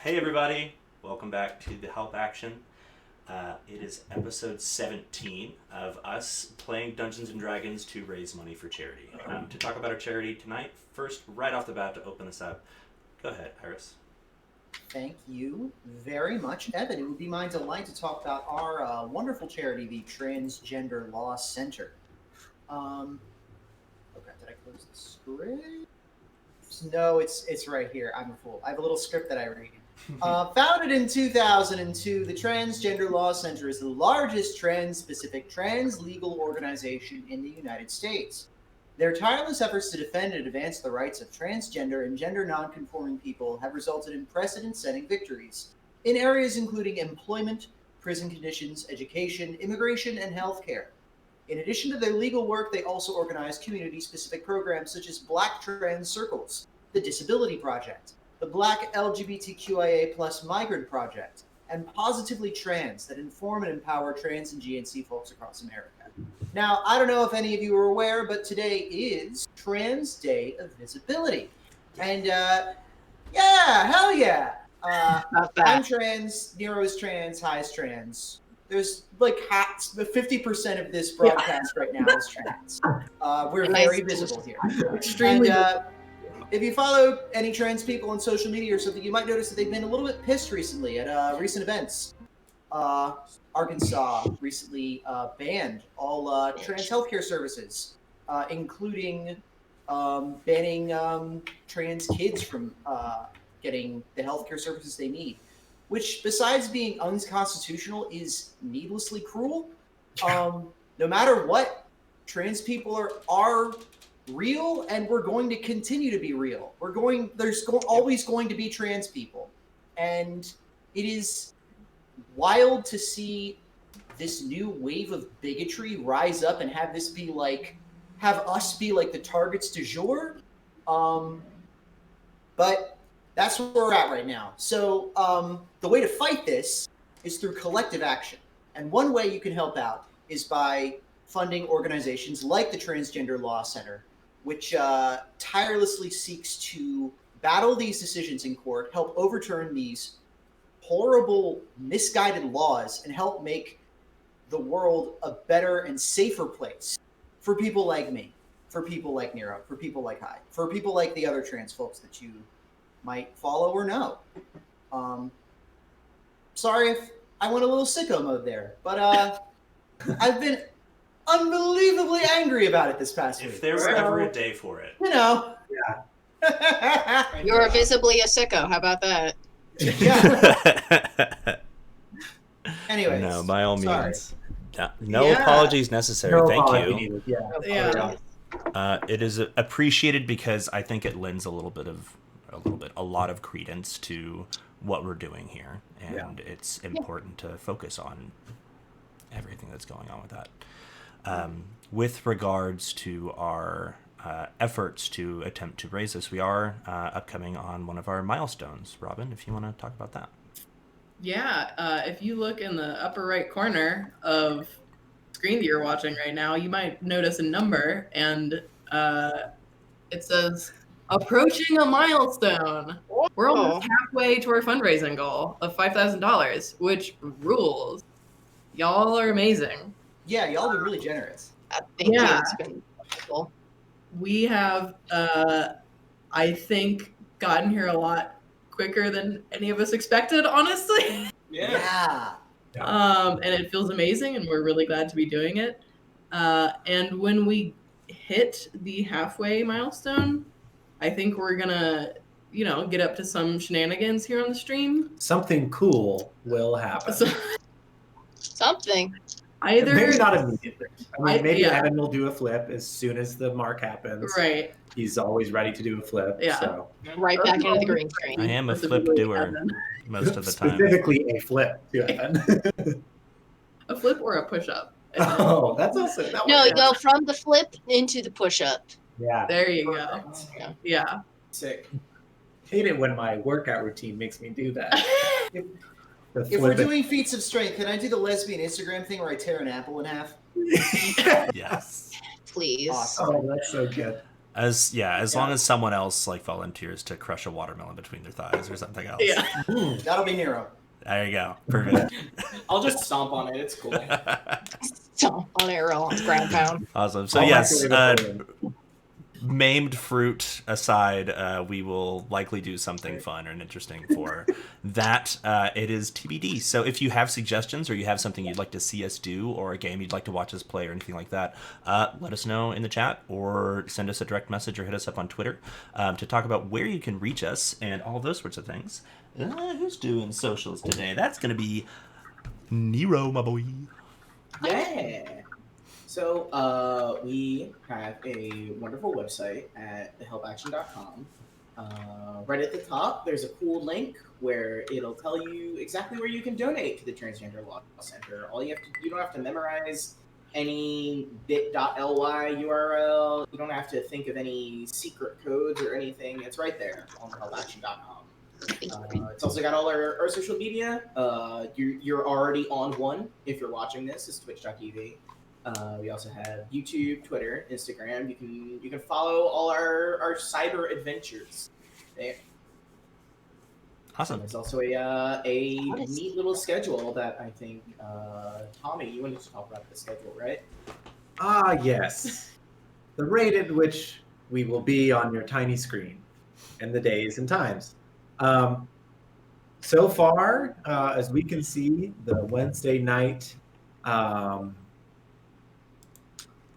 Hey everybody, welcome back to the Help Action. It is episode 17 of us playing Dungeons & Dragons to raise money for charity. To talk about our charity tonight, first, right off the bat to open us up, go ahead, Iris. Thank you very much, Evan. It would be my delight to talk about our wonderful charity, the Transgender Law Center. Okay, did I close the script? No, it's right here. I'm a fool. I have a little script that I read. Founded in 2002, the Transgender Law Center is the largest trans-specific trans-legal organization in the United States. Their tireless efforts to defend and advance the rights of transgender and gender non-conforming people have resulted in precedent-setting victories in areas including employment, prison conditions, education, immigration, and healthcare. In addition to their legal work, they also organize community-specific programs such as Black Trans Circles, the Disability Project, the Black LGBTQIA+ Migrant Project, and Positively Trans that inform and empower trans and GNC folks across America. Now, I don't know if any of you are aware, but today is Trans Day of Visibility. And yeah, hell yeah. I'm trans, Nero is trans, High is trans. There's like 50% of this broadcast right now is trans. We're very visible here. Extremely. And, if you follow any trans people on social media or something, you might notice that they've been a little bit pissed recently at recent events. Arkansas recently banned all trans healthcare services, including banning trans kids from getting the healthcare services they need, which, besides being unconstitutional, is needlessly cruel. No matter what, trans people are real, and we're going to continue to be real. There's always going to be trans people, and it is wild to see this new wave of bigotry rise up and have us be like the targets du jour. But that's where we're at right now. So the way to fight this is through collective action, and one way you can help out is by funding organizations like the Transgender Law Center, which tirelessly seeks to battle these decisions in court, help overturn these horrible, misguided laws, and help make the world a better and safer place for people like me, for people like Nero, for people like High, for people like the other trans folks that you might follow or know. Sorry if I went a little sicko mode there, but I've been unbelievably angry about it this past week. If there were ever a day for it. You know. Yeah. You're visibly a sicko. How about that? Yeah. Anyways. No, by all sorry. means. No apologies necessary. Thank you. Yeah. It is appreciated because I think it lends a lot of credence to what we're doing here, and it's important to focus on everything that's going on with that. With regards to our efforts to attempt to raise this, we are upcoming on one of our milestones. Robin, if you want to talk about that. Yeah, if you look in the upper right corner of the screen that you're watching right now, you might notice a number, and it says, approaching a milestone. We're almost halfway to our fundraising goal of $5,000, which rules. Y'all are amazing. Yeah, y'all have been really generous. Thank you. It's been wonderful. We have, I think, gotten here a lot quicker than any of us expected, honestly. Yeah. And it feels amazing, and we're really glad to be doing it. And when we hit the halfway milestone, I think we're gonna, get up to some shenanigans here on the stream. Something cool will happen. Something. Either Maybe not immediately. Maybe yeah. Evan will do a flip as soon as the mark happens. Right. He's always ready to do a flip. Yeah. So. Right back into the green screen. I am a flip doer most of the time. Specifically a flip, Evan. A flip or a push-up. Oh, that's also... No, you go from the flip into the push-up. Yeah. There you go. Yeah. Sick. Hate it when my workout routine makes me do that. If we're doing feats of strength, can I do the lesbian Instagram thing where I tear an apple in half? Yes. Please. Awesome. Oh, that's so good. As Yeah. long as someone else like volunteers to crush a watermelon between their thighs or something else. Yeah. That'll be Nero. There you go. Perfect. I'll just stomp on it. It's cool. So on it, roll on ground pound. Awesome. So I'll yes, microwave it for you. maimed fruit aside, we will likely do something fun and interesting for that. It is TBD. So if you have suggestions or you have something you'd like to see us do or a game you'd like to watch us play or anything like that, let us know in the chat or send us a direct message or hit us up on Twitter to talk about where you can reach us and all those sorts of things. Who's doing socials today? That's going to be Nero, my boy. Yeah. So we have a wonderful website at thehelpaction.com. Right at the top, there's a cool link where it'll tell you exactly where you can donate to the Transgender Law Center. You don't have to memorize any bit.ly URL. You don't have to think of any secret codes or anything. It's right there on thehelpaction.com. It's also got all our social media. You're already on one if you're watching this. It's twitch.tv. We also have YouTube, Twitter, Instagram. You can follow all our cyber adventures there. Awesome. There's also a neat little schedule that I think Tommy, you wanted to talk about the schedule, right? Ah, yes. The rate at which we will be on your tiny screen and the days and times. So far, as we can see, the Wednesday night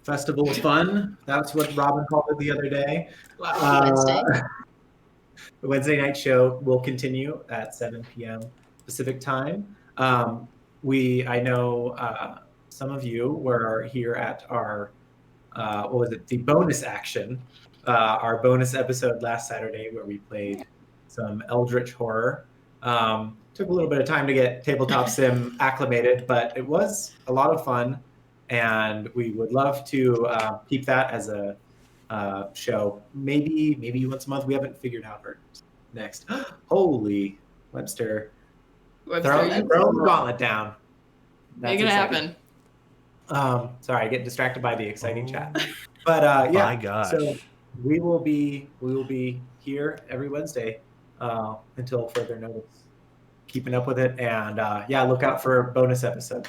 Festival of Fun, that's what Robin called it the other day. Wednesday. The Wednesday night show will continue at 7 p.m. Pacific time. I know some of you were here at our, the bonus action, our bonus episode last Saturday where we played some Eldritch Horror. Took a little bit of time to get Tabletop Sim acclimated, but it was a lot of fun, and we would love to keep that as a show. Maybe once a month. We haven't figured out our next. Holy Webster. Throw the gauntlet down. Make it happen. Sorry, I get distracted by the exciting chat. But yeah, My gosh. so we will be here every Wednesday until further notice. Keeping up with it, and look out for bonus episodes.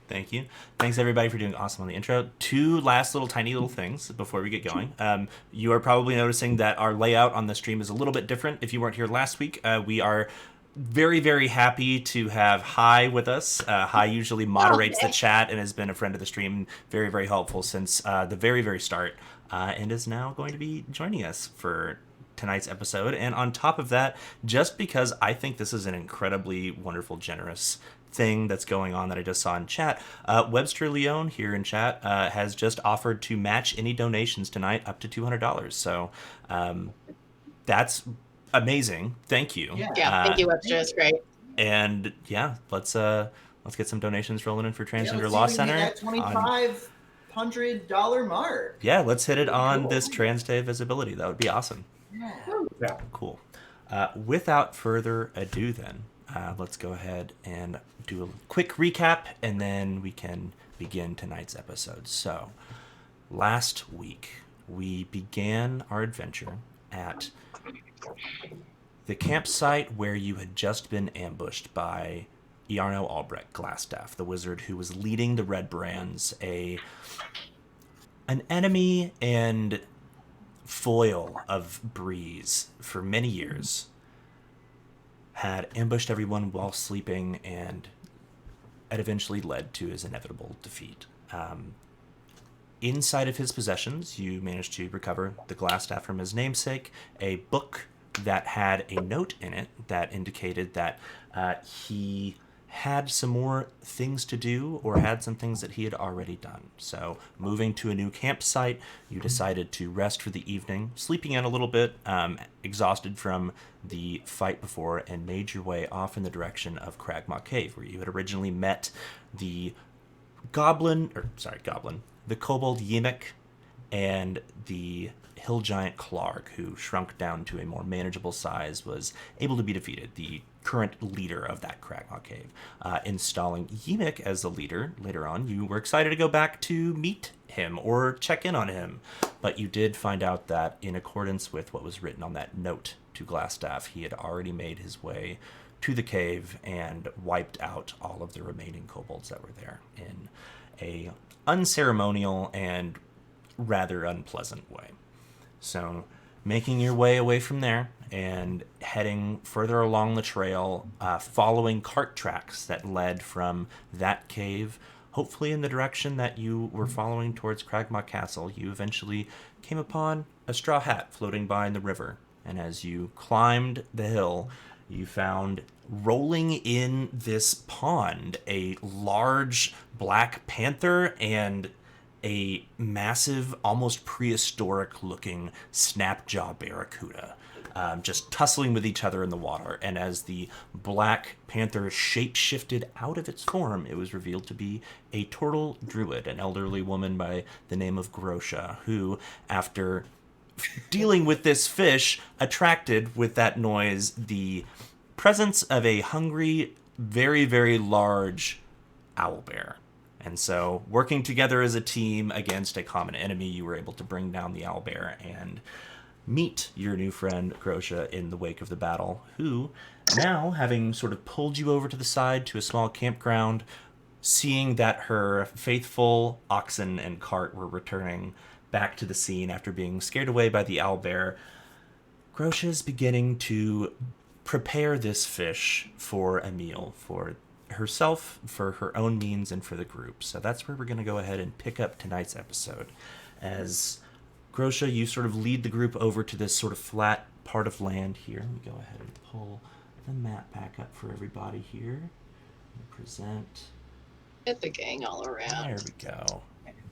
Thank you. Thanks everybody for doing awesome on the intro. Two last tiny little things before we get going. You are probably noticing that our layout on the stream is a little bit different. If you weren't here last week, we are very, very happy to have Hi with us. Hi usually moderates the chat and has been a friend of the stream, very, very helpful since the very, very start, and is now going to be joining us for tonight's episode. And on top of that, just because I think this is an incredibly wonderful, generous thing that's going on that I just saw in chat, Webster Leone here in chat has just offered to match any donations tonight up to $200. So that's amazing. Thank you. Yeah, thank you, Webster. That's great. And yeah, let's get some donations rolling in for Transgender let's Law see if we Center. hit that $2,500 mark. Yeah, let's hit it on Cool. this Trans Day visibility. That would be awesome. Yeah. Cool. Without further ado, then, let's go ahead and do a quick recap, and then we can begin tonight's episode. So, last week, we began our adventure at the campsite where you had just been ambushed by Iarno Albrecht Glassstaff, the wizard who was leading the Red Brands, an enemy and foil of Breeze for many years, had ambushed everyone while sleeping, and it eventually led to his inevitable defeat. Inside of his possessions, you managed to recover the Glassstaff from his namesake, a book that had a note in it that indicated that he had some more things to do, or had some things that he had already done. So, moving to a new campsite, you decided to rest for the evening, sleeping in a little bit, exhausted from the fight before, and made your way off in the direction of Cragmaw Cave, where you had originally met the kobold Yemek and the hill giant Clark, who shrunk down to a more manageable size, was able to be defeated. The current leader of that Kragmaw cave, installing Ymik as the leader. Later on, you were excited to go back to meet him or check in on him, but you did find out that in accordance with what was written on that note to Glassstaff, he had already made his way to the cave and wiped out all of the remaining kobolds that were there in a unceremonial and rather unpleasant way. So making your way away from there and heading further along the trail, following cart tracks that led from that cave, hopefully in the direction that you were following towards Kragmaw Castle, you eventually came upon a straw hat floating by in the river. And as you climbed the hill, you found rolling in this pond a large black panther and a massive, almost prehistoric-looking snapjaw barracuda, just tussling with each other in the water. And as the black panther shape-shifted out of its form, it was revealed to be a turtle druid, an elderly woman by the name of Grosha, who, after dealing with this fish, attracted with that noise the presence of a hungry, very, very large owlbear. And so, working together as a team against a common enemy, you were able to bring down the owlbear and meet your new friend Grosha in the wake of the battle, who, now having sort of pulled you over to the side to a small campground, seeing that her faithful oxen and cart were returning back to the scene after being scared away by the owlbear, Grosha's beginning to prepare this fish for a meal for herself, for her own means, and for the group. So that's where we're going to go ahead and pick up tonight's episode. As Grosha, you sort of lead the group over to this sort of flat part of land here. Let me go ahead and pull the map back up for everybody here. Present. Get the gang all around. There we go.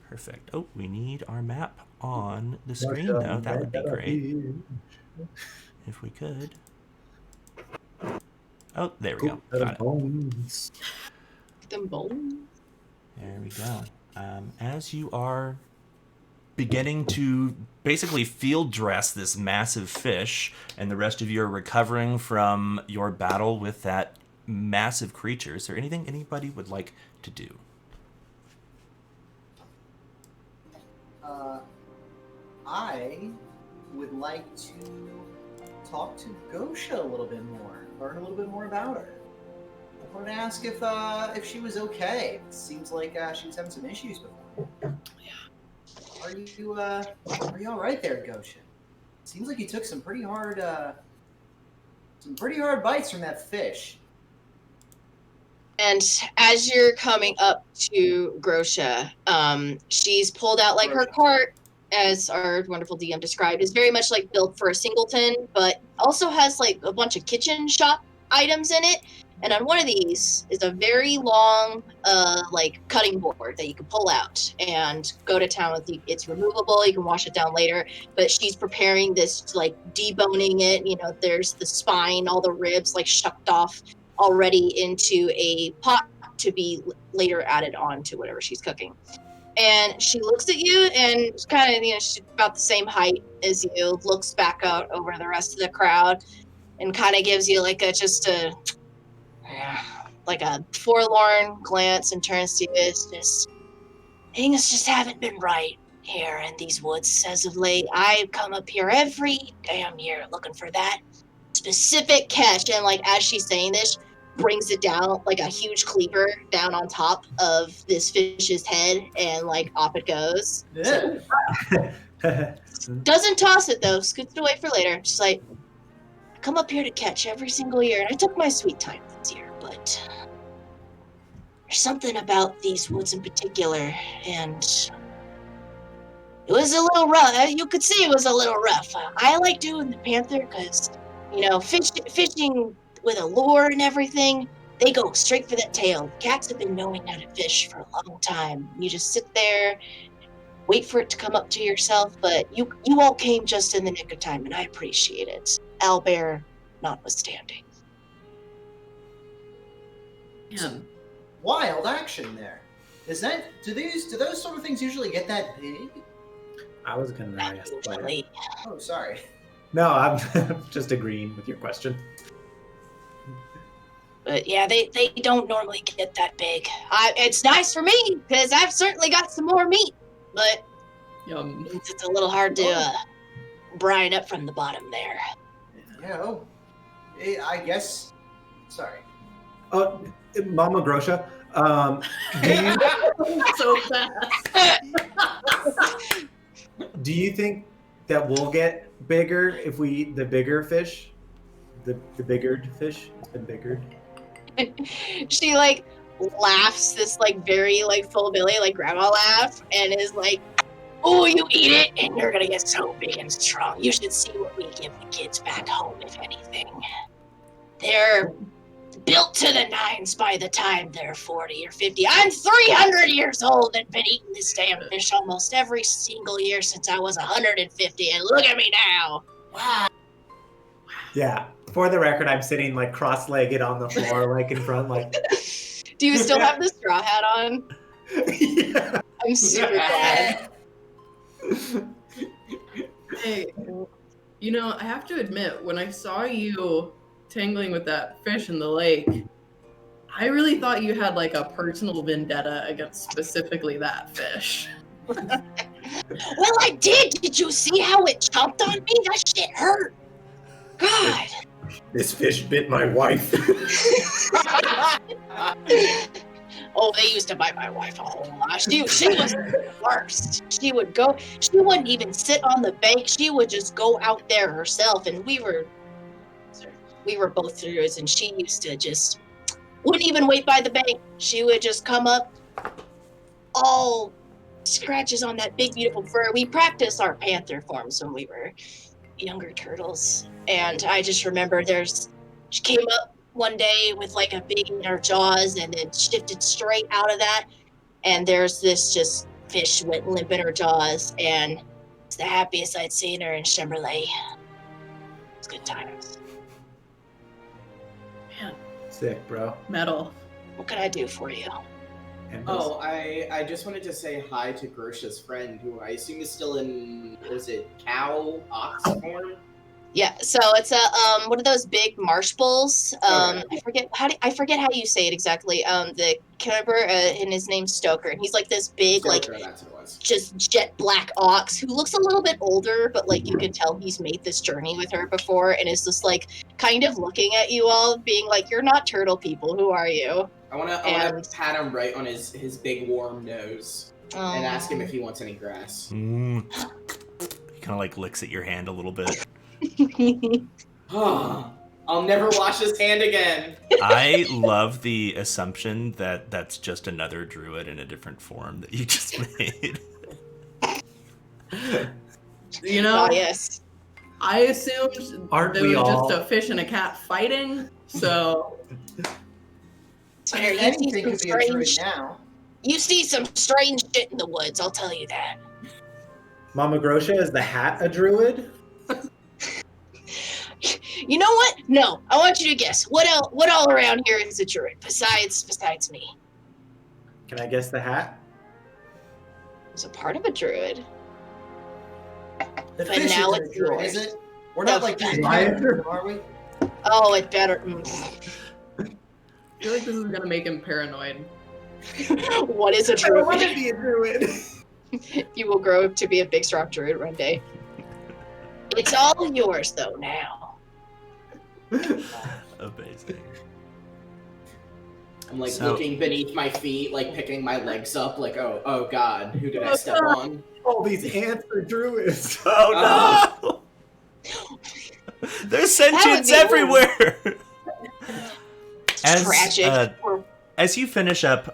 Perfect. Oh, we need our map on the screen, though. That would be great. If we could. Oh, there we go. Got it. Them bones. There we go. As you are beginning to basically field dress this massive fish, and the rest of you are recovering from your battle with that massive creature, is there anything anybody would like to do? I would like to talk to Grosha a little bit more, learn a little bit more about her. I wanted to ask if she was okay. It seems like she was having some issues before. Yeah. Are you all right there, Grosha? Seems like you took some pretty hard bites from that fish. And as you're coming up to Grosha, she's pulled out like her cart, as our wonderful DM described, is very much like built for a singleton, but also has like a bunch of kitchen shop items in it. And on one of these is a very long, like cutting board that you can pull out and go to town with. It's removable. You can wash it down later. But she's preparing this, like deboning it. You know, there's the spine, all the ribs like shucked off already into a pot to be later added on to whatever she's cooking. And she looks at you and kind of, you know, she's about the same height as you, looks back out over the rest of the crowd and kind of gives you like a forlorn glance and turns to you. It's just, things just haven't been right here in these woods as of late. I come up here every damn year looking for that specific catch. And like, as she's saying this, brings it down like a huge cleaver down on top of this fish's head, and like off it goes. So, doesn't toss it though, scoots it away for later. She's like, I come up here to catch every single year, and I took my sweet time this year, but there's something about these woods in particular, and it was a little rough. You could see it was a little rough. I like doing the panther because, you know, fishing with a lure and everything, they go straight for that tail. Cats have been knowing how to fish for a long time. You just sit there, wait for it to come up to yourself, but you all came just in the nick of time, and I appreciate it. Owlbear notwithstanding. Yeah. Wild action there. Do those sort of things usually get that big? I was going to ask. Actually, Oh, sorry. No, I'm just agreeing with your question. But yeah, they don't normally get that big. It's nice for me because I've certainly got some more meat, but Yum. it's a little hard to brine up from the bottom there. Yeah, oh, I guess. Sorry. Oh, Mama Grosha, So fast. do you think that we'll get bigger if we eat the bigger fish? The biggered fish? It's been biggered. She like laughs this like very like full belly like grandma laugh and is like, oh, you eat it and you're gonna get so big and strong. You should see what we give the kids back home, if anything. They're built to the nines by the time they're 40 or 50. I'm 300 years old and been eating this damn fish almost every single year since I was 150, and look at me now. Wow. Yeah. For the record, I'm sitting like cross-legged on the floor, like in front, like. Do you still have the straw hat on? Yeah. I'm super glad. Hey, you know, I have to admit, when I saw you tangling with that fish in the lake, I really thought you had like a personal vendetta against specifically that fish. Well, I did. Did you see how it chomped on me? That shit hurt. God. This fish bit my wife. Oh, they used to bite my wife a whole lot. She was the worst. She wouldn't even sit on the bank. She would just go out there herself, and we were both druids, and she used to just wouldn't even wait by the bank. She would just come up, all scratches on that big beautiful fur. We practiced our panther forms when we were younger turtles, and I just remember she came up one day with like a big in her jaws and then shifted straight out of that, and there's this just fish went limp in her jaws, and it's the happiest I'd seen her in Shimmerley. It's good times. Man, Sick, bro. metal. What can I do for you? And Oh, I just wanted to say hi to Grosha's friend, who I assume is still in, was it cow ox form? Yeah, so it's a one of those big marsh bulls. Okay. I forget how you say it exactly. The caliber and his name's Stoker, and he's like this big like Joker, that's what it was. just jet black ox who looks a little bit older, but like you can tell he's made this journey with her before, and is just like kind of looking at you all, being like, "You're not turtle people. Who are you?" I wanna And- pat him right on his big warm nose and ask him if he wants any grass. He kind of like licks at your hand a little bit. I'll never wash his hand again. I love the assumption that that's just another druid in a different form that you just made. You know, Oh yes. I assumed Aren't there we was all? just a fish and a cat fighting, so It's fair. Anything could be a druid now. You see some strange shit in the woods, I'll tell you that. Mama Grosha, is the hat a druid? You know what? No, I want you to guess. What all around here is a druid besides me? Can I guess the hat? It's a part of a druid. The But fish now isn't it's a druid, yours. is it? We're not No, like it's the not. Indian, are we? Oh, it better. I feel like this is gonna make him paranoid. What is a druid? be a druid. You will grow up to be a big strong druid one day. It's all yours though now. Amazing. I'm like So- looking beneath my feet, like picking my legs up, like, oh god, who did I step on? All these ants are druids. Oh no! There's sentience be everywhere. Tragic. As you finish up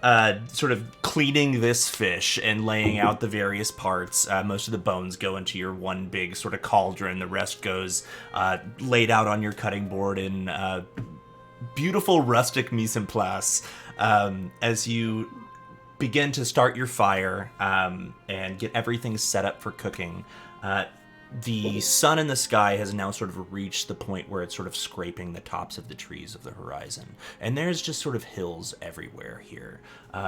sort of cleaning this fish and laying out the various parts, most of the bones go into your one big sort of cauldron. The rest goes laid out on your cutting board in beautiful rustic mise en place. As you begin to start your fire and get everything set up for cooking, the sun in the sky has now sort of reached the point where it's sort of scraping the tops of the trees of the horizon. And there's just sort of hills everywhere here.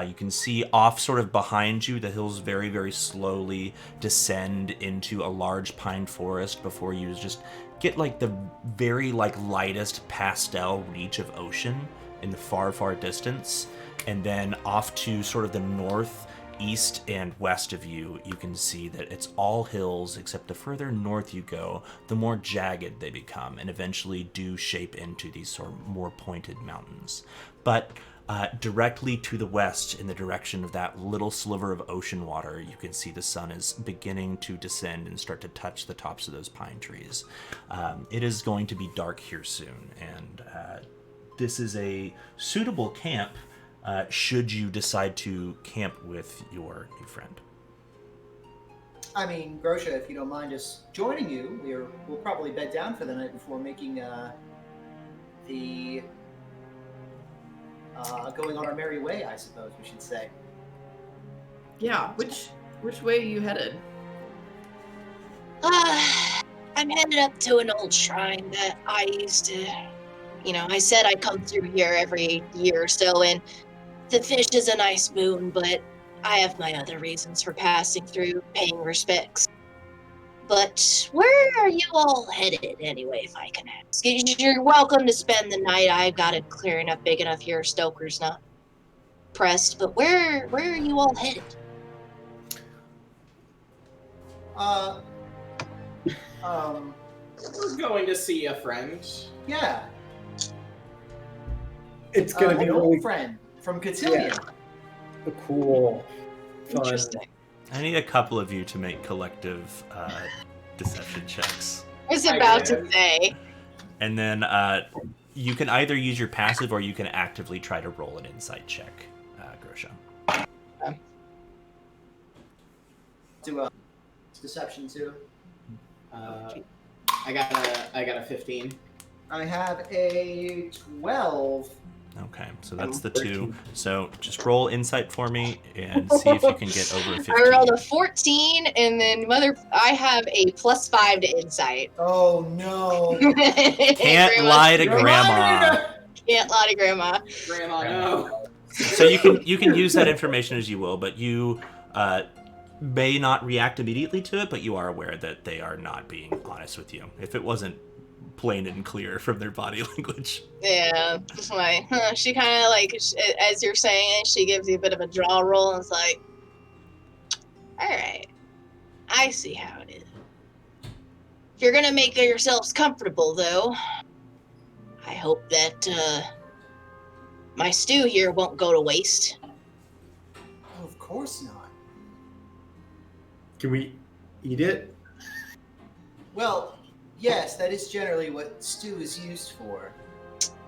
You can see off sort of behind you, the hills very, very slowly descend into a large pine forest before you just get like the very like lightest pastel reach of ocean in the far, far distance. And then off to sort of the north, east, and west of you, you can see that it's all hills, except the further north you go, the more jagged they become, and eventually do shape into these sort of more pointed mountains. But directly to the west, in the direction of that little sliver of ocean water, you can see the sun is beginning to descend and start to touch the tops of those pine trees. It is going to be dark here soon, and this is a suitable camp should you decide to camp with your new friend. I mean, Grosha, if you don't mind us joining you, we'll probably bed down for the night before making the going on our merry way, I suppose we should say. Yeah, which way are you headed? I'm headed up to an old shrine that I used to, I said I come through here every year or so, and the fish is a nice boon, but I have my other reasons for passing through, paying respects. But where are you all headed, anyway, if I can ask? You're welcome to spend the night. I've got it clear enough, big enough here. Stoker's not pressed. But where are you all headed? We're going to see a friend. Yeah, It's going to be an really old friend from Cotillion. cool, fun. Interesting. I need a couple of you to make collective deception checks. I was about to say. And then you can either use your passive or you can actively try to roll an insight check, Grosha. Do a deception too. I got a 15. I have a 12. Okay, so that's the 13. 2. So just roll insight for me and see if you can get over a 15. I rolled a 14, and then I have a +5 to insight. Oh no. Can't Grandma- lie to grandma. Can't lie to grandma. Grandma, no. So you can use that information as you will, but you may not react immediately to it, but you are aware that they are not being honest with you. If it wasn't plain and clear from their body language. Yeah, it's like, she kind of like, as you're saying it, she gives you a bit of a jaw roll and it's like, all right, I see how it is. If you're gonna make yourselves comfortable, though, I hope that my stew here won't go to waste. Oh, of course not. Can we eat it? Well, yes, that is generally what stew is used for.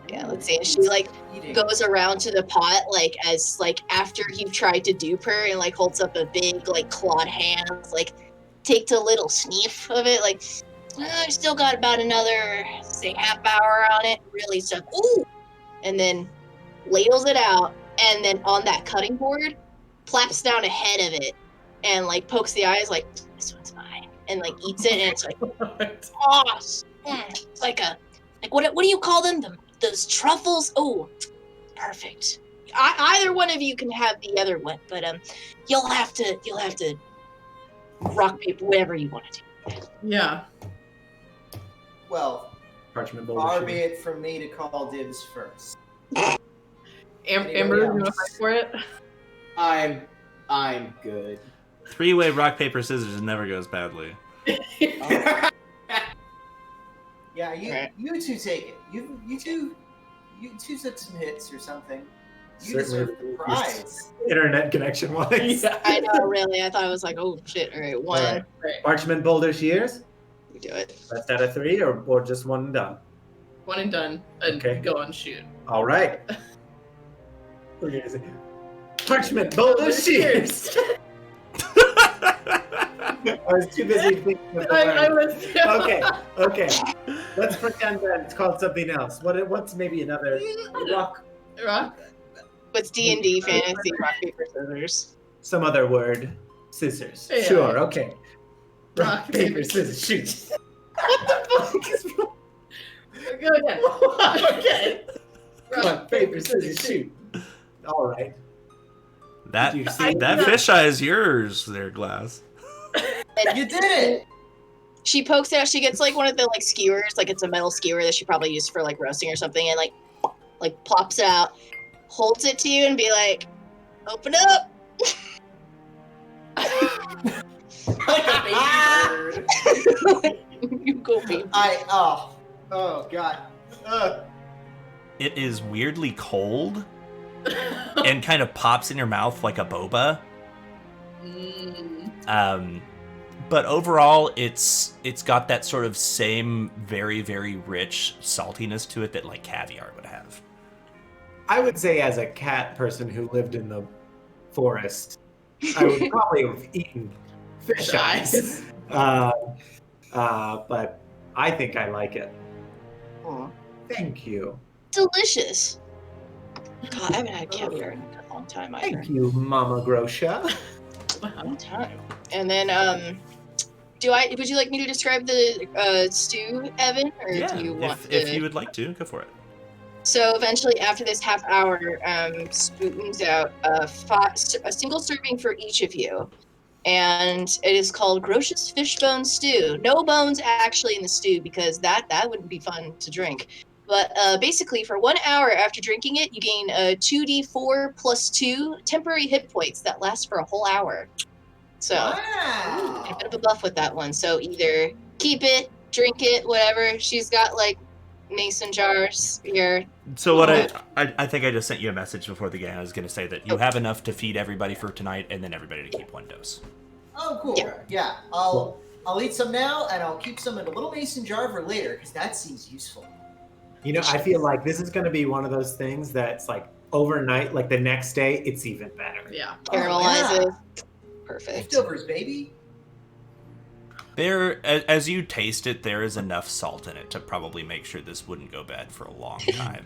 Yeah, let's see. And she like Eating. goes around to the pot, like as like after you've tried to dupe her, and like holds up a big like clawed hand, like takes a little sniff of it, like I still got about another say half hour on it. Really stuff. Ooh, and then ladles it out, and then on that cutting board, plaps down a head of it, and like pokes the eyes, like this one's mine, and like eats it, and it's like oh, it's like a like what do you call them? Those truffles. Oh, perfect. Either one of you can have the other one, but you'll have to rock paper whatever you want to do. Yeah. Well, Parchment boulder. far sheet. be it from me to call dibs first. Amber, you want to fight for it? I'm good. 3-way rock, paper, scissors never goes badly. Yeah, you Alright. you two take it. You two took some hits or something. You Certainly deserve the prize. Internet connection wise. I know, really. I thought I was like, oh shit. All right, one. Alright. Parchment boulder shears. We do it. That's out of 3 or just one and done. One and done. And Okay. go and shoot. All right. We're gonna say, Parchment boulder shears. I was too busy thinking of the I word. was. Okay. Let's pretend that it's called something else. What's maybe another rock? Rock. What's D&D fantasy rock paper scissors? Some other word. Scissors. Yeah. Sure. Okay. Rock, Rock, paper, paper, scissors, shoot. What the fuck is wrong? Go again. Okay. Rock, paper, scissors, shoot. All right. That Did you see that that? fisheye is yours, there, Glass. You did it! She pokes it out. She gets like one of the like skewers, like it's a metal skewer that she probably used for like roasting or something, and like like plops it out, holds it to you, and be like, "Open up." Like a baby bird. You go, baby. oh god. It is weirdly cold and kind of pops in your mouth like a boba. But overall, it's got that sort of same very, very rich saltiness to it that like caviar would have. I would say, as a cat person who lived in the forest, I would probably have eaten fish eyes. But I think I like it. Aw. Thank you. Delicious. God, I haven't had caviar in a long time either. Thank you, Mama Grosha. Long time. And then, would you like me to describe the stew, Evan, or do you want if you would like to, go for it. So eventually, after this half hour, spoons out a single serving for each of you, and it is called Grosha's Fishbone Stew. No bones actually in the stew because that wouldn't be fun to drink. But basically, for 1 hour after drinking it, you gain 2d4 plus 2 temporary hit points that last for a whole hour. So, Wow. a bit of a buff with that one. So either keep it, drink it, whatever. She's got like mason jars here. So what I think I just sent you a message before the game. I was going to say that you have enough to feed everybody for tonight, and then everybody to keep 1 dose. Oh, cool. Yeah. I'll eat some now, and I'll keep some in a little mason jar for later, because that seems useful. You know, I feel like this is going to be one of those things that's like overnight, like the next day, it's even better. Yeah. Caramelizes. Perfect. Leftovers, baby. There, as you taste it, there is enough salt in it to probably make sure this wouldn't go bad for a long time.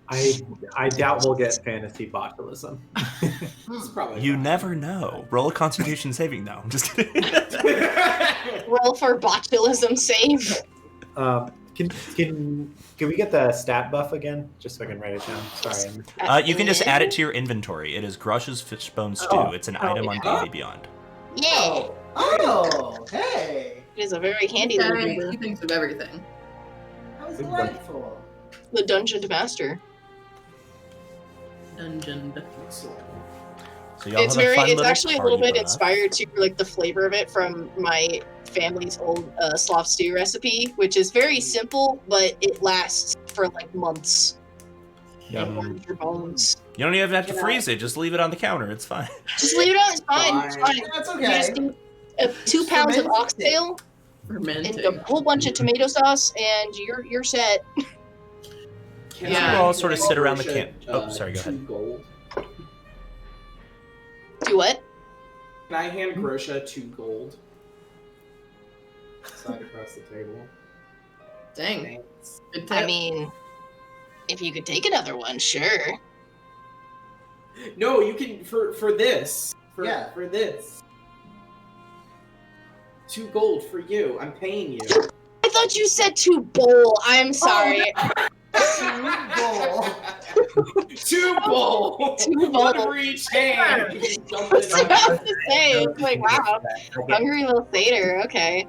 I doubt we'll get fantasy botulism. It's probably You fine. never know. Roll a Constitution saving, though. I'm just kidding. Roll for botulism save. Can we get the stat buff again, just so I can write it down? Sorry. You can just add it to your inventory. It is Grosha's Fishbone Stew. Oh. It's an item on yeah. D&D Beyond. Yeah. Oh, hey. It is a very handy little Okay, beaver. he thinks of everything. That was delightful. The Dungeon Master. Dungeon. So y'all It's have a fun it's little actually a little party bit buff. inspired to like the flavor of it from my family's old Slav stew recipe, which is very simple, but it lasts for like months. And warms your bones. You don't even have to You know. freeze it. Just leave it on the counter. It's fine. Just leave it on. It's fine. It's fine. That's You just okay. need 2 pounds of Fermented. oxtail and Fermenting. a whole bunch of tomato sauce, and you're set. Can Yeah. I We'll all sort of hand sit around the Grosha, camp. Oh, sorry, go 2 ahead. gold? Do what? Can I hand Grosha 2 gold? Slide across the table. Dang. Thanks. Good tip. I mean, if you could take another one, sure. No, you can for this. Yeah. For this. 2 gold for you. I'm paying you. I thought you said to bowl. I'm sorry. Bowl. 2 bowl. 2 One bowl. for each hand. You can dump I it was on. about to say, it's like, wow, Okay. hungry little satyr. Okay.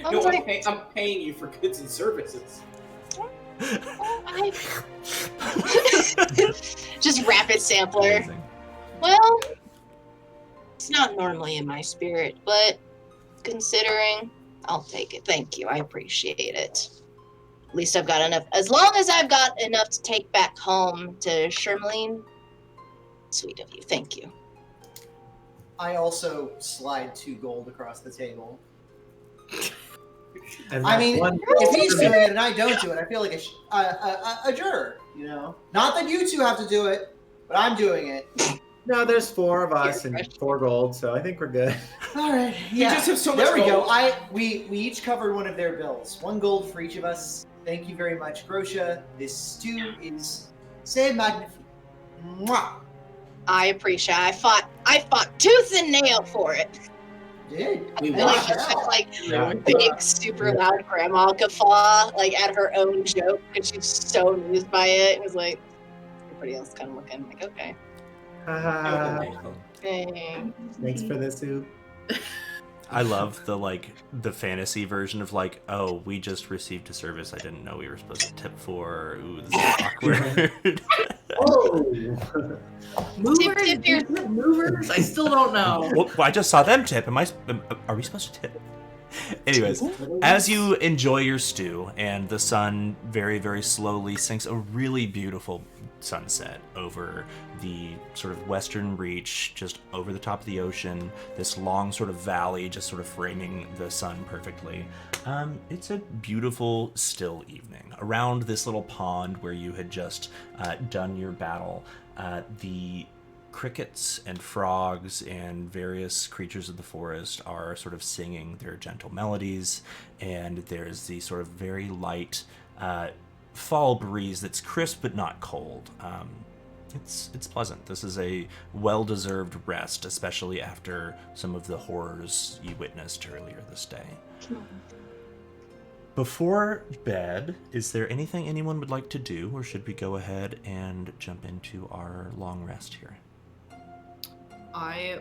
I No, was like, I'm paying you for goods and services. I... Just rapid sampler. Amazing. Well, it's not normally in my spirit, but considering, I'll take it. Thank you. I appreciate it. At least I've got enough. As long as I've got enough to take back home to Shermaline. Sweet of you. Thank you. I also slide 2 gold across the table. And I that's mean, one if he's for doing me. it and I don't do it, I feel like a jerk, you know? Not that you 2 have to do it, but I'm doing it. No, there's 4 of us and You're 4 gold, so I think we're good. All right. You Yeah. just have so much There we gold. go. We each covered one of their bills. 1 gold for each of us. Thank you very much, Grosha. This stew is c'est magnifique. Mwah. I appreciate. I fought tooth and nail for it. Did. We I like watched. just like Yeah. big, super loud grandma guffaw, like at her own joke, and she's so amused by it. It was like everybody else kind of looking like, okay, Ah, hey. thanks for the soup. I love the fantasy version of like, oh, we just received a service I didn't know we were supposed to tip for. Ooh, this is awkward. Oh, Movers? Tip your- Movers? I still don't know. Well, I just saw them tip. Are we supposed to tip? Anyways, as you enjoy your stew and the sun very, very slowly sinks, a really beautiful sunset over the sort of western reach, just over the top of the ocean, this long sort of valley just sort of framing the sun perfectly. It's a beautiful, still evening. Around this little pond where you had just done your battle, the crickets and frogs and various creatures of the forest are sort of singing their gentle melodies, and there's the sort of very light fall breeze that's crisp but not cold. It's pleasant. This is a well-deserved rest, especially after some of the horrors you witnessed earlier this day. Before bed, is there anything anyone would like to do, or should we go ahead and jump into our long rest here? I'm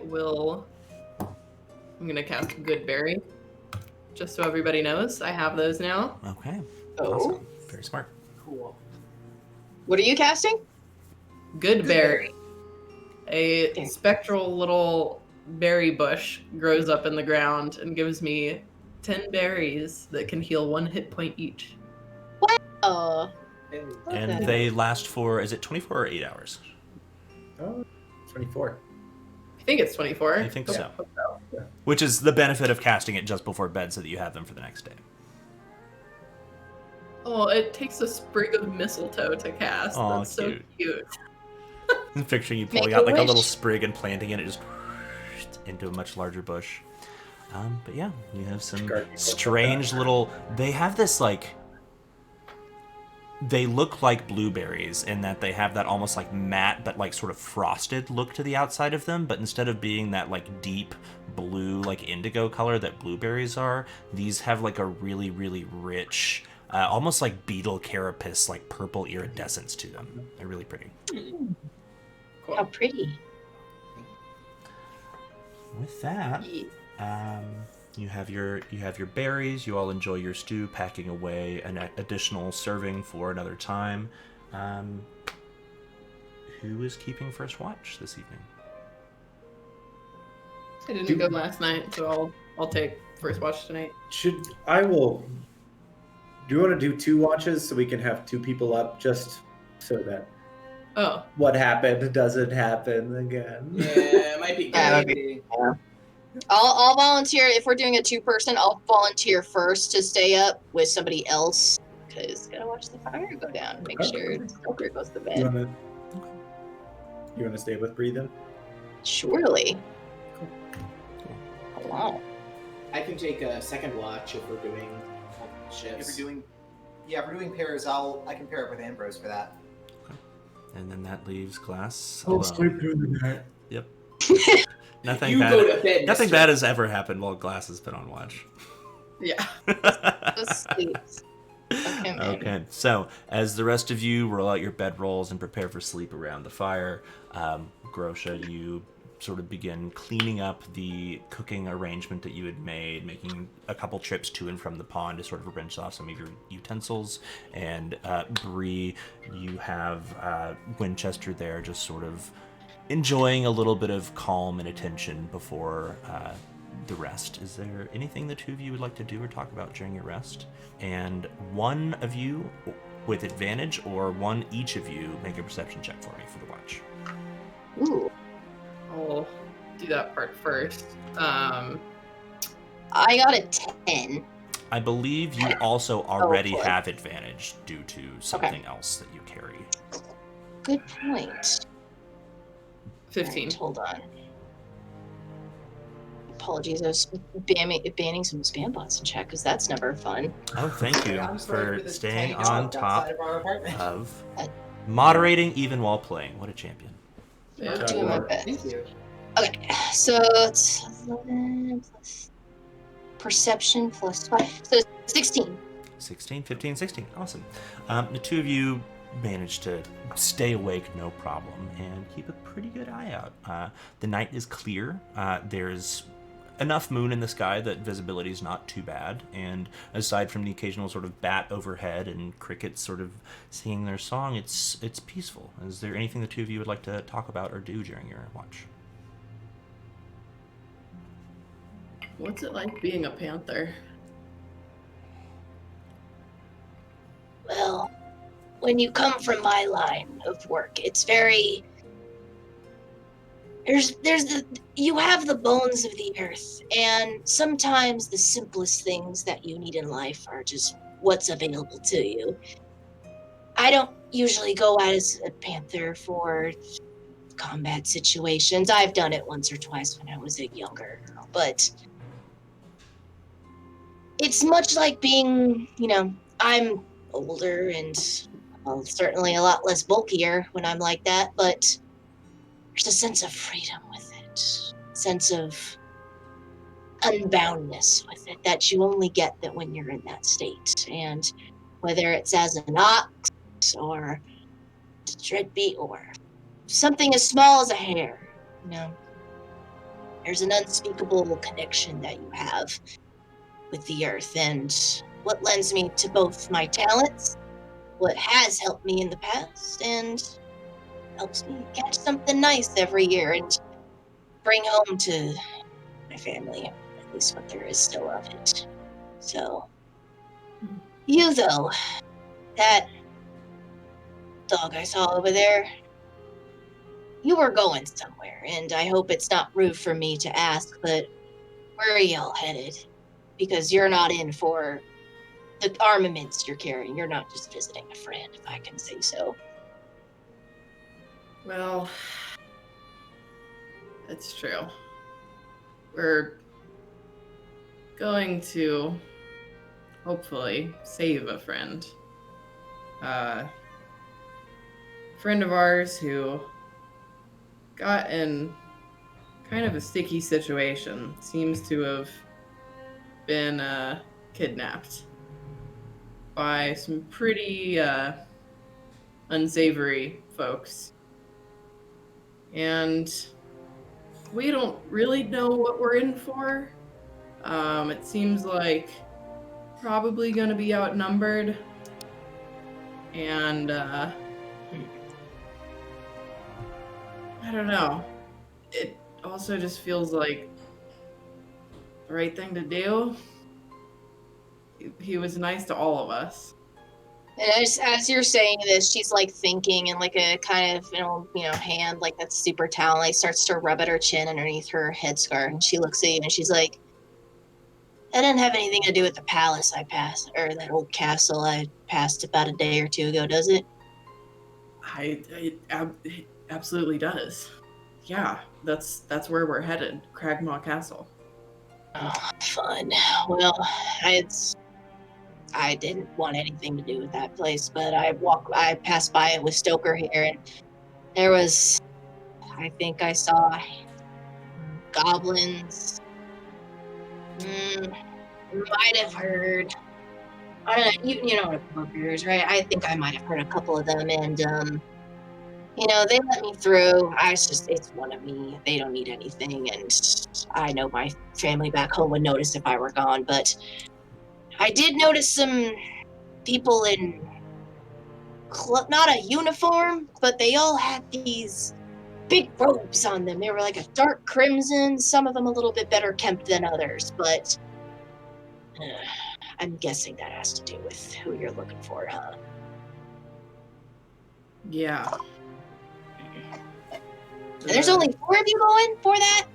gonna cast Goodberry. Just so everybody knows, I have those now. Okay. Oh. Awesome. Very smart. Cool. What are you casting? Goodberry. A spectral little berry bush grows up in the ground and gives me 10 berries that can heal 1 hit point each. Oh, And Okay. they last for, is it 24 or 8 hours? oh, 24. I think it's 24. I think so. Yeah. Which is the benefit of casting it just before bed so that you have them for the next day. Oh, it takes a sprig of mistletoe to cast. Aw, That's so cute. cute. I'm picturing you pulling Make out a like a wish. little sprig and planting it just into a much larger bush. But yeah, you have some Garden. strange little. They have this like. They look like blueberries in that they have that almost like matte but like sort of frosted look to the outside of them. But instead of being that like deep blue, like indigo color that blueberries are, these have like a really, really rich, almost like beetle carapace, like purple iridescence to them. They're really pretty. Cool. how pretty. With that, you have your berries. You all enjoy your stew, packing away an additional serving for another time. Who is keeping first watch this evening? I didn't go last night, so I'll take first watch tonight. Do you want to do 2 watches so we can have 2 people up just so that Oh, what happened doesn't happen again? Yeah, it might be Yeah, good. maybe. I'll volunteer. If we're doing a 2-person, I'll volunteer first to stay up with somebody else because gotta watch the fire go down. Make Okay. sure Smoker goes to You bed. wanna stay with Bree then? Surely. Oh, wow. I can take a second watch if we're doing multiple If shifts. we're doing pairs, I can pair up with Ambrose for that. And then that leaves Glass I'll alone. sleep through the night. Yep. Nothing You bad. go to bed. Nothing mister. bad has ever happened while Glass has been on watch. yeah. Just sleep. Okay, man. Okay, so as the rest of you roll out your bedrolls and prepare for sleep around the fire, Grosha, you sort of begin cleaning up the cooking arrangement that you had made, making a couple trips to and from the pond to sort of rinse off some of your utensils. And Bree, you have Winchester there just sort of enjoying a little bit of calm and attention before the rest. Is there anything the two of you would like to do or talk about during your rest? And one of you with advantage, or one each of you, make a perception check for me for the watch. Ooh. I'll do that part first. I got a 10. I believe you also already boy. have advantage due to something else that you carry. Good point. 15. Right, hold on. Apologies, I was banning some spam bots in chat because that's never fun. Oh, thank you I'm sorry for the staying tiny on dog top outside of our apartment. of moderating even while playing. What a champion. Yeah. Doing my best. Thank you. Okay, so it's 11 plus perception plus 5. So 16. 16, 15, 16. Awesome. The two of you managed to stay awake no problem and keep a pretty good eye out. The night is clear. There's enough moon in the sky that visibility is not too bad, and aside from the occasional sort of bat overhead and crickets sort of singing their song, it's peaceful. Is there anything the two of you would like to talk about or do during your watch? What's it like being a panther? Well, when you come from my line of work, it's very you have the bones of the earth, and sometimes the simplest things that you need in life are just what's available to you. I don't usually go out as a panther for combat situations. I've done it once or twice when I was a younger girl, but it's much like being, I'm older and certainly a lot less bulkier when I'm like that, but there's a sense of freedom with it, sense of unboundness with it that you only get that when you're in that state. And whether it's as an ox or a dreadbeat or something as small as a hair, there's an unspeakable connection that you have with the earth, and what lends me to both my talents, what has helped me in the past, and helps me catch something nice every year and bring home to my family, at least what there is still of it. So, you though, that dog I saw over there, you were going somewhere, and I hope it's not rude for me to ask, but where are y'all headed? Because you're not in for the armaments you're carrying. You're not just visiting a friend, if I can say so. Well, it's true. We're going to hopefully save a friend. A friend of ours who got in kind of a sticky situation, seems to have been kidnapped by some pretty unsavory folks. And we don't really know what we're in for. It seems like probably going to be outnumbered. And I don't know. It also just feels like the right thing to do. He was nice to all of us. And as you're saying this, she's like thinking, and like a kind of hand like that's super towel like starts to rub at her chin underneath her headscarf, and she looks at you and she's like, "That didn't have anything to do with the palace I passed, or that old castle I passed about a day or two ago, does it?" It absolutely does. Yeah, that's where we're headed, Cragmaw Castle. Oh, fun. Well, I didn't want anything to do with that place, but I passed by it with Stoker here, and there was, I think I saw goblins. Might have heard, I don't know, you know what a poker is, right? I think I might have heard a couple of them, and, they let me through. It's one of me. They don't need anything, and I know my family back home would notice if I were gone, but I did notice some people in not a uniform, but they all had these big robes on them. They were like a dark crimson, some of them a little bit better kept than others, but I'm guessing that has to do with who you're looking for, huh? Yeah. And there's only 4 of you going for that?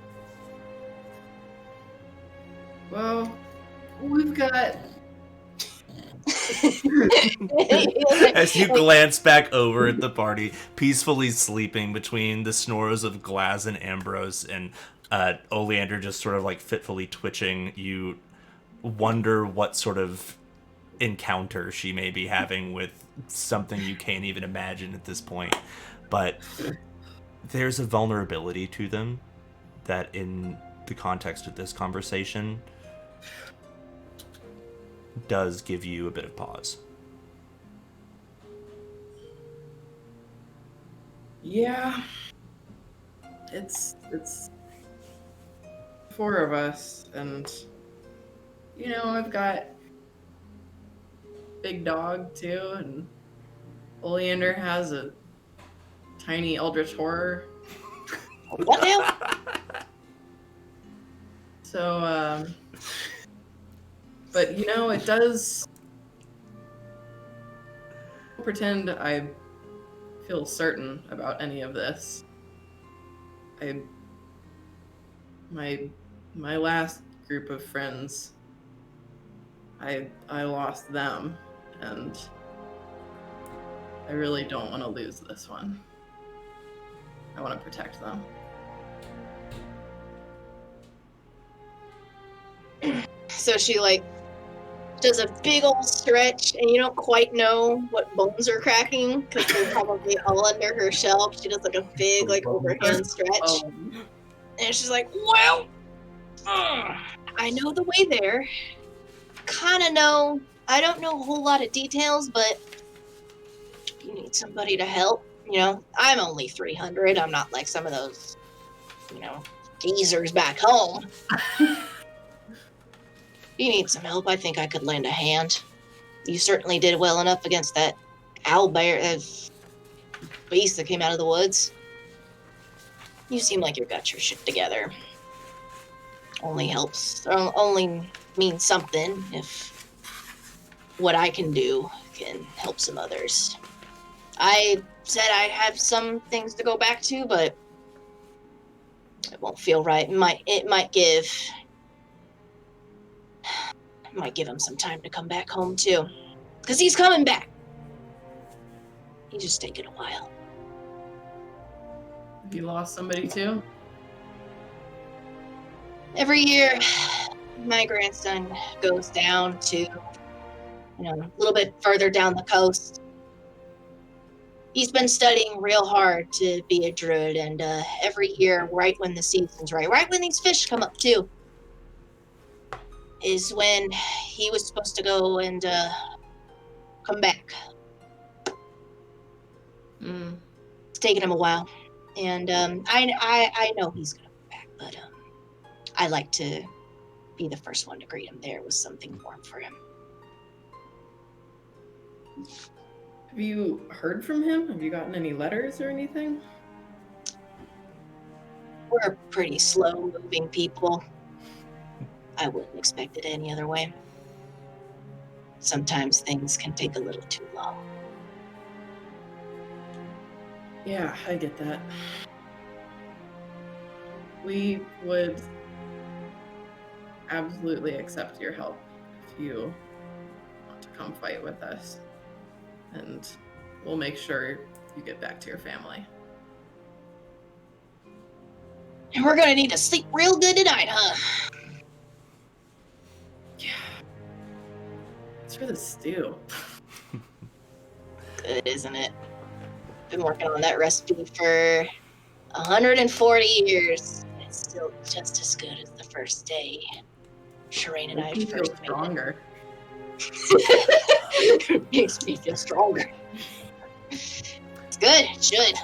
Well, we've got... As you glance back over at the party, peacefully sleeping between the snores of Glass and Ambrose, and Oleander just sort of like fitfully twitching, you wonder what sort of encounter she may be having with something you can't even imagine at this point. But there's a vulnerability to them that, in the context of this conversation, does give you a bit of pause. Yeah. It's 4 of us, and I've got Big Dog too, and Oleander has a tiny Eldritch Horror. What now? So, but it does pretend I feel certain about any of this. My last group of friends, I lost them, and I really don't want to lose this one. I want to protect them. So she like does a big old stretch, and you don't quite know what bones are cracking because they're probably all under her shelf. She does like a big like overhand stretch, and she's like, "Well, I know the way there. Kind of know. I don't know a whole lot of details, but you need somebody to help. I'm only 300. I'm not like some of those, geezers back home." You need some help. I think I could lend a hand. You certainly did well enough against that beast that came out of the woods. You seem like you got your shit together. Only means something if what I can do can help some others. I said I have some things to go back to, but it won't feel right. It might give him some time to come back home too. Because he's coming back. He's just taking a while. Have you lost somebody too? Every year, my grandson goes down to, a little bit further down the coast. He's been studying real hard to be a druid, and every year, right when the season's right when these fish come up too, is when he was supposed to go and come back. It's taken him a while, and I know he's gonna come back, but I like to be the first one to greet him there with something warm for him. Have you heard from him? Have you gotten any letters or anything? We're pretty slow-moving people. I wouldn't expect it any other way. Sometimes things can take a little too long. Yeah, I get that. We would absolutely accept your help if you want to come fight with us. And we'll make sure you get back to your family. And we're gonna need to sleep real good tonight, huh? Yeah. It's for the stew. Good, isn't it? Been working on that recipe for 140 years. It's still just as good as the first day Shireen and I Makes me feel first made stronger. it. Makes me feel stronger. It's good. It should.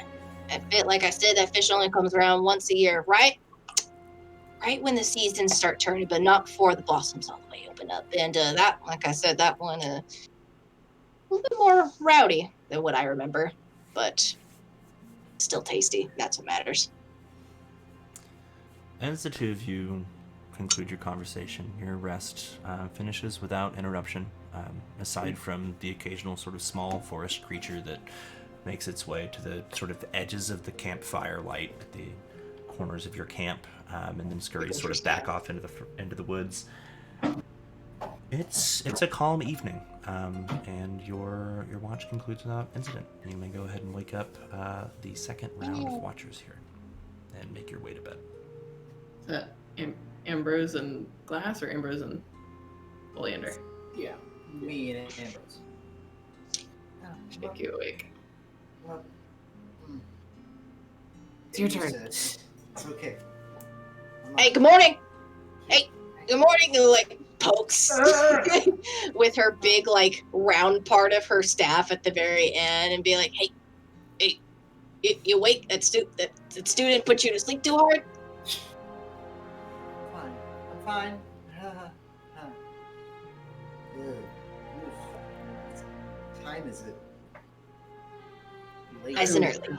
Like I said, that fish only comes around once a year, right? Right when the seasons start turning, but not before the blossoms all the way open up. And that, like I said, that one a little bit more rowdy than what I remember, but still tasty. That's what matters. As the two of you conclude your conversation, your rest finishes without interruption, aside from the occasional sort of small forest creature that makes its way to the sort of edges of the campfire light at the corners of your camp, and then scurries sort of back off into the woods. It's a calm evening, and your watch concludes without incident. You may go ahead and wake up the second round of watchers here, and make your way to bed. Is that Ambrose and Glass or Ambrose and Oleander? Yeah. Me and Ambrose. Make you awake. Well, It's your used turn. to it. It's okay. Hey, good morning. Hey, good morning. Who like pokes with her big like round part of her staff at the very end and be like, hey, you awake? That student put you to sleep too hard? Fine. fine. Ugh. Time is it? Late. Nice and early.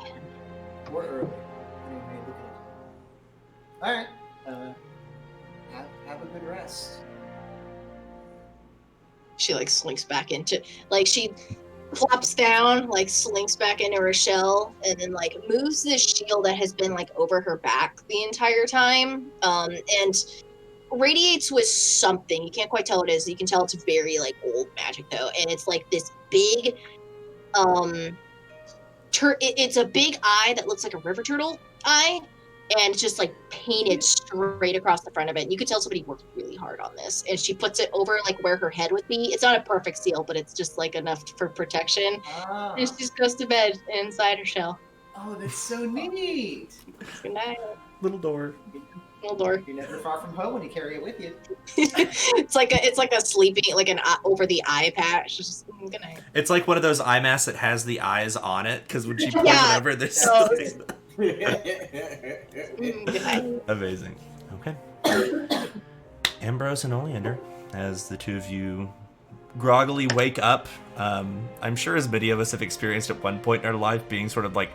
Or early. Anyway, look at it. All right. Have a good rest. She like slinks back into, like she plops down, like slinks back into her shell, and then like moves this shield that has been like over her back the entire time, and radiates with something. You can't quite tell what it is. You can tell it's very like old magic though, and it's like this big, it's a big eye that looks like a river turtle eye, and it's just like painted straight across the front of it. And you could tell somebody worked really hard on this. And she puts it over like where her head would be. It's not a perfect seal, but it's just like enough for protection. Ah. And she just goes to bed inside her shell. Oh, that's so neat. Good night. Little door. Little door. You're never far from home when you carry it with you. It's like a sleeping, like an over the eye patch. Just good night. It's like one of those eye masks that has the eyes on it, because when she pulls Yeah. it over, there's So- Good night. amazing. Okay. Ambrose and Oleander, as the two of you groggily wake up, I'm sure as many of us have experienced at one point in our life being sort of like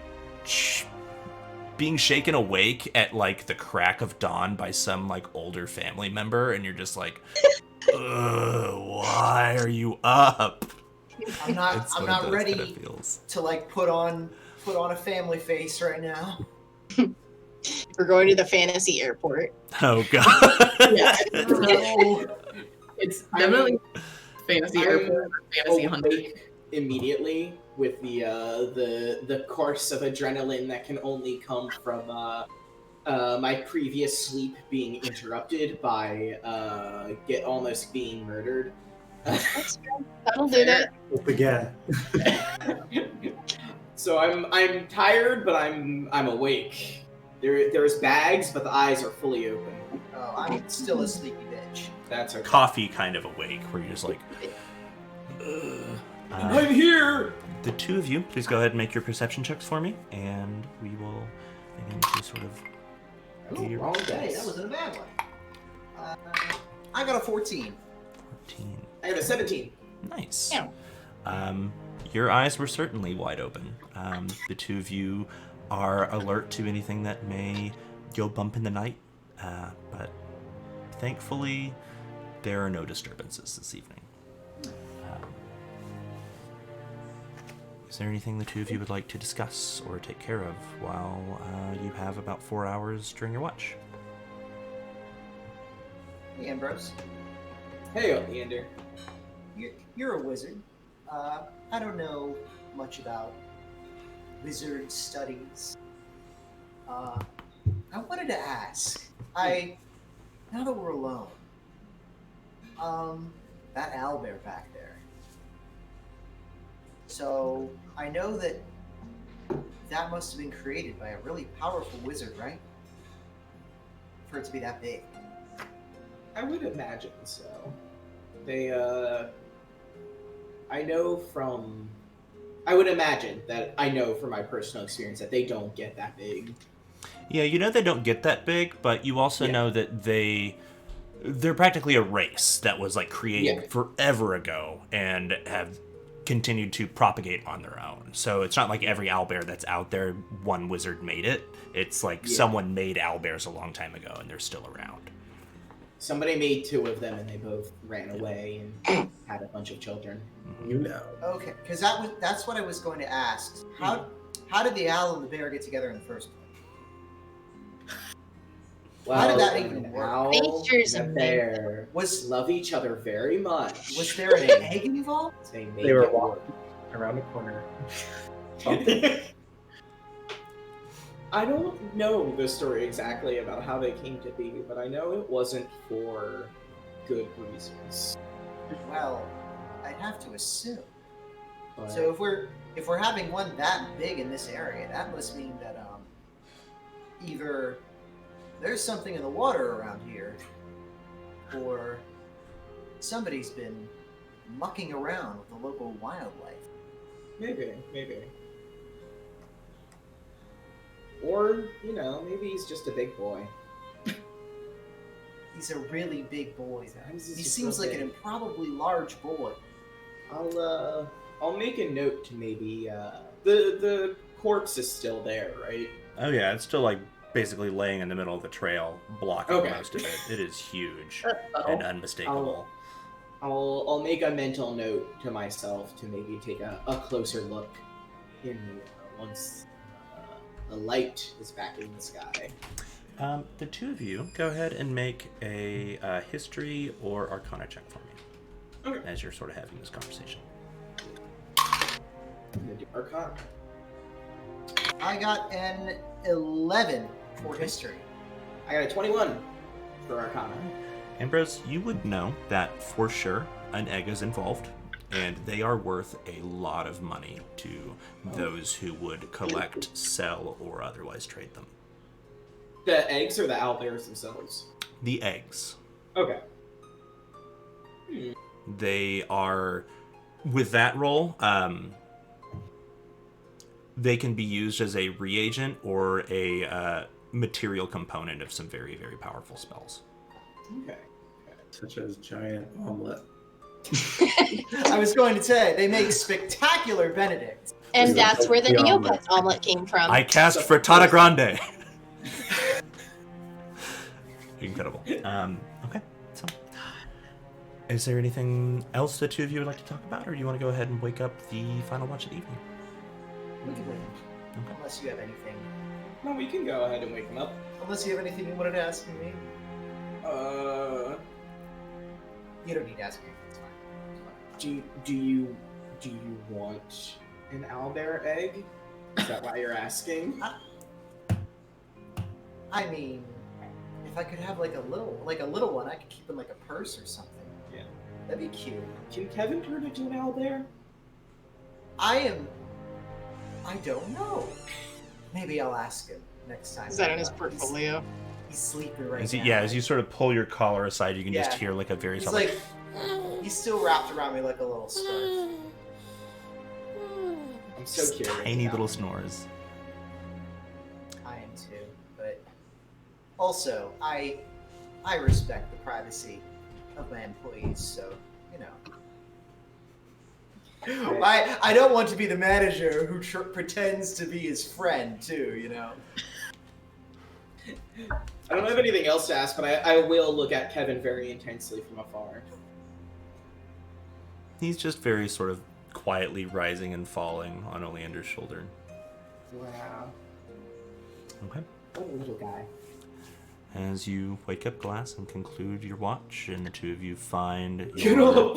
being shaken awake at like the crack of dawn by some like older family member, and you're just like, ugh, why are you up? I'm not. It's I'm one of not those ready kind of feels. to like put on a family face right now. We're going to the fantasy airport. Oh god. Yeah, No. it's definitely fantasy I'm airport, fantasy hunting. awake immediately with the course of adrenaline that can only come from my previous sleep being interrupted by almost being murdered. That's good. That'll do that. Hope again. So I'm tired, but I'm awake. There's bags, but the eyes are fully open. Oh, I'm still a sleepy bitch. That's okay. Coffee kind of awake, where you're just like, ugh. I'm here. The two of you, please go ahead and make your perception checks for me, and we will begin to sort of Oh, You're wrong Hey, dice. that wasn't a bad one. I got a 14. 14. I got a 17. Nice. Yeah. Your eyes were certainly wide open. The two of you are alert to anything that may go bump in the night, but thankfully there are no disturbances this evening. Is there anything the two of you would like to discuss or take care of while you have about 4 hours during your watch? Hey, Ambrose, Hey, Oleander. you're a wizard. I don't know much about wizard studies. I wanted to ask. Now that we're alone, that owlbear back there. So I know that must have been created by a really powerful wizard, right? For it to be that big. I would imagine so. They, I would imagine that I know from my personal experience that they don't get that big. Yeah, you know they don't get that big, but you also Yeah. know that they're practically a race that was like created Yeah. forever ago and have continued to propagate on their own. So it's not like every owlbear that's out there, one wizard made it. It's like Yeah. someone made owlbears a long time ago and they're still around. Somebody made 2 of them and they both ran away and had a bunch of children. You know. Okay, because that's what I was going to ask. How did the owl and the bear get together in the first place? How did that even an work? owl Nature's and a amazing. bear Was love each other very much. was there an egg involved? They, They were walking around the corner. I don't know the story exactly about how they came to be, but I know it wasn't for good reasons. Well, I'd have to assume. But So if we're having one that big in this area, that must mean that either there's something in the water around here, or somebody's been mucking around with the local wildlife. maybe. Or, maybe he's just a big boy. He's a really big boy. Sometimes he's He just seems real like an big. improbably large boy. I'll make a note to maybe the corpse is still there, right? Oh yeah, it's still like basically laying in the middle of the trail, blocking Okay. most of it. It is huge Uh-oh. and unmistakable. I'll make a mental note to myself to maybe take a closer look in once the light is back in the sky. The two of you go ahead and make a history or arcana check for me Okay. as you're sort of having this conversation. I'm gonna do Arcana. I got an 11 for Okay. history. I got a 21 for Arcana. Ambrose, you would know that for sure an egg is involved, and they are worth a lot of money to those who would collect, sell, or otherwise trade them. The eggs or the owlbears themselves? The eggs. Okay. They are, with that roll, they can be used as a reagent or a material component of some very, very powerful spells. Okay. Such as giant omelet. I was going to say, they make spectacular Benedicts. And Yeah. that's where the The Neopets omelet came from. I cast Frittata Grande. Incredible. Okay, so is there anything else the two of you would like to talk about, or do you want to go ahead and wake up the final watch of the evening? We can wait. Okay. Unless you have anything. No, we can go ahead and wake them up. Unless you have anything you wanted to ask me. You don't need to ask me. It's fine. Do you want an owlbear egg? Is that why you're asking? I mean, if I could have like a little one, I could keep in like a purse or something. Yeah. That'd be cute. Can Kevin turn into an owlbear? I don't know. Maybe I'll ask him next time. Is that in his He's- portfolio? He's sleeping right As now. as you sort of pull your collar aside, you can just Yeah. hear like a very He's soft, like, he's still wrapped around me like a little scarf. I'm so curious. tiny about little it. snores. I am too, but also I respect the privacy of my employees, so you know. I don't want to be the manager who pretends to be his friend too, you know. I don't have anything else to ask, but I will look at Kevin very intensely from afar. He's just very sort of quietly rising and falling on Oleander's shoulder. Wow. Okay. What a little guy. As you wake up, Glass, and conclude your watch, and the two of you find Get your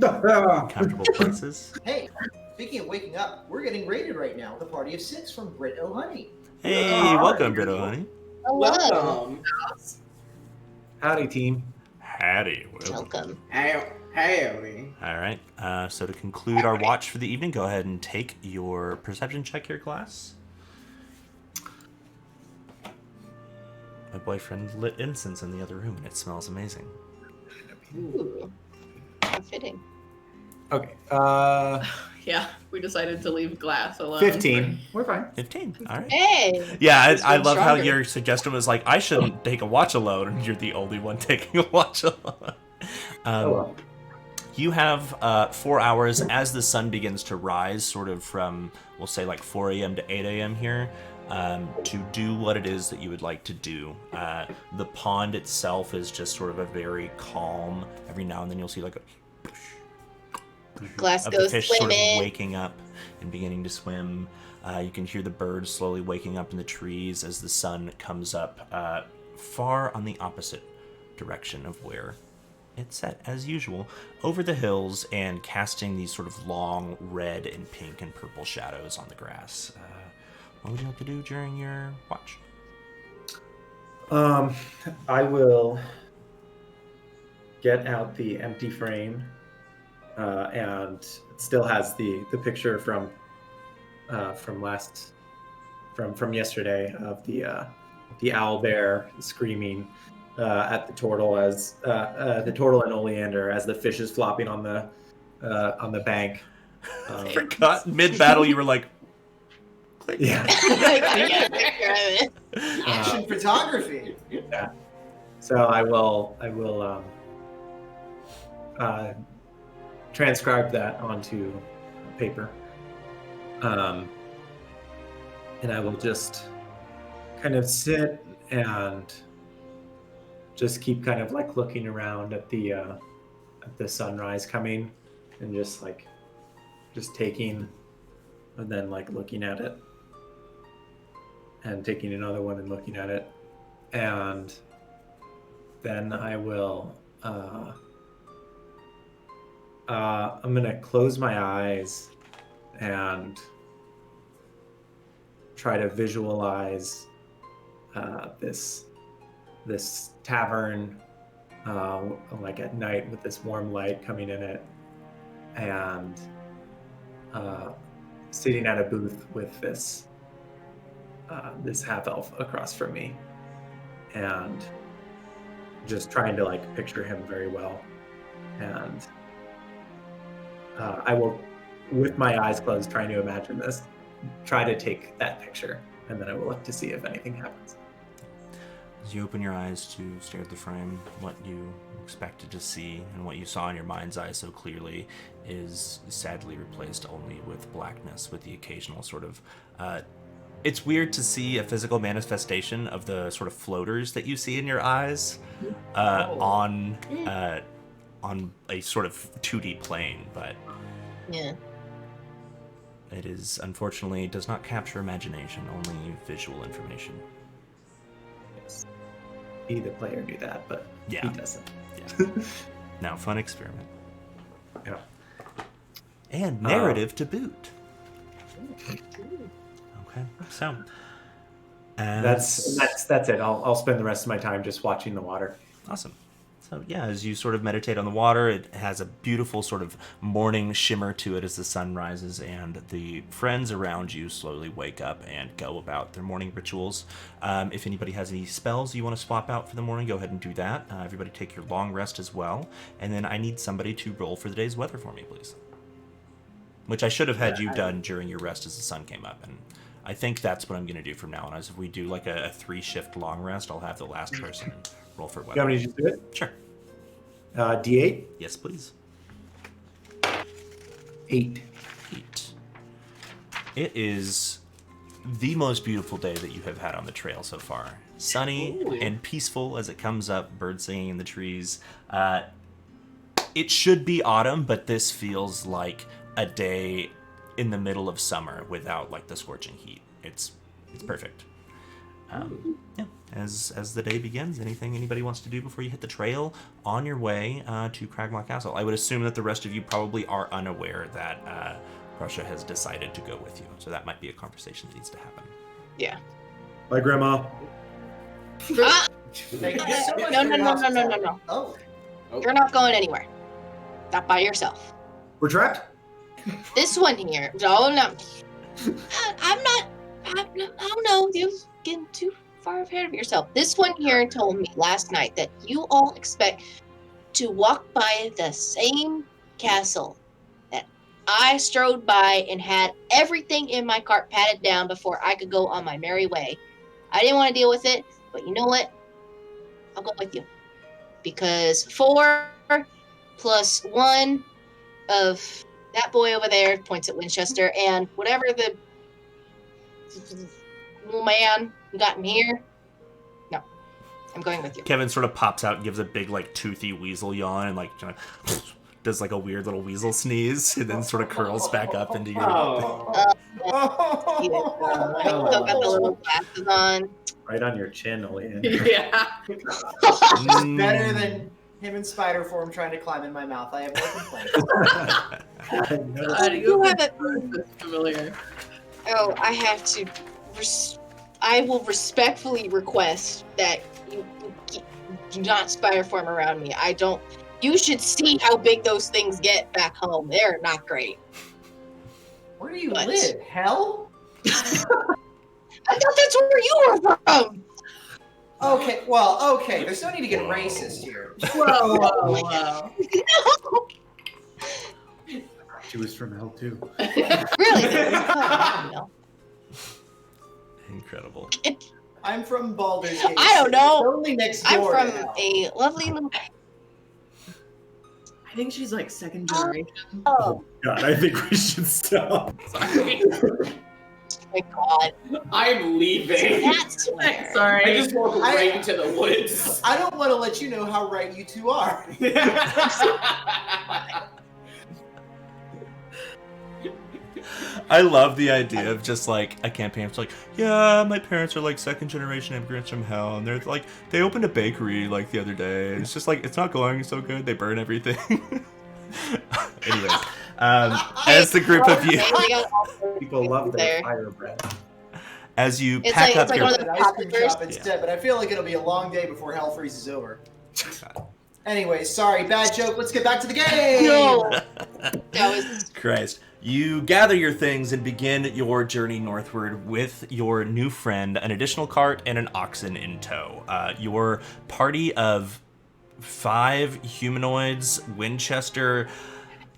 up! comfortable places. Hey, speaking of waking up, we're getting raided right now with a party of 6 from Brit O'Honey. Hey, Alright. welcome, Ditto Honey. Hello. Welcome. Howdy, team. Howdy, welcome. Welcome. Hey. All right. So to conclude our watch for the evening, go ahead and take your perception check here, Glass. My boyfriend lit incense in the other room, and it smells amazing. Ooh. How fitting. Okay. Yeah, we decided to leave Glass alone. 15. We're fine. 15. All right. Hey! Yeah, It's I been love how stronger. your suggestion was like, I shouldn't take a watch alone, and you're the only one taking a watch alone. Oh well. You have 4 hours as the sun begins to rise, sort of from, we'll say, like 4 a.m. to 8 a.m. here, to do what it is that you would like to do. The pond itself is just sort of a very calm. Every now and then you'll see like a Glass of the goes fish sort of swimming. waking up and beginning to swim. You can hear the birds slowly waking up in the trees as the sun comes up far on the opposite direction of where it's set, as usual, over the hills and casting these sort of long red and pink and purple shadows on the grass. What would you like to do during your watch? I will get out the empty frame, and it still has the picture from yesterday of the owl bear screaming at the turtle as the turtle and Oleander as the fish is flopping on the bank. I forgot mid-battle you were like, click. Yeah. I got a picture of it. Action photography. So I will transcribe that onto paper. And I will just kind of sit and just keep kind of like looking around at the sunrise coming, and just taking, and then like looking at it, and taking another one and looking at it, and then I will I'm gonna close my eyes and try to visualize this tavern like at night with this warm light coming in it, and sitting at a booth with this half elf across from me, and just trying to like picture him very well. And I will, with my eyes closed, trying to imagine this, try to take that picture, and then I will look to see if anything happens. As you open your eyes to stare at the frame, what you expected to see and what you saw in your mind's eye so clearly is sadly replaced only with blackness, with the occasional sort of it's weird to see a physical manifestation of the sort of floaters that you see in your eyes on a sort of 2D plane, but Yeah. it is unfortunately does not capture imagination, only visual information. Yes. He, the player, knew that, but Yeah. he doesn't. Yeah. Now, fun experiment. Yeah. And narrative to boot. Okay, so That's it. I'll spend the rest of my time just watching the water. awesome. So yeah, as you sort of meditate on the water, it has a beautiful sort of morning shimmer to it as the sun rises, and the friends around you slowly wake up and go about their morning rituals. If anybody has any spells you want to swap out for the morning, go ahead and do that. Everybody take your long rest as well, and then I need somebody to roll for the day's weather for me, please. Which I should have had you done during your rest as the sun came up, and I think that's what I'm going to do from now on. As if we do like a 3-shift long rest, I'll have the last person roll for You weather. want me to just do it? Sure. D8? Yes, please. 8. 8. It is the most beautiful day that you have had on the trail so far. Sunny and peaceful as it comes up, birds singing in the trees. It should be autumn, but this feels like a day in the middle of summer without like the scorching heat. It's perfect. Yeah. As the day begins, anything anybody wants to do before you hit the trail on your way to Cragmaw Castle? I would assume that the rest of you probably are unaware that Russia has decided to go with you, so that might be a conversation that needs to happen. Yeah. Bye, Grandma. Ah! Thank you so much No, for no, your no, no, no, no, hospitality. no. Oh, You're not going anywhere. Not by yourself. We're trapped? This one here. No, no. I'm not. Oh no, you're getting too far ahead of yourself. This one here told me last night that you all expect to walk by the same castle that I strode by and had everything in my cart patted down before I could go on my merry way. I didn't want to deal with it, but you know what? I'll go with you. Because 4 plus 1 of that boy over there, points at Winchester, and whatever the little man who got him here, no, I'm going with you. Kevin sort of pops out and gives a big like toothy weasel yawn and like kind of does like a weird little weasel sneeze and then sort of curls back up into your He still got the little glasses on. Right on your chin, Olean. Yeah. Mm. better than him in spider form trying to climb in my mouth. I have no complaints. You have a- That's familiar. Oh, I have to. I will respectfully request that you do not spider form around me. I don't. You should see how big those things get back home. They're not great. Where do you What? live? Hell? I thought that's where you were from. Okay, well, okay. There's no need to get racist here. Whoa, whoa, whoa. She was from hell too. Really? Oh, no. Incredible. I'm from Baldur's Gate. I don't know. It's only next I'm door. from to hell. a lovely little. I think she's like second generation. Oh God, I think we should stop. Sorry. my god, I'm leaving. that's where. I Sorry. just walk right into the woods. I don't want to let you know how right you two are. I love the idea of just like a campaign. It's like, yeah, my parents are like second generation immigrants from hell, and they're like, they opened a bakery like the other day. And it's just like, it's not going so good. They burn everything. Anyways, as the group of you, They got all the People love their there. fire bread. as you It's pack like- up it's like your, one of the An ice cream Poppers. shop instead, but I feel like it'll be a long day before hell freezes over. Anyway, sorry, bad joke. Let's get back to the game. No, that was Christ. You gather your things and begin your journey northward with your new friend, an additional cart, and an oxen in tow. Your party of 5 humanoids, Winchester,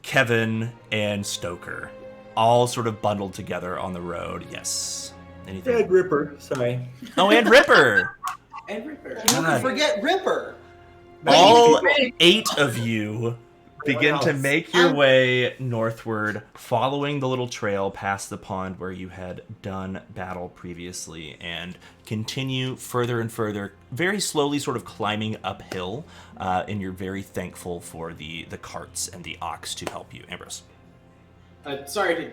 Kevin, and Stoker, all sort of bundled together on the road. Yes. Anything? Red Ripper, sorry. Oh, and Ripper! And Ripper. Don't God. forget Ripper. All Wait. 8 of you begin to else? make your way northward, following the little trail past the pond where you had done battle previously, and continue further and further, very slowly sort of climbing uphill, and you're very thankful for the carts and the ox to help you. Ambrose. Sorry to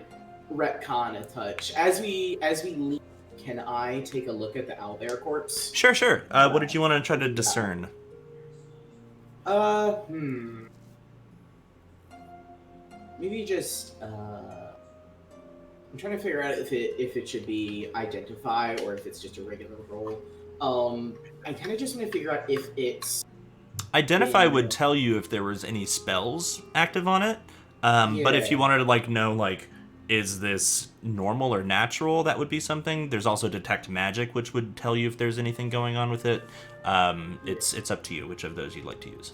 retcon a touch. As we leave, can I take a look at the owlbear corpse? Sure. What did you want to try to discern? Maybe just I'm trying to figure out if it should be identify or if it's just a regular roll. I kind of just want to figure out if it's Identify would tell you if there was any spells active on it. But if you Yeah. wanted to know is this normal or natural, that would be something. There's also detect magic, which would tell you if there's anything going on with it. It's up to you which of those you'd like to use.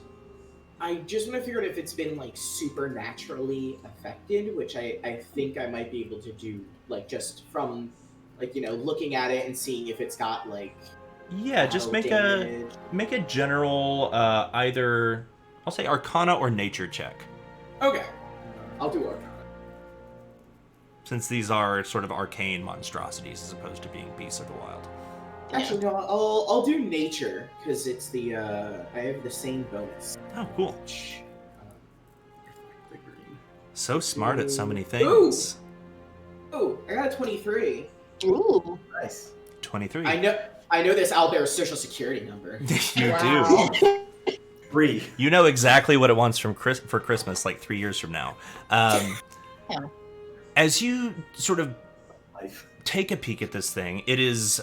I just want to figure out if it's been supernaturally affected, which I think I might be able to do just from looking at it and seeing if it's got Yeah, just make a general either I'll say Arcana or Nature check, Okay, I'll do Arcana. since these are sort of arcane monstrosities as opposed to being beasts of the wild. Actually, no, I'll do nature because it's the I have the same bonus. Oh, cool! Which, So smart at so many Ooh. things. Oh, I got a 23. ooh. Nice. 23. I know this owlbear's social security number. You Wow. do. 3. You know exactly what it wants for Christmas, 3 years from now. Yeah. As you sort of Life. take a peek at this thing, it is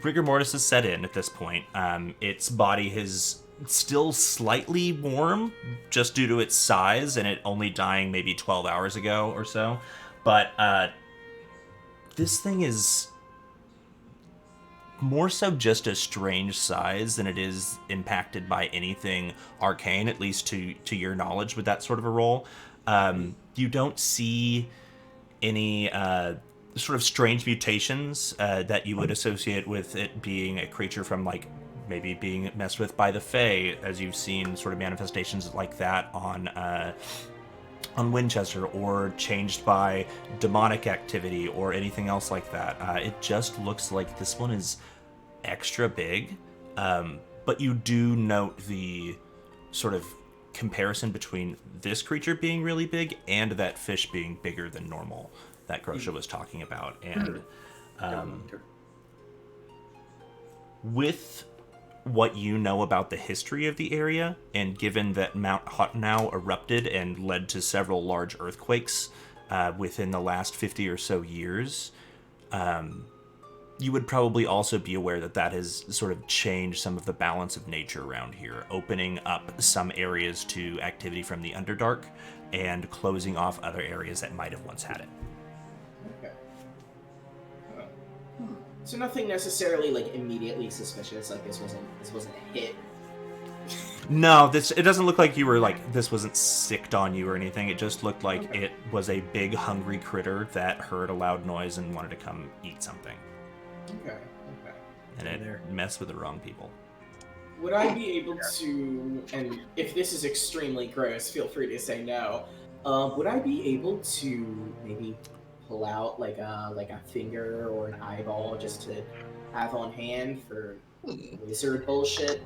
rigor mortis is set in at this point. Its body is still slightly warm, just due to its size and it only dying maybe 12 hours ago or so. But this thing is more so just a strange size than it is impacted by anything arcane, at least to your knowledge with that sort of a roll. You don't see any sort of strange mutations that you would associate with it being a creature from maybe being messed with by the Fae, as you've seen sort of manifestations like that on Winchester, or changed by demonic activity or anything else like that. It just looks like this one is extra big, but you do note the sort of comparison between this creature being really big and that fish being bigger than normal that Grosha was talking about. And with what you know about the history of the area, and given that Mount Hottenau erupted and led to several large earthquakes within the last 50 or so years, you would probably also be aware that that has sort of changed some of the balance of nature around here, opening up some areas to activity from the Underdark and closing off other areas that might have once had it. Okay. So nothing necessarily immediately suspicious. This wasn't a hit. No, it doesn't look like you were this wasn't sicked on you or anything. It just looked like it was a big hungry critter that heard a loud noise and wanted to come eat something. Okay. and it messed with the wrong people. Would I be able to, and if this is extremely gross, feel free to say no. Would I be able to maybe pull out like a finger or an eyeball just to have on hand for wizard bullshit?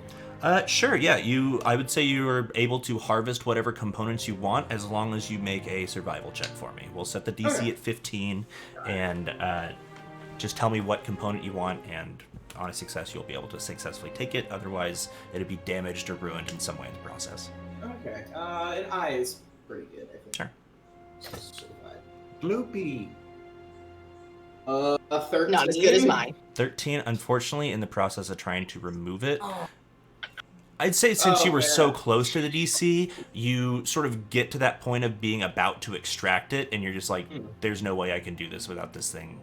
Sure, yeah. I would say you are able to harvest whatever components you want as long as you make a survival check for me. We'll set the DC Okay. at 15, and just tell me what component you want, and on a success, you'll be able to successfully take it. Otherwise, it'll be damaged or ruined in some way in the process. Okay. An eye is pretty good, I think. Sure. Certified. Bloopy. A 13. Not as good as mine. 13, unfortunately, in the process of trying to remove it, Oh, I'd say since you were yeah. so close to the DC, you sort of get to that point of being about to extract it, and you're just like, there's no way I can do this without this thing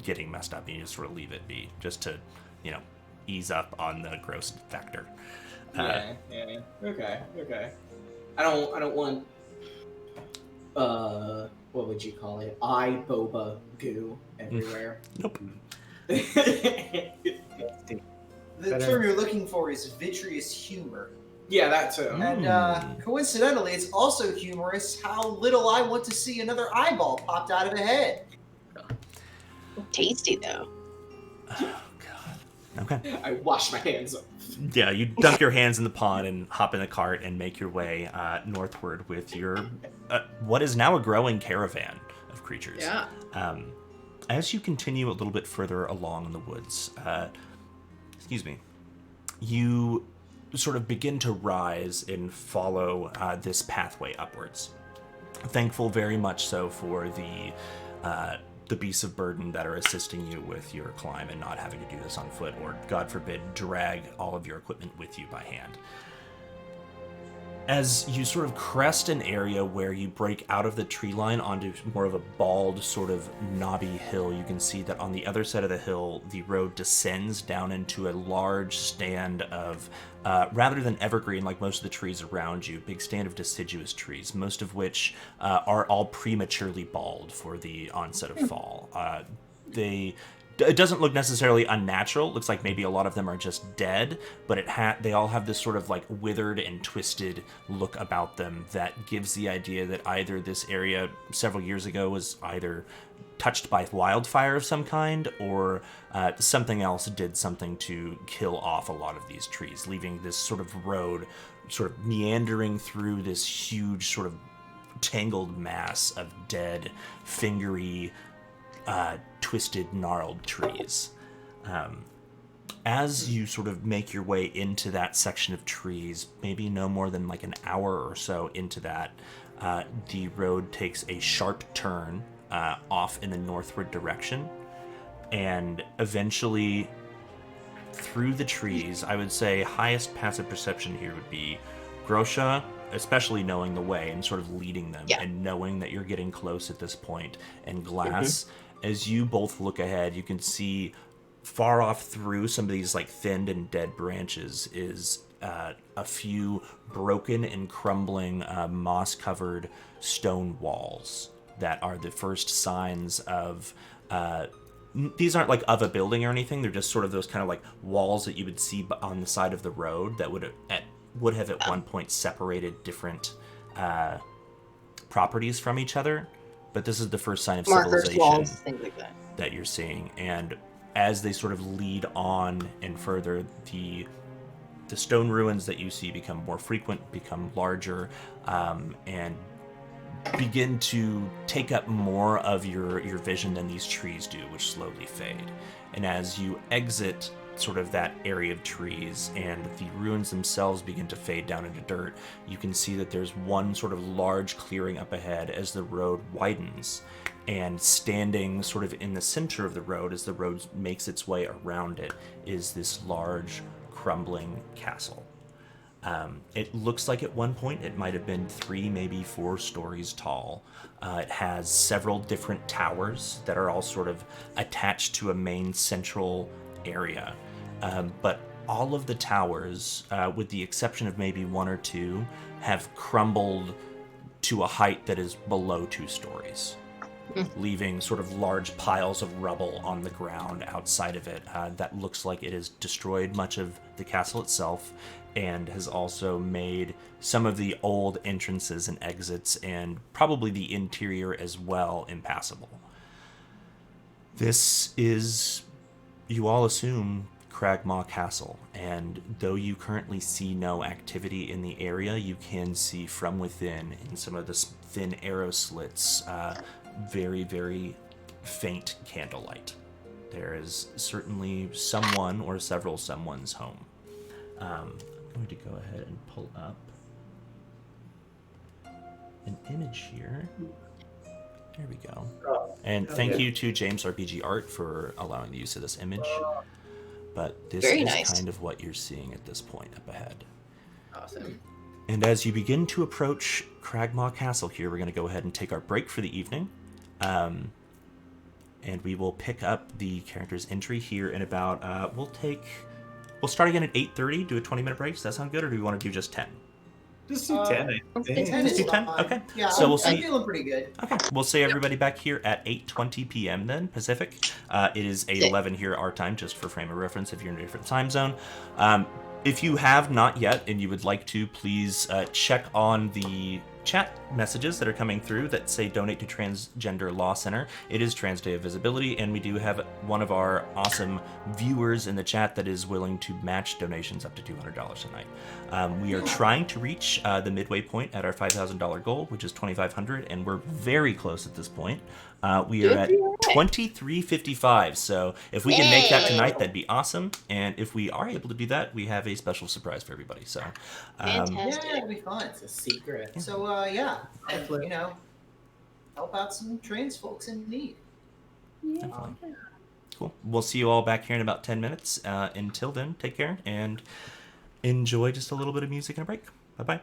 getting messed up, and you just sort of leave it be, just to, ease up on the gross factor. Yeah. Okay. I don't want what would you call it? Eye boba goo everywhere. Nope. the term you're looking for is vitreous humor. Yeah, that too. And coincidentally, it's also humorous how little I want to see another eyeball popped out of a head. Tasty though. Oh, God. Okay. I wash my hands off. Yeah, you dunk your hands in the pond and hop in the cart and make your way northward with your what is now a growing caravan of creatures. Yeah. As you continue a little bit further along in the woods, you sort of begin to rise and follow this pathway upwards. Thankful very much so for the beasts of burden that are assisting you with your climb and not having to do this on foot or, God forbid, drag all of your equipment with you by hand. As you sort of crest an area where you break out of the tree line onto more of a bald, sort of knobby hill, you can see that on the other side of the hill, the road descends down into a large stand of, rather than evergreen like most of the trees around you, big stand of deciduous trees, most of which are all prematurely bald for the onset of fall. It doesn't look necessarily unnatural. It looks like maybe a lot of them are just dead, but they all have this sort of like withered and twisted look about them that gives the idea that either this area several years ago was either touched by wildfire of some kind, or something else did something to kill off a lot of these trees, leaving this sort of road sort of meandering through this huge sort of tangled mass of dead, fingery, twisted, gnarled trees. As you sort of make your way into that section of trees, maybe no more than like an hour or so into that, the road takes a sharp turn off in the northward direction, and eventually through the trees, I would say highest passive perception here would be Grosha, especially knowing the way and sort of leading them, and knowing that you're getting close at this point, and Glass, as you both look ahead, you can see far off through some of these like thinned and dead branches is a few broken and crumbling moss-covered stone walls that are the first signs of these aren't like of a building or anything. They're just sort of those kind of like walls that you would see on the side of the road that would have at one point separated different properties from each other. But this is the first sign of Markers, civilization walls, things like that you're seeing. And as they sort of lead on and further, the stone ruins that you see become more frequent, become larger, and begin to take up more of your vision than these trees do, which slowly fade. And as you exit sort of that area of trees and the ruins themselves begin to fade down into dirt, you can see that there's one sort of large clearing up ahead as the road widens, and standing sort of in the center of the road as the road makes its way around it is this large crumbling castle. It looks like at one point it might have been 3, maybe 4 stories tall. It has several different towers that are all sort of attached to a main central area. But all of the towers, with the exception of maybe 1 or 2, have crumbled to a height that is below 2 stories. leaving sort of large piles of rubble on the ground outside of it. That looks like it has destroyed much of the castle itself and has also made some of the old entrances and exits and probably the interior as well impassable. This is, you all assume, Cragmaw Castle, and though you currently see no activity in the area, you can see from within, in some of the thin arrow slits, very, very faint candlelight. There is certainly someone or several someone's home. I'm going to go ahead and pull up an image here. There we go. And thank you to James RPG Art for allowing the use of this image. But this Very is nice. kind of what you're seeing at this point up ahead. Awesome. And as you begin to approach Cragmaw Castle here, we're going to go ahead and take our break for the evening. And we will pick up the character's entry here in about, we'll start again at 8:30, do a 20-minute break. Does that sound good, or do we want to do just 10? Just do 10, I think. 10 is do 10? fine. Okay. Yeah, So I'm, we'll I'm see- feeling pretty good. Okay, we'll see everybody back here at 8:20 p.m. then, Pacific. It is 8:11 here our time, just for frame of reference if you're in a different time zone. If you have not yet and you would like to, please check on the chat messages that are coming through that say donate to Transgender Law Center. It is Trans Day of Visibility, and we do have one of our awesome viewers in the chat that is willing to match donations up to $200 a night. We are trying to reach the midway point at our $5,000 goal, which is $2,500, and we're very close at this point. We are at $23.55, so if we can make that tonight, that'd be awesome. And if we are able to do that, we have a special surprise for everybody. So, Fantastic. Yeah, it'll be fun. It's a secret. So, yeah, and, Definitely. you know, help out some trans folks in need. definitely. Cool. We'll see you all back here in about 10 minutes. Until then, take care and enjoy just a little bit of music and a break. Bye-bye.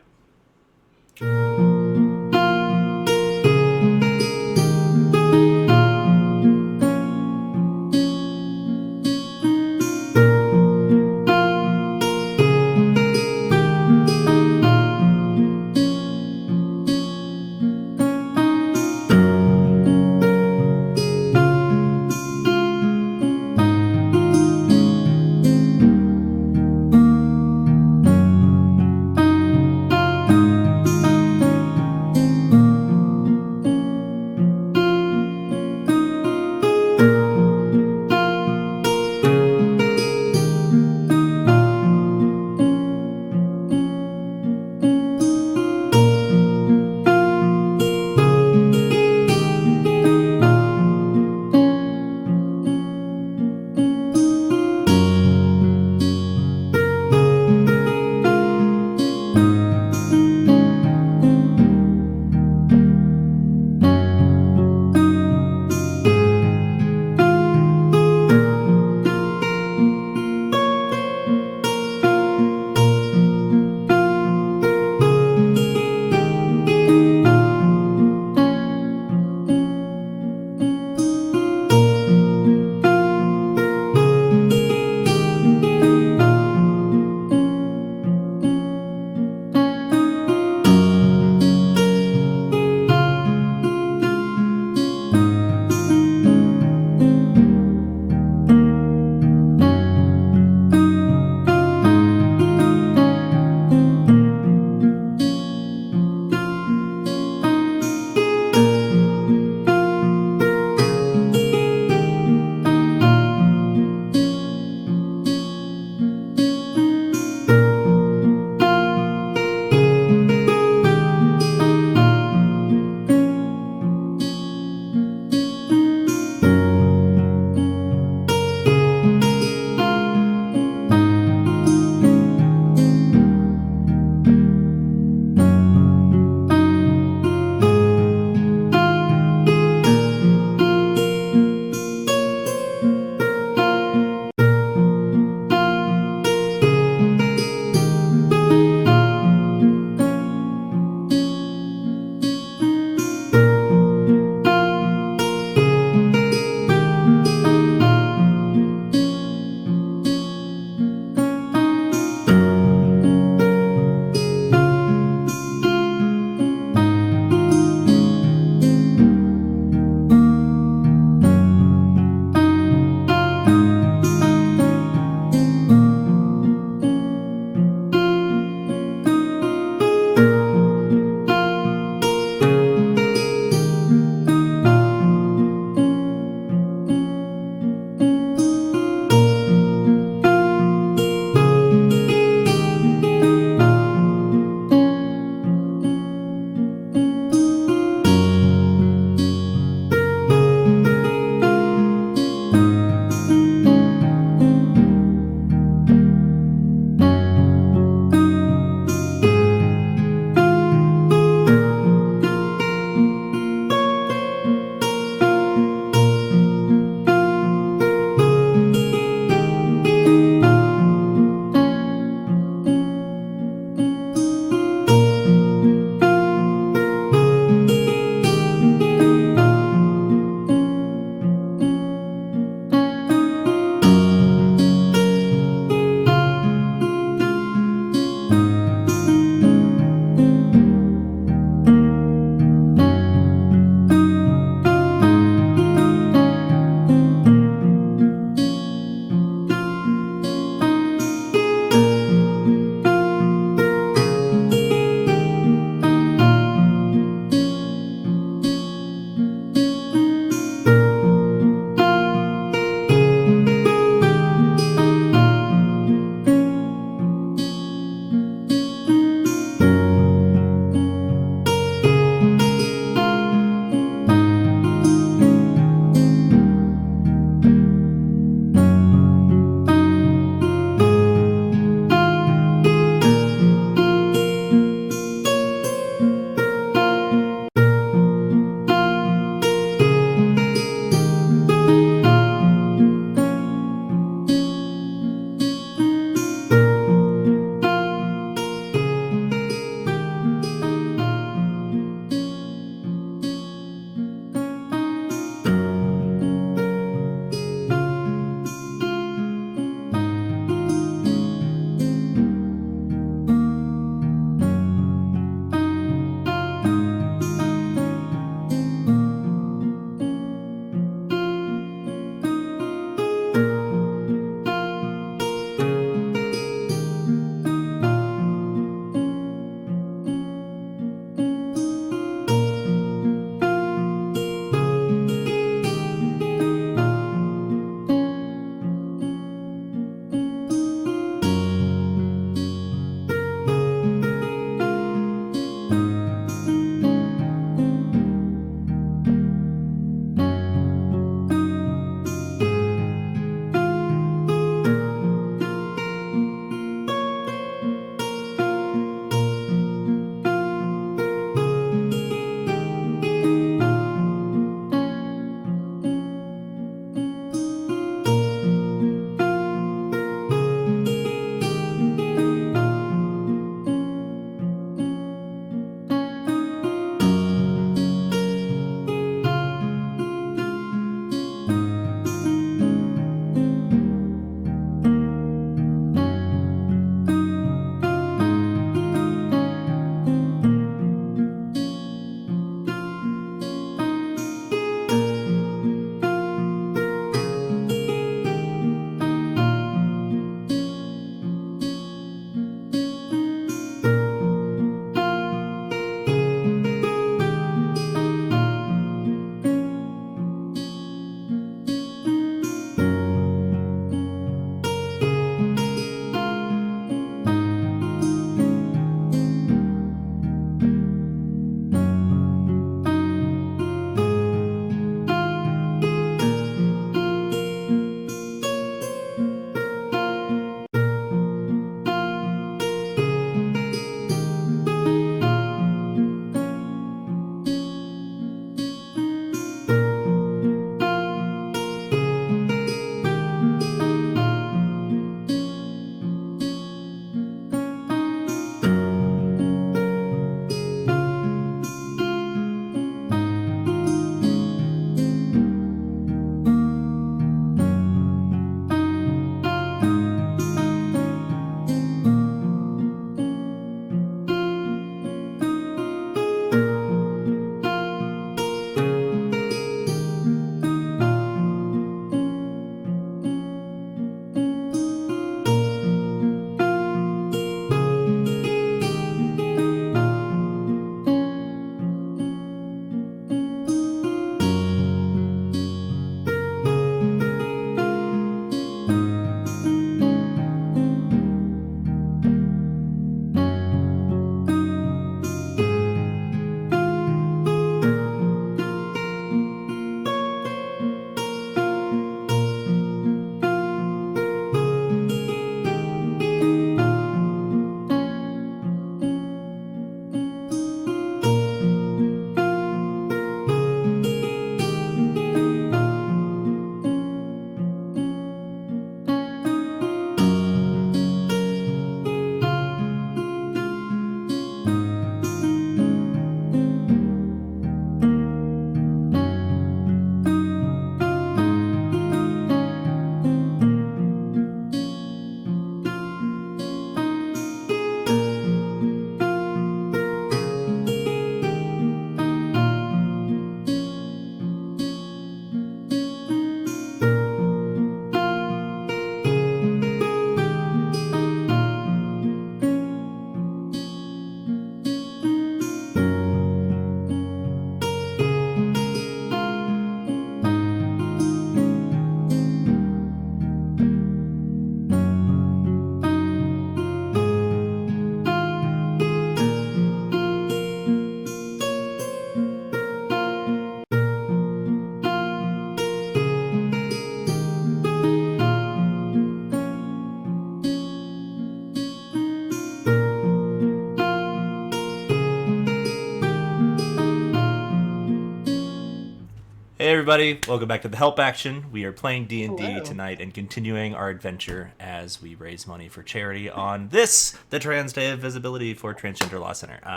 everybody. Welcome back to the Help Action. We are playing D&D Hello. tonight and continuing our adventure as we raise money for charity on this, the Trans Day of Visibility for Transgender Law Center.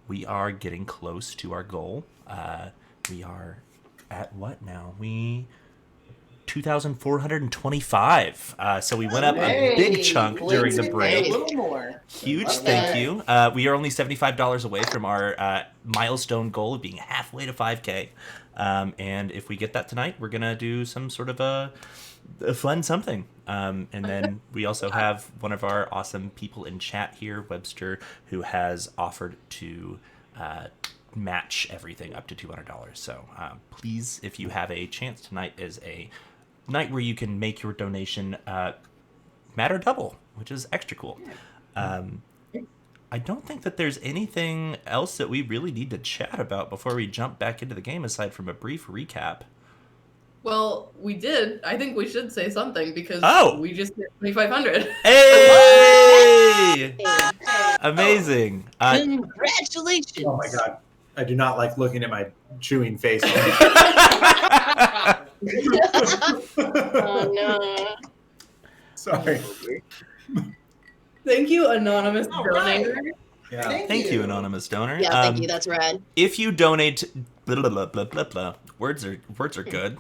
We are getting close to our goal. We are at what now? 2,425. So we went up a big chunk during the please, break. A little more. Huge Love thank that. you. We are only $75 away from our milestone goal of being halfway to 5K. And if we get that tonight, we're going to do some sort of a fun something. And then we also have one of our awesome people in chat here, Webster, who has offered to match everything up to $200. So please, if you have a chance, tonight is a night where you can make your donation matter double, which is extra cool. I don't think that there's anything else that we really need to chat about before we jump back into the game, aside from a brief recap. Well, we did. I think we should say something because we just hit 2,500. Hey! Amazing. Congratulations! Oh my god. I do not like looking at my chewing face. Oh no. Sorry. Thank you, anonymous All right. donator. Yeah. Thank you, anonymous donor. Yeah, thank you. That's rad. If you donate, blah, blah, blah, blah, blah, blah. Words are good.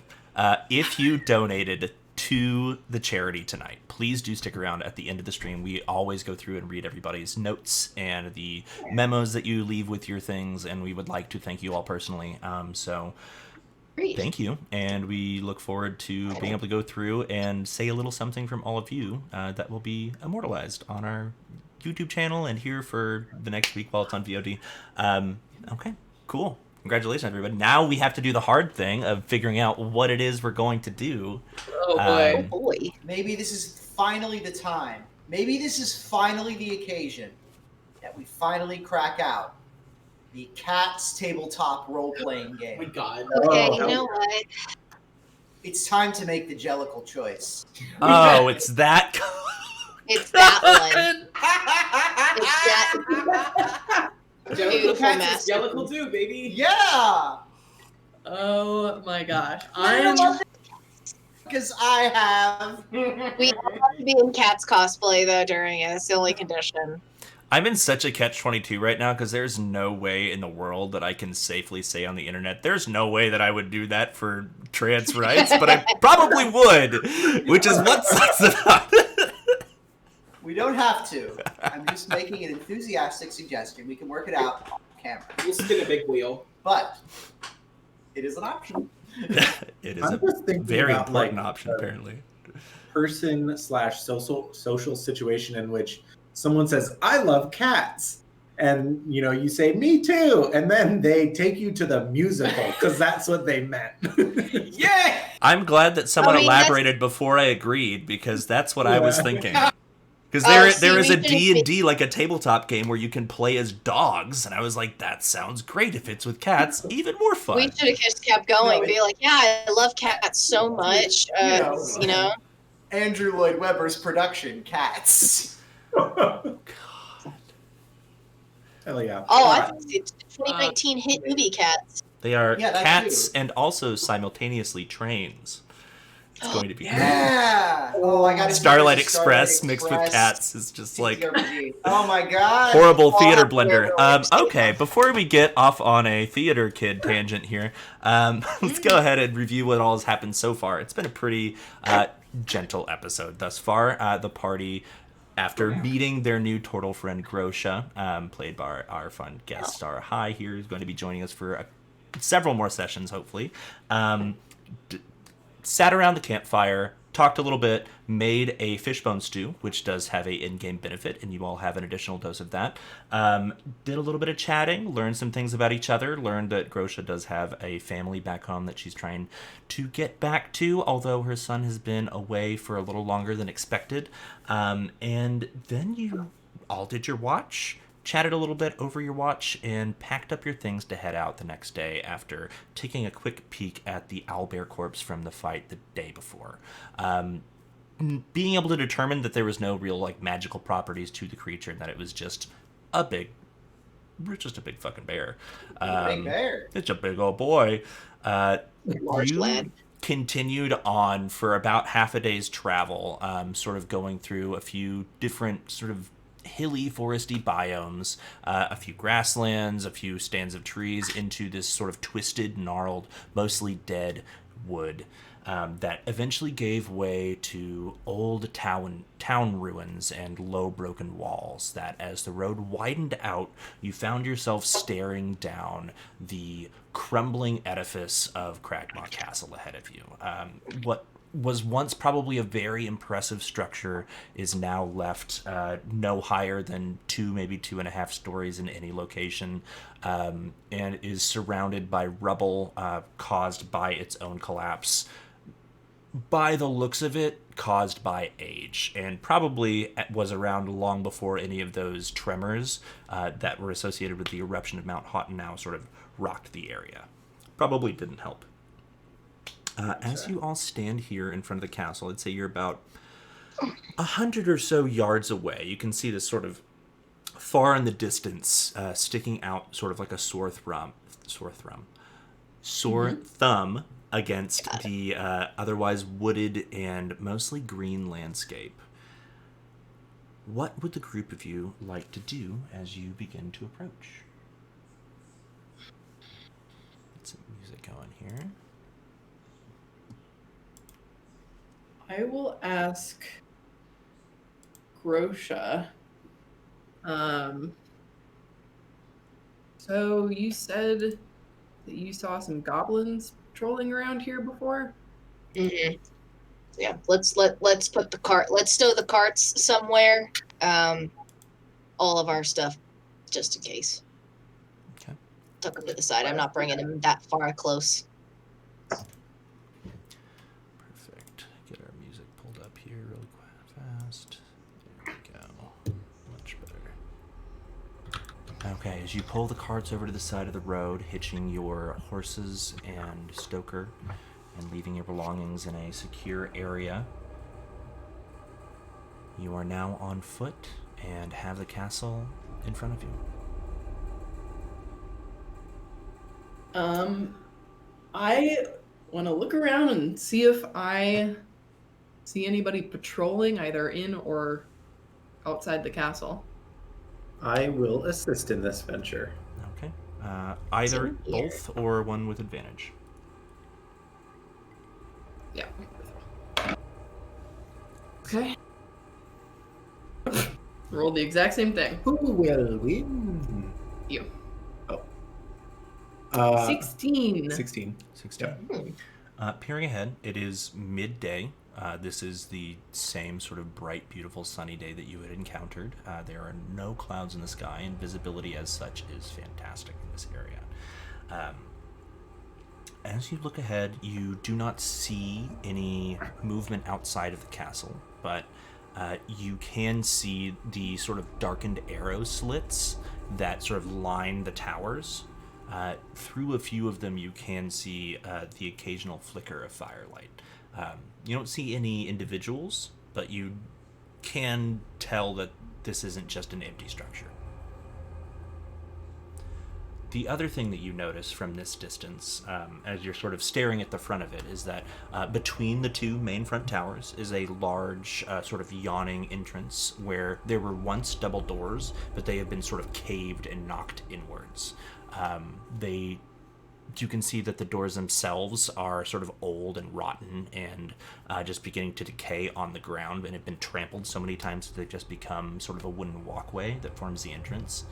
If you donated to the charity tonight, please do stick around at the end of the stream. We always go through and read everybody's notes and the memos that you leave with your things, and we would like to thank you all personally. So Great. thank you, and we look forward to being able to go through and say a little something from all of you that will be immortalized on our YouTube channel and here for the next week while it's on VOD. Okay, cool. Congratulations, everybody. Now we have to do the hard thing of figuring out what it is we're going to do. Oh boy. Oh boy. Maybe this is finally the time. Maybe this is finally the occasion that we finally crack out the Cats tabletop role-playing Oh my game. god. Okay, Oh, you know what? It's time to make the Jellicle choice. Oh, it's that. It's that one. It's that. Jellicle Beautiful Cats is master. Jellicle too, baby. Yeah! Oh my gosh. Because I have. We all have to be in Cat's cosplay though during it. That's the only condition. I'm in such a catch-22 right now because there's no way in the world that I can safely say on the internet, there's no way that I would do that for trans rights, but I probably would, which is what sucks about it. We don't have to. I'm just making an enthusiastic suggestion. We can work it out off camera. We'll spin a big wheel. But it is an option. It is I'm a just thinking very about, important like, option, apparently. Person/social situation in which someone says, "I love cats," and you say, "Me too," and then they take you to the musical because that's what they meant. Yeah! I'm glad that someone I mean, that's- elaborated before I agreed because that's what I was Yeah. thinking. Because Oh, there see, is we a shouldn't D&D, like a tabletop game where you can play as dogs, and I was like, that sounds great. If it's with cats, even more fun. We should have just kept going. No, Be like, yeah, I love cats so much. You know. Andrew Lloyd Webber's production, Cats. Hell yeah! Oh, I think it's 2019 hit movie Cats. They are Yeah, that cats too. and also simultaneously trains. It's going to be Yeah. Oh, I got Starlight Express mixed with cats is just like Oh my god. horrible Oh, theater I'm blender. terrible. Okay, before we get off on a theater kid tangent here, let's go ahead and review what all has happened so far. It's been a pretty gentle episode thus far. The party, after meeting their new turtle friend Grosha, played by our fun guest star Hi here, is going to be joining us for several more sessions, hopefully. Sat around the campfire, talked a little bit, made a fishbone stew, which does have a in-game benefit, and you all have an additional dose of that. Did a little bit of chatting, learned some things about each other, learned that Grosha does have a family back home that she's trying to get back to, although her son has been away for a little longer than expected. And then you all did your watch, chatted a little bit over your watch, and packed up your things to head out the next day after taking a quick peek at the owlbear corpse from the fight the day before. Being able to determine that there was no real magical properties to the creature and that it was just a big fucking bear. Big bear. It's a big old boy. Large you lad. continued on for about half a day's travel, sort of going through a few different sort of hilly, foresty biomes, a few grasslands, a few stands of trees, into this sort of twisted, gnarled, mostly dead wood. That eventually gave way to old town ruins and low broken walls. That, as the road widened out, you found yourself staring down the crumbling edifice of Cragmaw Castle ahead of you. What was once probably a very impressive structure is now left no higher than 2, maybe 2.5 stories in any location, and is surrounded by rubble caused by its own collapse, by the looks of it, caused by age, and probably was around long before any of those tremors that were associated with the eruption of Mount Hottenau sort of rocked the area. Probably didn't help. As you all stand here in front of the castle, I'd say you're about 100 or so yards away. You can see this sort of far in the distance, sticking out sort of like a sore thumb against the otherwise wooded and mostly green landscape. What would the group of you like to do as you begin to approach? Get some music going here. I will ask Grosha. So you said that you saw some goblins patrolling around here before? Mm-hmm. Yeah, let's put the cart. Let's stow the carts somewhere. All of our stuff, just in case. Okay. Tuck them to the side. I'm not bringing them that far close. Perfect. Get our music pulled up here really fast. There we go. Much better. Okay, as you pull the carts over to the side of the road, hitching your horses and stoker, and leaving your belongings in a secure area, you are now on foot and have the castle in front of you. I want to look around and see if I see anybody patrolling either in or outside the castle. I will assist in this venture. Okay. Either Same here. both or one with advantage. Yeah. Okay. Roll the exact same thing. Who will win? You. Oh. 16. 16. 16. Peering ahead, it is midday. This is the same sort of bright, beautiful, sunny day that you had encountered. There are no clouds in the sky, and visibility as such is fantastic in this area. As you look ahead, you do not see any movement outside of the castle, but you can see the sort of darkened arrow slits that sort of line the towers. Through a few of them, you can see the occasional flicker of firelight. You don't see any individuals, but you can tell that this isn't just an empty structure. The other thing that you notice from this distance, as you're sort of staring at the front of it, is that between the two main front towers is a large sort of yawning entrance where there were once double doors, but they have been sort of caved and knocked inwards. You can see that the doors themselves are sort of old and rotten and just beginning to decay on the ground, and have been trampled so many times that they've just become sort of a wooden walkway that forms the entrance.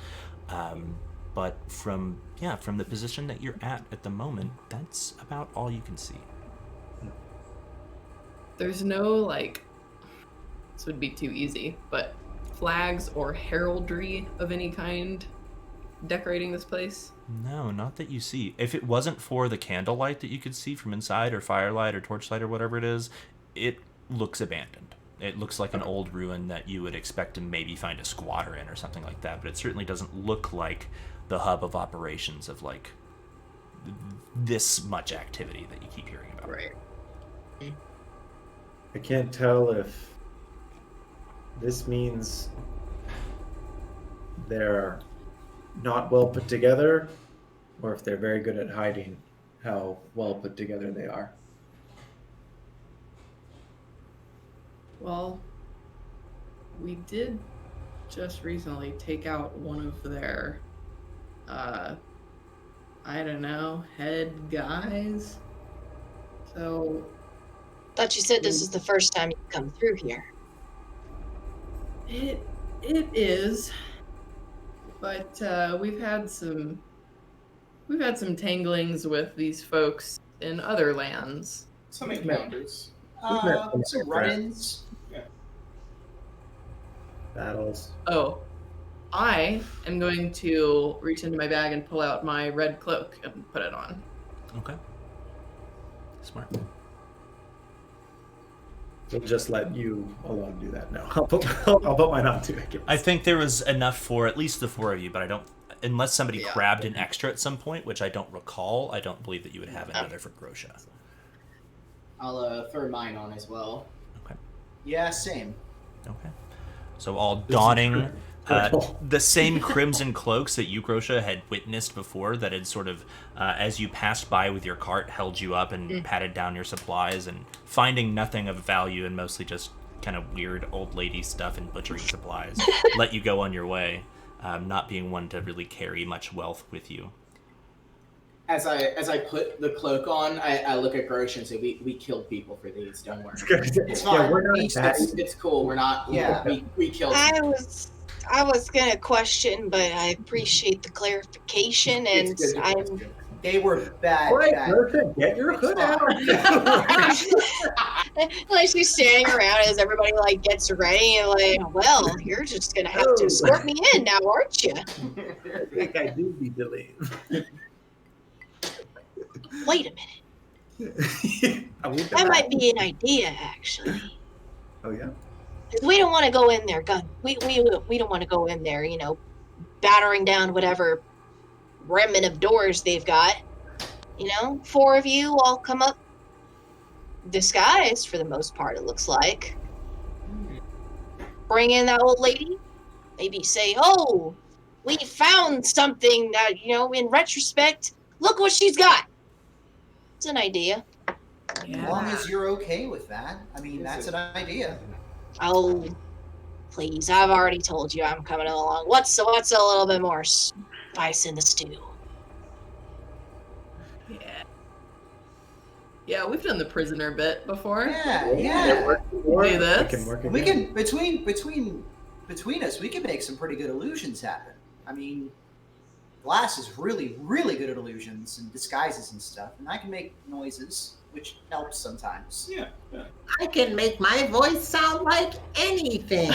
But from the position that you're at the moment, that's about all you can see. There's no, this would be too easy, but flags or heraldry of any kind decorating this place? No, not that you see. If it wasn't for the candlelight that you could see from inside, or firelight, or torchlight, or whatever it is, it looks abandoned. It looks like an old ruin that you would expect to maybe find a squatter in or something like that, but it certainly doesn't look like the hub of operations of this much activity that you keep hearing about. Right. I can't tell if this means they're not well put together or if they're very good at hiding. how well put together they are. Well, we did just recently take out one of their, I don't know, head guys. So Thought you said this is the first time you've come through here. it is, but we've had some tanglings with these folks in other lands. Some encounters. We've met some Some other run-ins. Battles. Oh, I am going to reach into my bag and pull out my red cloak and put it on. Okay. Smart. We'll just let you alone do that. No, I'll put mine on too. I guess. I think there was enough for at least the four of you, but I don't. Unless somebody Yeah. grabbed an extra at some point, which I don't recall, I don't believe that you would have another for Grosha. I'll throw mine on as well. Yeah, same. Okay. So all This is donning purple. the same crimson cloaks that you, Grosha, had witnessed before, that had sort of, as you passed by with your cart, held you up and patted down your supplies, and finding nothing of value and mostly just kind of weird old lady stuff and butchering supplies, let you go on your way, not being one to really carry much wealth with you. As I put the cloak on, I look at Grosh and say, "We killed people for these. Don't worry. It's fine. Yeah, we're not It's- that. It's cool. We're not. Yeah. We killed. I was gonna question, but I appreciate the clarification, and It's good, it's I'm good. They were bad. All right, bad. Grosha, get your hood out. like she's standing around as everybody like gets ready and like, well, you're just gonna have to Oh. escort me in now, aren't you? I think I do need to leave. Wait a minute, I'll leave that them might out. be an idea actually. Oh yeah. 'Cause we don't want to go in there, gun. We don't want to go in there, battering down whatever remnant of doors they've got. Four of you all come up disguised for the most part. It looks like. Bring in that old lady. Maybe say, "Oh, we found something that in retrospect, look what she's got." It's an idea. As long as you're okay with that. I mean, that's an idea. Oh, please! I've already told you I'm coming along. What's a little bit more spice in the stew? Yeah. Yeah, we've done the prisoner bit before. Yeah, yeah. Do this. We can work We again. can between us, we can make some pretty good illusions happen. I mean, Glass is really, really good at illusions and disguises and stuff, and I can make noises, which helps sometimes. Yeah. I can make my voice sound like anything.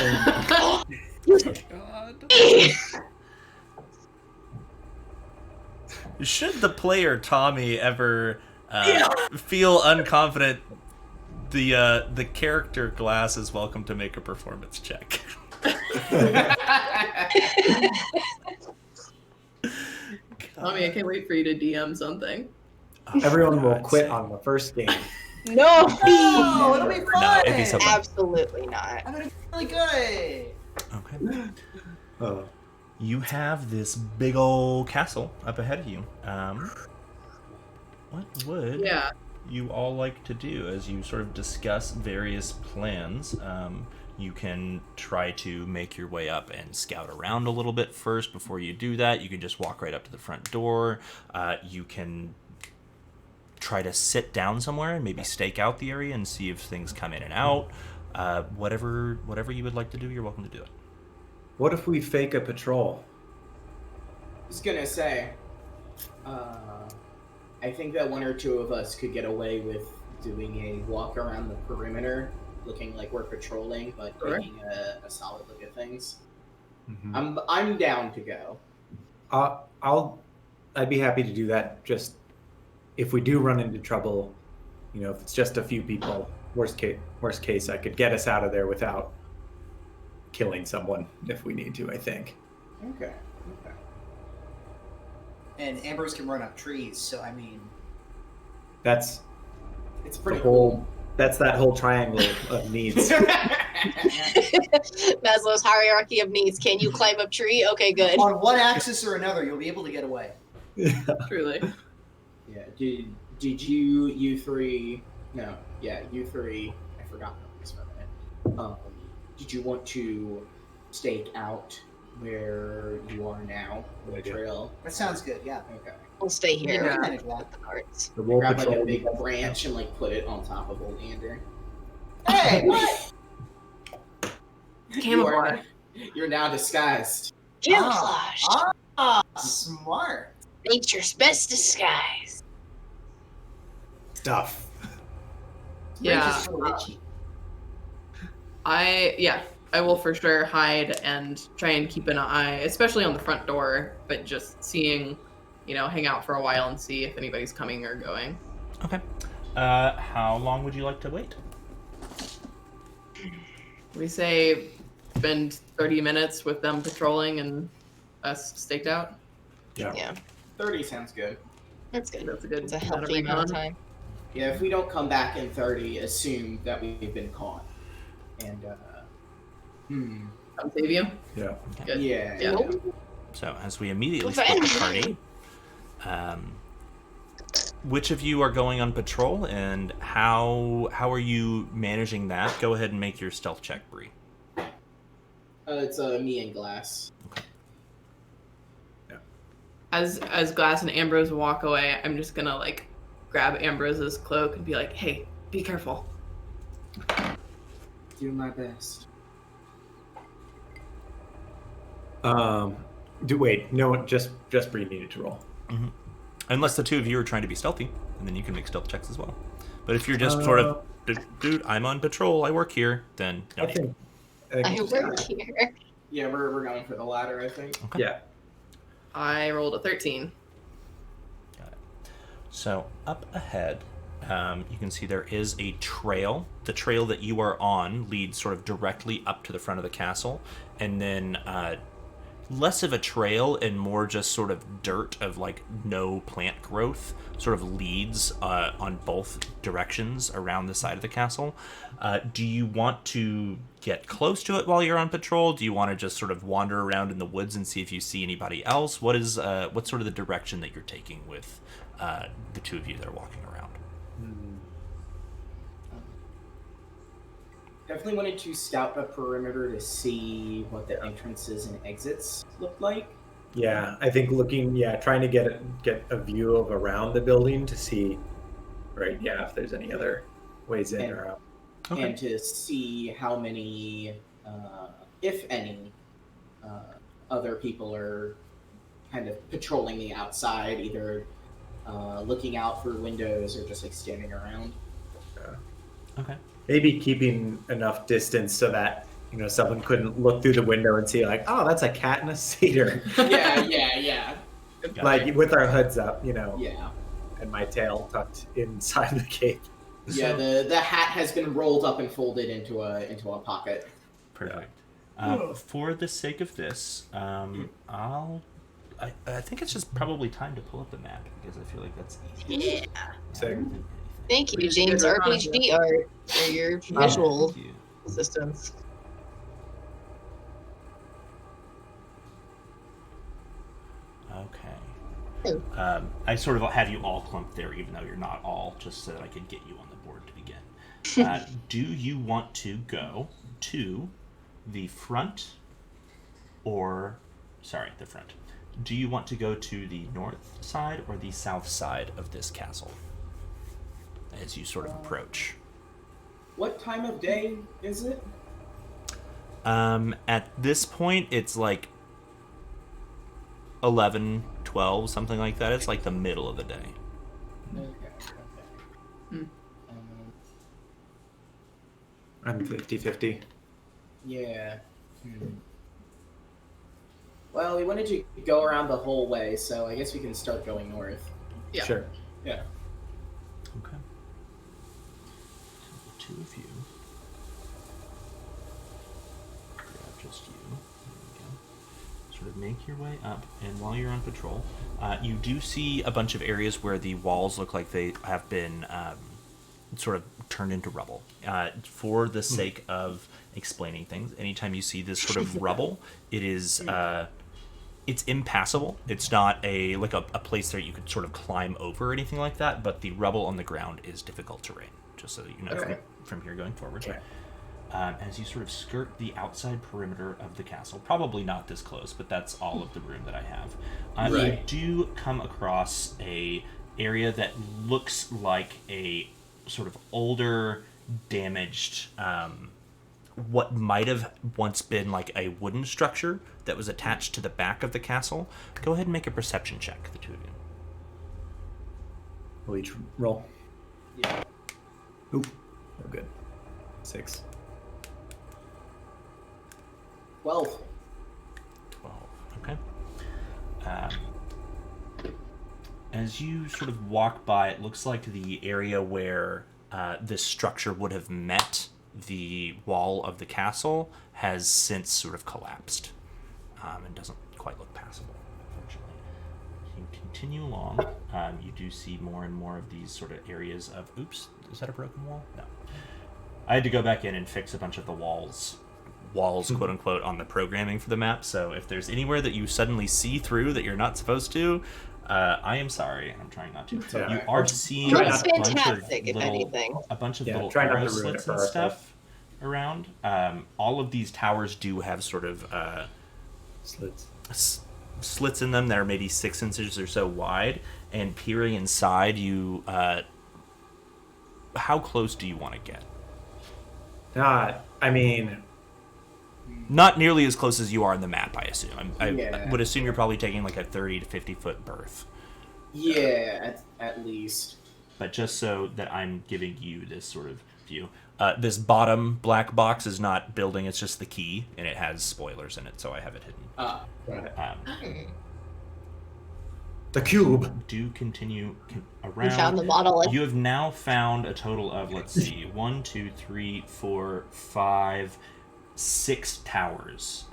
Should the player Tommy ever feel unconfident, the character Glass is welcome to make a performance check. Tommy, I can't wait for you to DM something. Everyone will God's quit sake. on the first game. No, No, it'll be fun. No, it'd be so fun. absolutely not. I'm gonna be really good. Okay. Oh. You have this big old castle up ahead of you. What would Yeah. you all like to do as you sort of discuss various plans? You can try to make your way up and scout around a little bit first before you do that. You can just walk right up to the front door. You can try to sit down somewhere and maybe stake out the area and see if things come in and out. Whatever you would like to do, you're welcome to do it. What if we fake a patrol? I was gonna say, I think that one or two of us could get away with doing a walk around the perimeter, looking like we're patrolling, but Sure. taking a solid look at things. Mm-hmm. I'm down to go. I'd be happy to do that. Just if we do run into trouble, if it's just a few people, worst case, I could get us out of there without killing someone if we need to. I think. Okay. And Ambrose can run up trees, so I mean, That's It's the pretty whole. That's that whole triangle of needs. cool. Maslow's hierarchy of needs. Can you climb up tree? Okay, good. on one axis or another, you'll be able to get away. Truly. Yeah. Did you three? No. Yeah, you three. I forgot this for a minute. Did you want to stake out where you are now, the idea. trail? That sounds good. Yeah. Okay. We'll stay here Yeah. with the carts. The Wolf Grab like Patrol. a big branch and like put it on top of Oleander. Hey, what? Camouflage. You're now disguised. Camouflage. Smart. Nature's best disguise. Stuff. Yeah. Rich is so itchy. I will for sure hide and try and keep an eye, especially on the front door, but just seeing, hang out for a while and see if anybody's coming or going. Okay. How long would you like to wait? We say spend 30 minutes with them patrolling and us staked out. Yeah. Yeah, 30 sounds good. that's good. That's a good It's a amount of healthy amount of recon. time. Yeah, if we don't come back in 30, assume that we've been caught. And, Come save you. Yeah. Good. Yeah. Yeah. So as we immediately split the party, which of you are going on patrol, and how are you managing that? Go ahead and make your stealth check, Bree. It's me and Glass. As Glass and Ambrose walk away, I'm just gonna grab Ambrose's cloak and be like, "Hey, be careful." Do my best. Wait, no, just Bree needed to roll. Unless the two of you are trying to be stealthy, and then you can make stealth checks as well. But if you're just sort of, dude, I'm on patrol, I work here, then no I need. think I work here. Yeah, we're going for the ladder, I think. Okay. yeah. I rolled a 13. Got it. So up ahead, you can see there is a trail. The trail that you are on leads sort of directly up to the front of the castle, and then less of a trail and more just sort of dirt of no plant growth sort of leads on both directions around the side of the castle. Do you want to get close to it while you're on patrol? Do you want to just sort of wander around in the woods and see if you see anybody else? What's sort of the direction that you're taking with the two of you that are walking around? Definitely wanted to scout the perimeter to see what the entrances and exits look like. Yeah, I think trying to get a view of around the building to see, right? Yeah, if there's any other ways in or out. Okay. And to see how many, if any, other people are kind of patrolling the outside, either looking out through windows or just standing around. Okay. Maybe keeping enough distance so that someone couldn't look through the window and see oh, that's a cat in a cedar. Yeah. With our hoods up, Yeah. and my tail tucked inside the cape. Yeah, the hat has been rolled up and folded into a pocket. Perfect. For the sake of this, I think it's just probably time to pull up the map because I feel like that's easier. Yeah. Sick. Thank you, We should James get around RPG Art, for your visual Thank you. assistance. Okay. I sort of have you all clumped there, even though you're not all, just so that I could get you on the board to begin. Do you want to go to the front the front. Do you want to go to the north side or the south side of this castle as you sort of approach? What time of day is it? At this point, it's 11, 12, something like that. It's the middle of the day. Okay. I'm 50-50. Yeah. Well, we wanted to go around the whole way, so I guess we can start going north. Yeah. Sure. Yeah. Okay. So the two of you. Grab just you. There we go. Sort of make your way up, and while you're on patrol, you do see a bunch of areas where the walls look like they have been sort of turned into rubble. For the sake of explaining things, anytime you see this sort of rubble, it is it's impassable. It's not a place that you could sort of climb over or anything like that, but the rubble on the ground is difficult terrain, just so that you know Okay. from here going forward. Okay. As you sort of skirt the outside perimeter of the castle, probably not this close, but that's all of the room that I have. You Right. do come across a area that looks like a sort of older, damaged, what might have once been like a wooden structure that was attached to the back of the castle. Go ahead and make a perception check, the two of you. We'll each roll. Yeah. Oop. Oh, good. 6. 12. 12. Okay. As you sort of walk by, it looks like the area where this structure would have met the wall of the castle has since sort of collapsed and doesn't quite look passable, unfortunately. You continue along. You do see more and more of these sort of areas of... Oops, is that a broken wall? No. I had to go back in and fix a bunch of the walls, quote unquote, on the programming for the map. So if there's anywhere that you suddenly see through that you're not supposed to, I am sorry. I'm trying not to. Yeah. You are seeing Try a not It's bunch fantastic, of if little, anything. a bunch of Yeah, little try not arrow to ruin it slits for and ourselves. stuff around. All of these towers do have sort of Slits. slits in them that are maybe 6 inches or so wide. And peering inside, you how close do you want to get? I mean, Not nearly as close as you are in the map, I assume. I Yeah. would assume you're probably taking like a 30 to 50 foot berth. Yeah, at least. But just so that I'm giving you this sort of view, this bottom black box is not building, it's just the key, and it has spoilers in it, so I have it hidden. the cube. Do continue We around. found the monolith. You have now found a total of, let's see, 1, 2, 3, 4, 5, 6 towers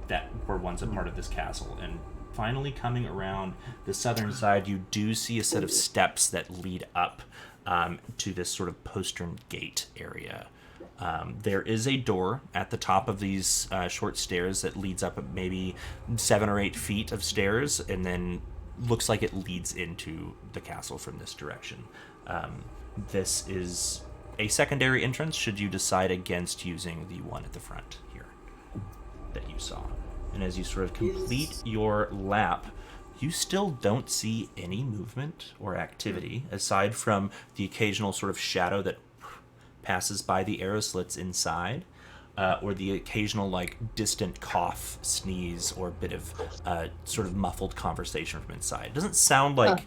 that were once a part of this castle. And finally coming around the southern side, you do see a set of steps that lead up to this sort of postern gate area. There is a door at the top of these short stairs that leads up maybe 7 or 8 feet of stairs, and then looks like it leads into the castle from this direction. This is a secondary entrance should you decide against using the one at the front here that you saw. And as you sort of complete your lap, you still don't see any movement or activity aside from the occasional sort of shadow that passes by the arrow slits inside, or the occasional like distant cough, sneeze, or bit of sort of muffled conversation from inside. It doesn't sound like...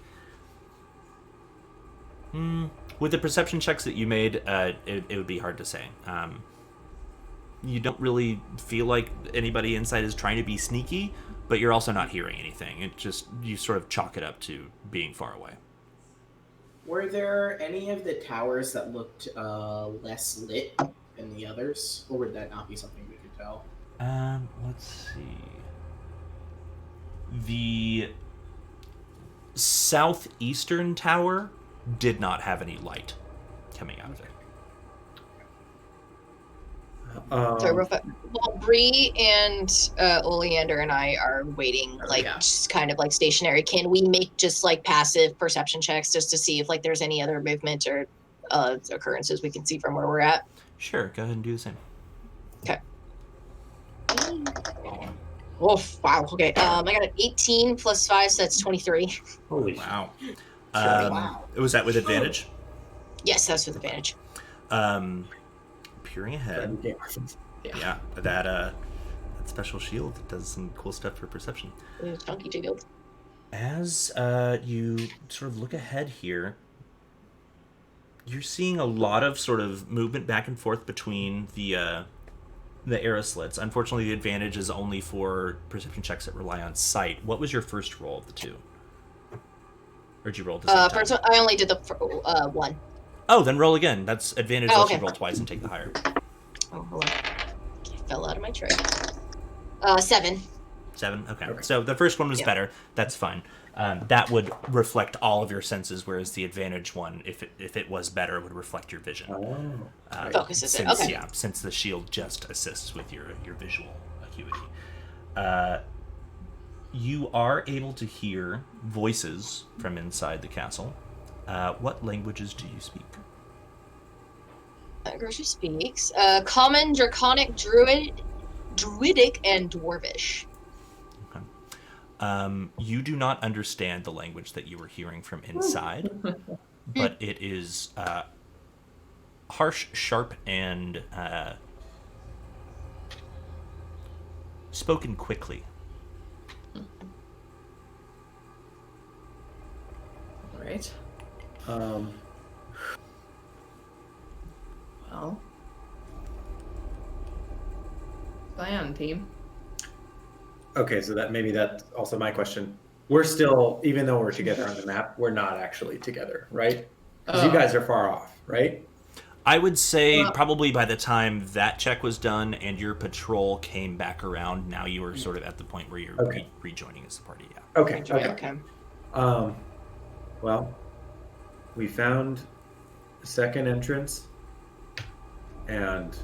with the perception checks that you made, it would be hard to say. You don't really feel like anybody inside is trying to be sneaky, but you're also not hearing anything. It just, you sort of chalk it up to being far away. Were there any of the towers that looked less lit than the others, or would that not be something we could tell? Let's see. The southeastern tower did not have any light coming out of it. Sorry, real quick. Well, Bree and Oleander and I are waiting, like, yeah. just kind of like stationary. Can we make just like passive perception checks just to see if like there's any other movement or occurrences we can see from where we're at? Sure, go ahead and do the same. Oh, wow. Okay. I got an 18 plus 5, so that's 23. Holy shit. Wow. Wow. Was that with advantage? Yes, that's with advantage. Peering ahead. Yeah, that special shield does some cool stuff for perception. Ooh, chunky jiggled. As you sort of look ahead here, you're seeing a lot of sort of movement back and forth between the arrow slits. Unfortunately, the advantage is only for perception checks that rely on sight. What was your first roll of the two? Or did you roll at the same time? First one, I only did the one. Oh, then roll again. That's advantage. Oh, Lets you okay. roll twice and take the higher. Oh, hold on. Fell out of my tray. 7. 7? Okay. So the first one was Yeah. better. That's fine. That would reflect all of your senses, whereas the advantage one, if it was better, would reflect your vision. Oh. Focuses it. Since, Okay. Yeah, since the shield just assists with your visual acuity. You are able to hear voices from inside the castle. What languages do you speak? Grosha speaks Common, Draconic, Druidic, and Dwarvish. You do not understand the language that you were hearing from inside, but it is harsh, sharp, and spoken quickly. All right. Um, Well. Plan, team. okay, so that's also my question. We're still, even though we're together on the map, we're not actually together, right? Because you guys are far off, right? I would say Well- probably by the time that check was done and your patrol came back around, now you were sort of at the point where you're Okay. rejoining as the party. Yeah. Okay. Okay. Well, we found a second entrance and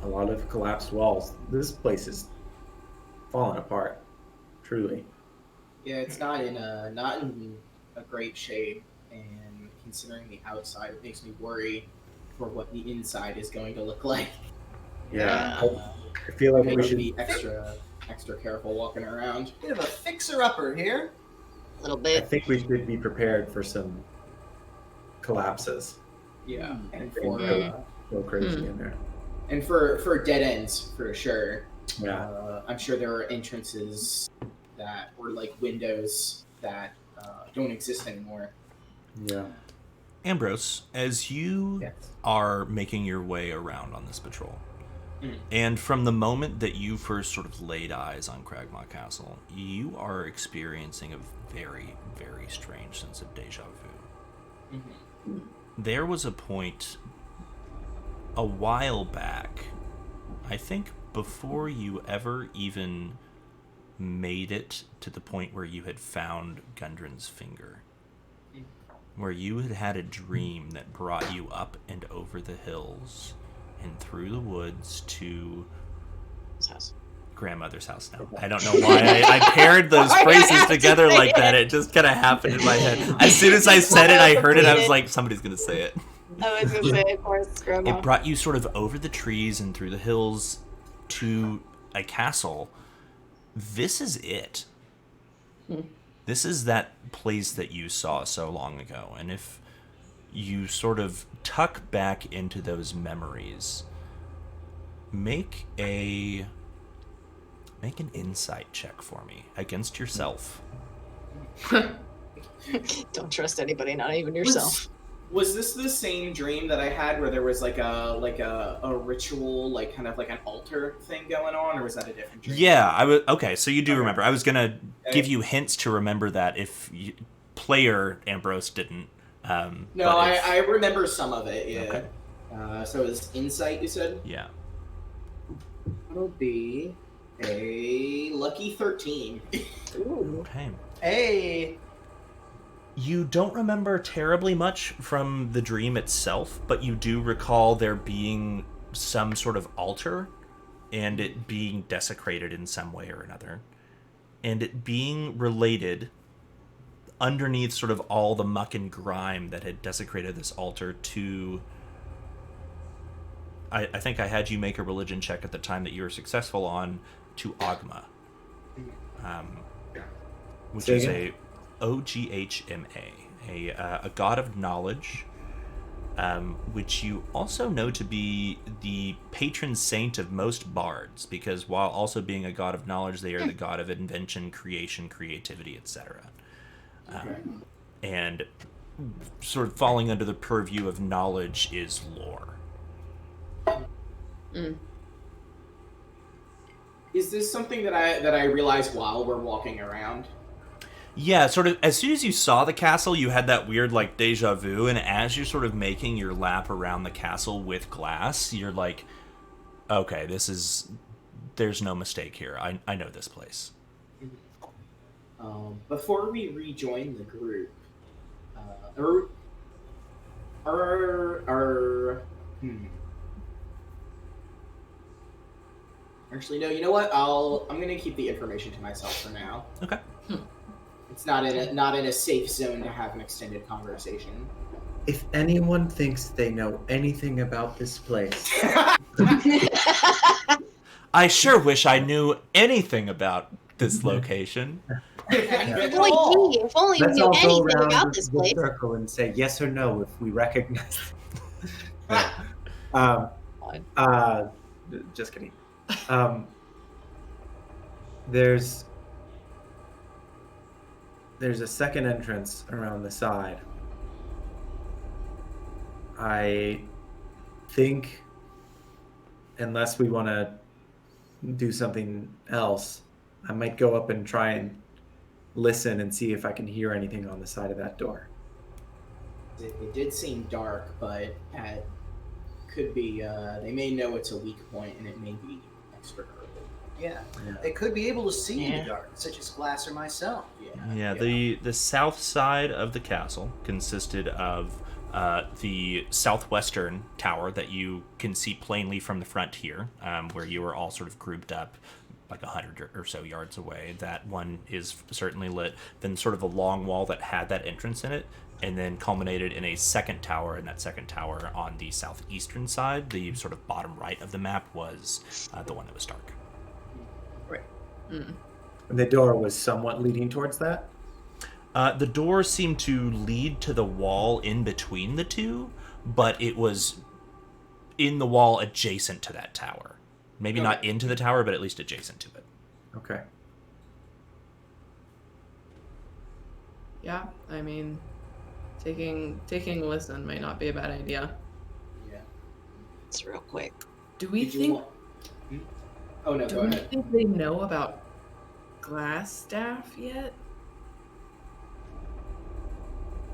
a lot of collapsed walls. This place is falling apart, truly. Yeah, it's not in a great shape, and considering the outside, it makes me worry for what the inside is going to look like. Yeah, I feel like we Maybe should. be extra careful walking around. Bit of a fixer-upper here. A little I bit. think we should be prepared for some collapses. Yeah, and Go crazy in there. for dead ends for sure. Yeah. I'm sure there are entrances that were like windows that don't exist anymore. Yeah. Ambrose, as you Yes. are making your way around on this patrol, Mm. and from the moment that you first sort of laid eyes on Cragmaw Castle, you are experiencing a very, very strange sense of deja vu. Mm-hmm. There was a point a while back, I think before you ever even made it to the point where you had found Gundren's finger, where you had had a dream that brought you up and over the hills and through the woods to grandmother's house. Now I don't know why I paired those phrases together like that. It just kind of happened in my head. As soon as I said it, I heard it. I was like, somebody's gonna say it. I was gonna say, of course, Grandma. It brought you sort of over the trees and through the hills to a castle. This is it. This is that place that you saw so long ago. And if you sort of tuck back into those memories, make an insight check for me against yourself. Don't trust anybody, not even yourself. Was this the same dream that I had where there was like a ritual, like kind of like an altar thing going on, or was that a different dream? Yeah, I was okay. So you do Okay. remember. I was gonna give you hints to remember that if player Ambrose didn't. No, but if- I remember some of it. Yeah. Okay. So it's insight. You said Yeah. it'll be a lucky 13. Ooh. Okay. Hey, You don't remember terribly much from the dream itself, but you do recall there being some sort of altar and it being desecrated in some way or another. And it being related underneath sort of all the muck and grime that had desecrated this altar to... I think I had you make a religion check at the time that you were successful on to Ogma. Which Say is again? Oghma, a god of knowledge, which you also know to be the patron saint of most bards, because while also being a god of knowledge, they are the god of invention, creation, creativity, etc. And sort of falling under the purview of knowledge is lore. Is this something that I realized while we're walking around? Yeah, sort of as soon as you saw the castle, you had that weird like deja vu, and as you're sort of making your lap around the castle with glass, you're like, okay, there's no mistake here. I know this place. Before we rejoin the group, Actually, no. You know what? I'm gonna keep the information to myself for now. Okay. It's not in a safe zone to have an extended conversation. If anyone thinks they know anything about this place, I sure wish I knew anything about this location. If only we let's knew all go anything around about this the place. circle and say yes or no if we recognize. Just kidding. There's a second entrance around the side. I think, unless we want to do something else, I might go up and try and listen and see if I can hear anything on the side of that door. It did seem dark, but it could be. They may know it's a weak point, and it may be extra early. Yeah. Yeah. They could be able to see in Yeah. the dark, such as Glass or myself. Yeah, the south side of the castle consisted of the southwestern tower that you can see plainly from the front here, where you were all sort of grouped up like 100 or so yards away. That one is certainly lit. Then sort of a long wall that had that entrance in it, and then culminated in a second tower, and that second tower on the southeastern side, the sort of bottom right of the map, was the one that was dark. And the door was somewhat leading towards that. The door seemed to lead to the wall in between the two, but it was in the wall adjacent to that tower. Maybe not into the tower, but at least adjacent to it. Okay. Yeah, I mean, taking a listen might not be a bad idea. Yeah. It's real quick. Do we Did you think? want- Oh no, Do go we ahead. think they know about Glass staff yet?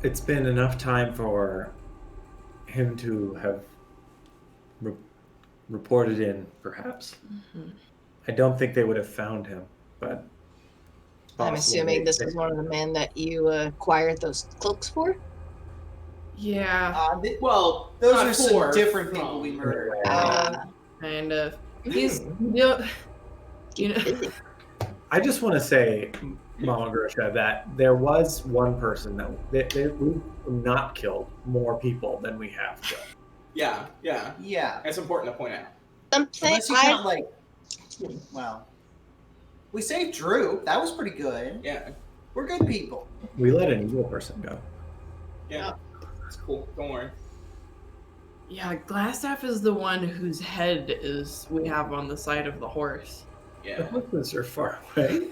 It's been enough time for him to have reported in, perhaps. Mm-hmm. I don't think they would have found him, but I'm possibly assuming this they- was one of the men that you acquired those cloaks for. Yeah, Well, Those not are some for- different from- people we murdered. kind of. He's you know. I just want to say, Mama Grosha, that there was one person that we've not killed more people than we have killed. Yeah. Yeah. That's important to point out. Something Unless you count, like, well, we saved Drew. That was pretty good. Yeah. We're good people. We let an evil person go. Yeah. It's cool. Don't worry. Yeah, Glassstaff is the one whose head we have on the side of the horse. The Yeah. horses are far away.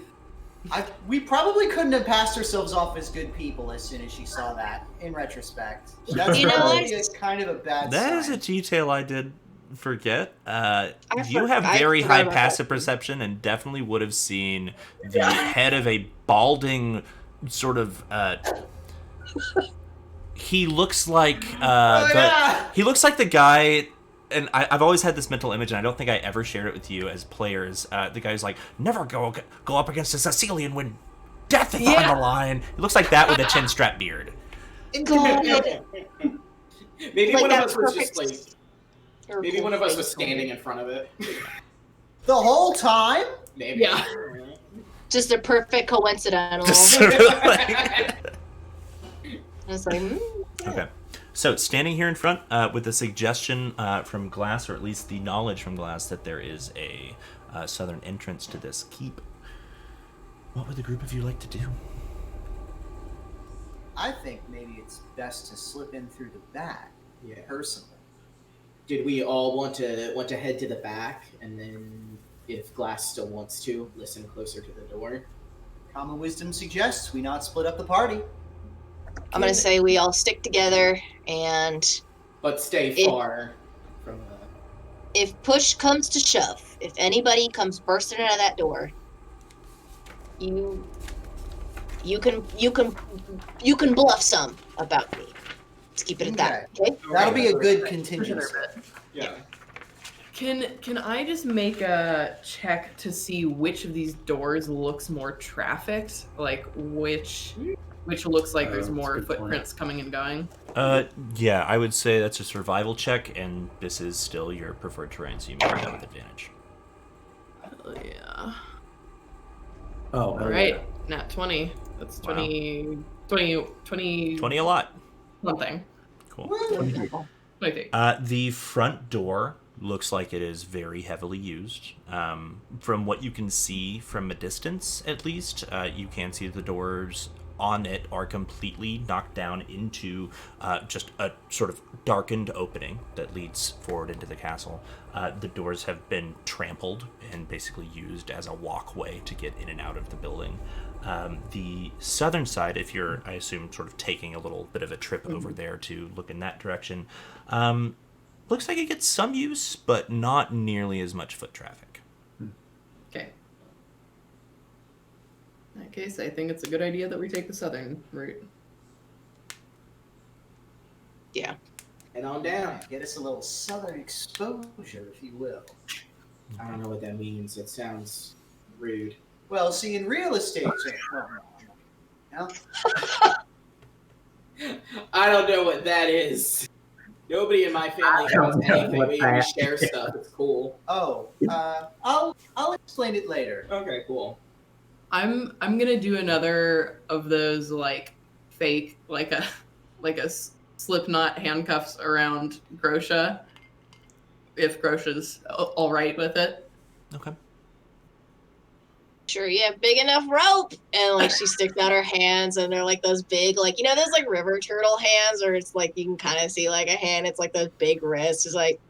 We probably couldn't have passed ourselves off as good people as soon as she saw that, in retrospect. That's You know probably what? kind of a bad That sign. is a detail I did forget. You for- have I very forgot high about passive that. perception and definitely would have seen the head of a balding sort of. He looks like he looks like the guy. And I've always had this mental image, and I don't think I ever shared it with you as players. The guy who's like, never go up against a Sicilian when death is on the line. He looks like that with a chin strap beard. God. Maybe Like one of that us was perfect just like. Maybe one of us was standing in front of it. The whole time? Maybe. Yeah. Just a perfect coincidental. Sort of like- It's like, Okay. So, standing here in front with the suggestion from Glass, or at least the knowledge from Glass, that there is a southern entrance to this keep, what would the group of you like to do? I think maybe it's best to slip in through the back, Yeah. personally. Did we all want to head to the back, and then, if Glass still wants to, listen closer to the door? Common wisdom suggests we not split up the party. I'm gonna say we all stick together, and But stay If- far from the. if push comes to shove, if anybody comes bursting out of that door, you can bluff some about me. Let's keep it at that. Okay. That'll be a good Push contingency. another bit. Yeah. Can I just make a check to see which of these doors looks more trafficked? Like which looks like there's That's a more good point. footprints coming and going? Yeah, I would say that's a survival check, and this is still your preferred terrain, so you may have with advantage. Yeah. Oh, All right. Nat 20. That's Wow. 20 20 a lot. something. Cool. Woo! 23. The front door looks like it is very heavily used. From what you can see from a distance, at least, you can see the doors on it are completely knocked down into just a sort of darkened opening that leads forward into the castle. The doors have been trampled and basically used as a walkway to get in and out of the building. The southern side, if you're, I assume, sort of taking a little bit of a trip over there to look in that direction, looks like it gets some use, but not nearly as much foot traffic. Okay. In that case, I think it's a good idea that we take the southern route. Yeah. Head on down. Get us a little southern exposure, if you will. I don't know what that means. It sounds rude. Well, see, in real estate, well, no. I don't know what that is. Nobody in my family I don't knows know anything. what We that share stuff. It's cool. Oh, I'll explain it later. Okay, cool. I'm gonna do another of those like fake like a slipknot handcuffs around Grosha, if Grosha's all right with it. Okay. Sure, you have big enough rope. And like she sticks out her hands and they're like those big, like, you know, those like river turtle hands, or it's like you can kind of see like a hand, it's like those big wrists. It's like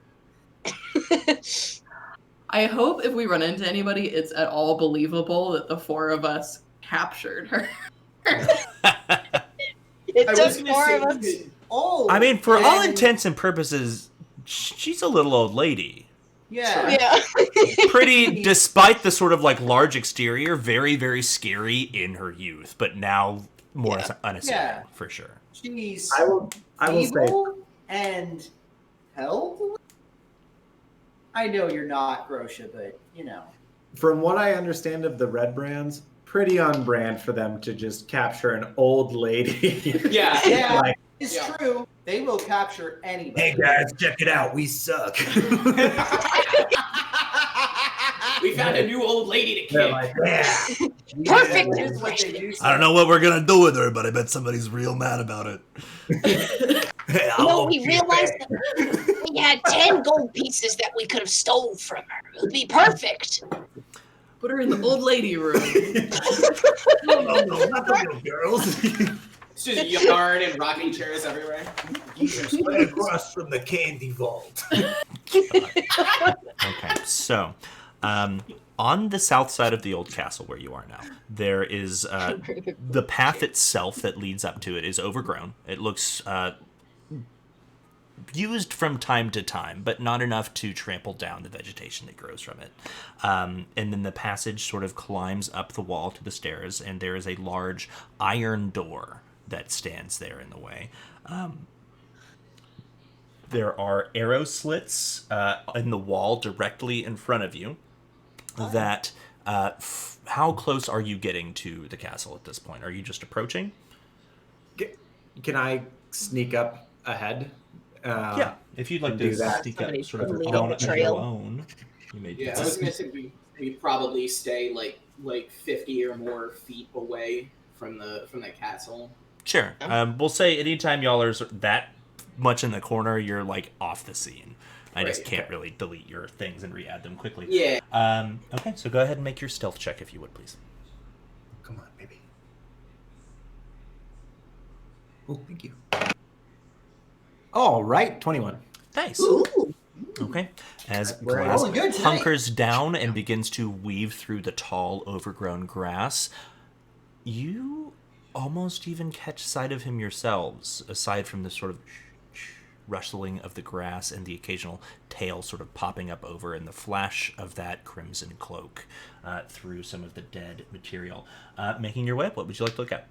I hope if we run into anybody, it's at all believable that the four of us captured her. it I was took gonna four say, of us. Oh, I mean, for all and- intents and purposes, she's a little old lady. Yeah. Yeah. Pretty, despite the sort of like large exterior, very, very scary in her youth, but now more Yeah. unassuming, Yeah. for sure. She's I will say, evil and held. I know you're not Grosha, but you know. from what I understand of the Red Brands, pretty on brand for them to just capture an old lady. Yeah. Yeah, Like, it's Yeah. true. They will capture anybody. check it out. We suck. We found a new old lady to They're kick. like, yeah. Perfect. That is what they do. I don't know what we're gonna do with her, but I bet somebody's real mad about it. No, we realized that we had 10 gold pieces that we could have stole from her. It would be perfect. Put her in the old lady room. No, not the little girls. It's just yarn and rocking chairs everywhere. Right across from the candy vault. Okay, so on the south side of the old castle where you are now, there is the path itself that leads up to it is overgrown. It looks used from time to time, but not enough to trample down the vegetation that grows from it. And then the passage sort of climbs up the wall to the stairs, and there is a large iron door that stands there in the way. There are arrow slits in the wall directly in front of you. That how close are you getting to the castle at this point? Are you just approaching? Can I sneak up ahead? Yeah, if you'd like do to that. sneak up Somebody sort of lead on on the your trail. own, you may do Yeah, I that. was gonna say we'd probably stay like 50 or more feet away from the castle. Sure. We'll say anytime y'all are that much in the corner, you're like off the scene. I just Right, can't okay. really delete your things and re-add them quickly. Yeah. Okay, so go ahead and make your stealth check if you would, please. Come on, baby. Oh, thank you. All right, 21. Nice. Ooh. Okay. As We're Glass rolling good tonight. hunkers down and begins to weave through the tall, overgrown grass, you almost even catch sight of him yourselves, aside from the sort of rustling of the grass and the occasional tail sort of popping up over and the flash of that crimson cloak through some of the dead material. Making your way up, what would you like to look at?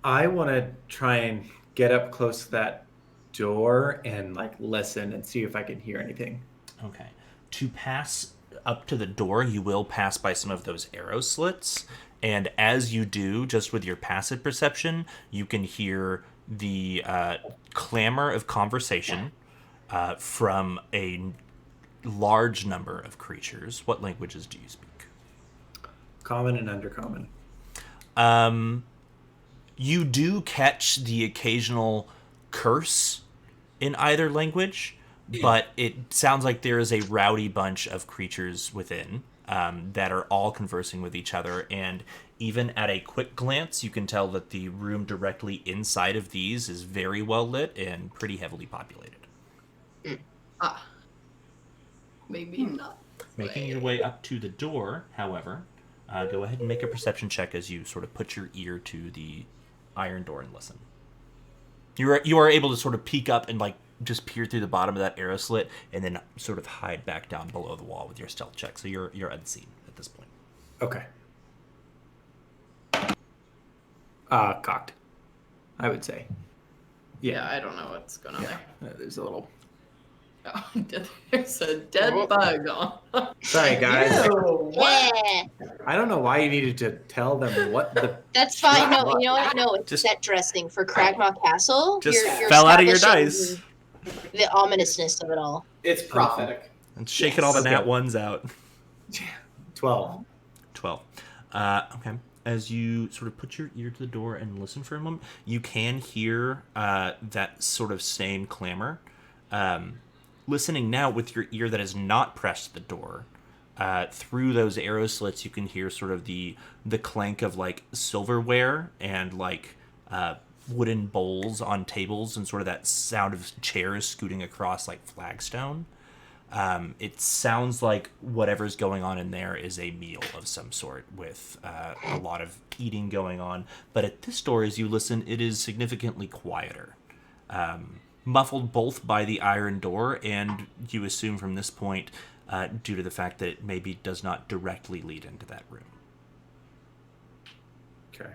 I want to try and get up close to that door and like listen and see if I can hear anything. Okay. To pass up to the door, you will pass by some of those arrow slits. And as you do, just with your passive perception, you can hear the clamor of conversation from a large number of creatures. What languages do you speak? Common and undercommon. You do catch the occasional curse in either language, but it sounds like there is a rowdy bunch of creatures within that are all conversing with each other. And even at a quick glance, you can tell that the room directly inside of these is very well lit and pretty heavily populated. Ah. Maybe not. Making your way up to the door, however, go ahead and make a perception check as you sort of put your ear to the iron door and listen. You are able to sort of peek up and like just peer through the bottom of that arrow slit and then sort of hide back down below the wall with your stealth check. So you're unseen at this point. Okay. Cocked, I would say. Yeah, I don't know what's going on Yeah. There's a little. there. Oh, there's a dead bug on. Sorry, guys. Ew, what? Yeah, I don't know why you needed to tell them what the. that's fine. No, you know what? No, it's Just- set dressing for Cragmaw Castle. Just You're fell out of your establishing dice. The ominousness of it all. It's prophetic. And shaking all the Yes. nat Okay. ones out. 12. 12. Okay. As you sort of put your ear to the door and listen for a moment, you can hear that sort of same clamor. Listening now with your ear that is not pressed to the door, through those arrow slits, you can hear sort of the clank of like silverware and like wooden bowls on tables and sort of that sound of chairs scooting across like flagstone. It sounds like whatever's going on in there is a meal of some sort with a lot of eating going on. But at this door, as you listen, it is significantly quieter. Muffled both by the iron door and, you assume from this point, due to the fact that it maybe does not directly lead into that room. Okay.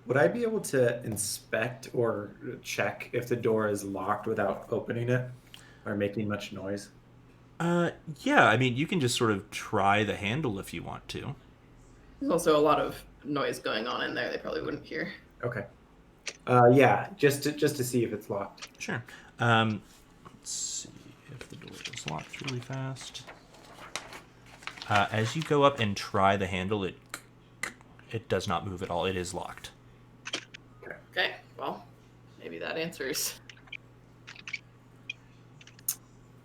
Would I be able to inspect or check if the door is locked without opening it or making much noise? Yeah, I mean, you can just sort of try the handle if you want to. There's also a lot of noise going on in there. They probably wouldn't hear. Okay. Yeah, just to see if it's locked. Sure. Let's see if the door is locked really fast. As you go up and try the handle, it does not move at all. It is locked. Okay, well, maybe that answers.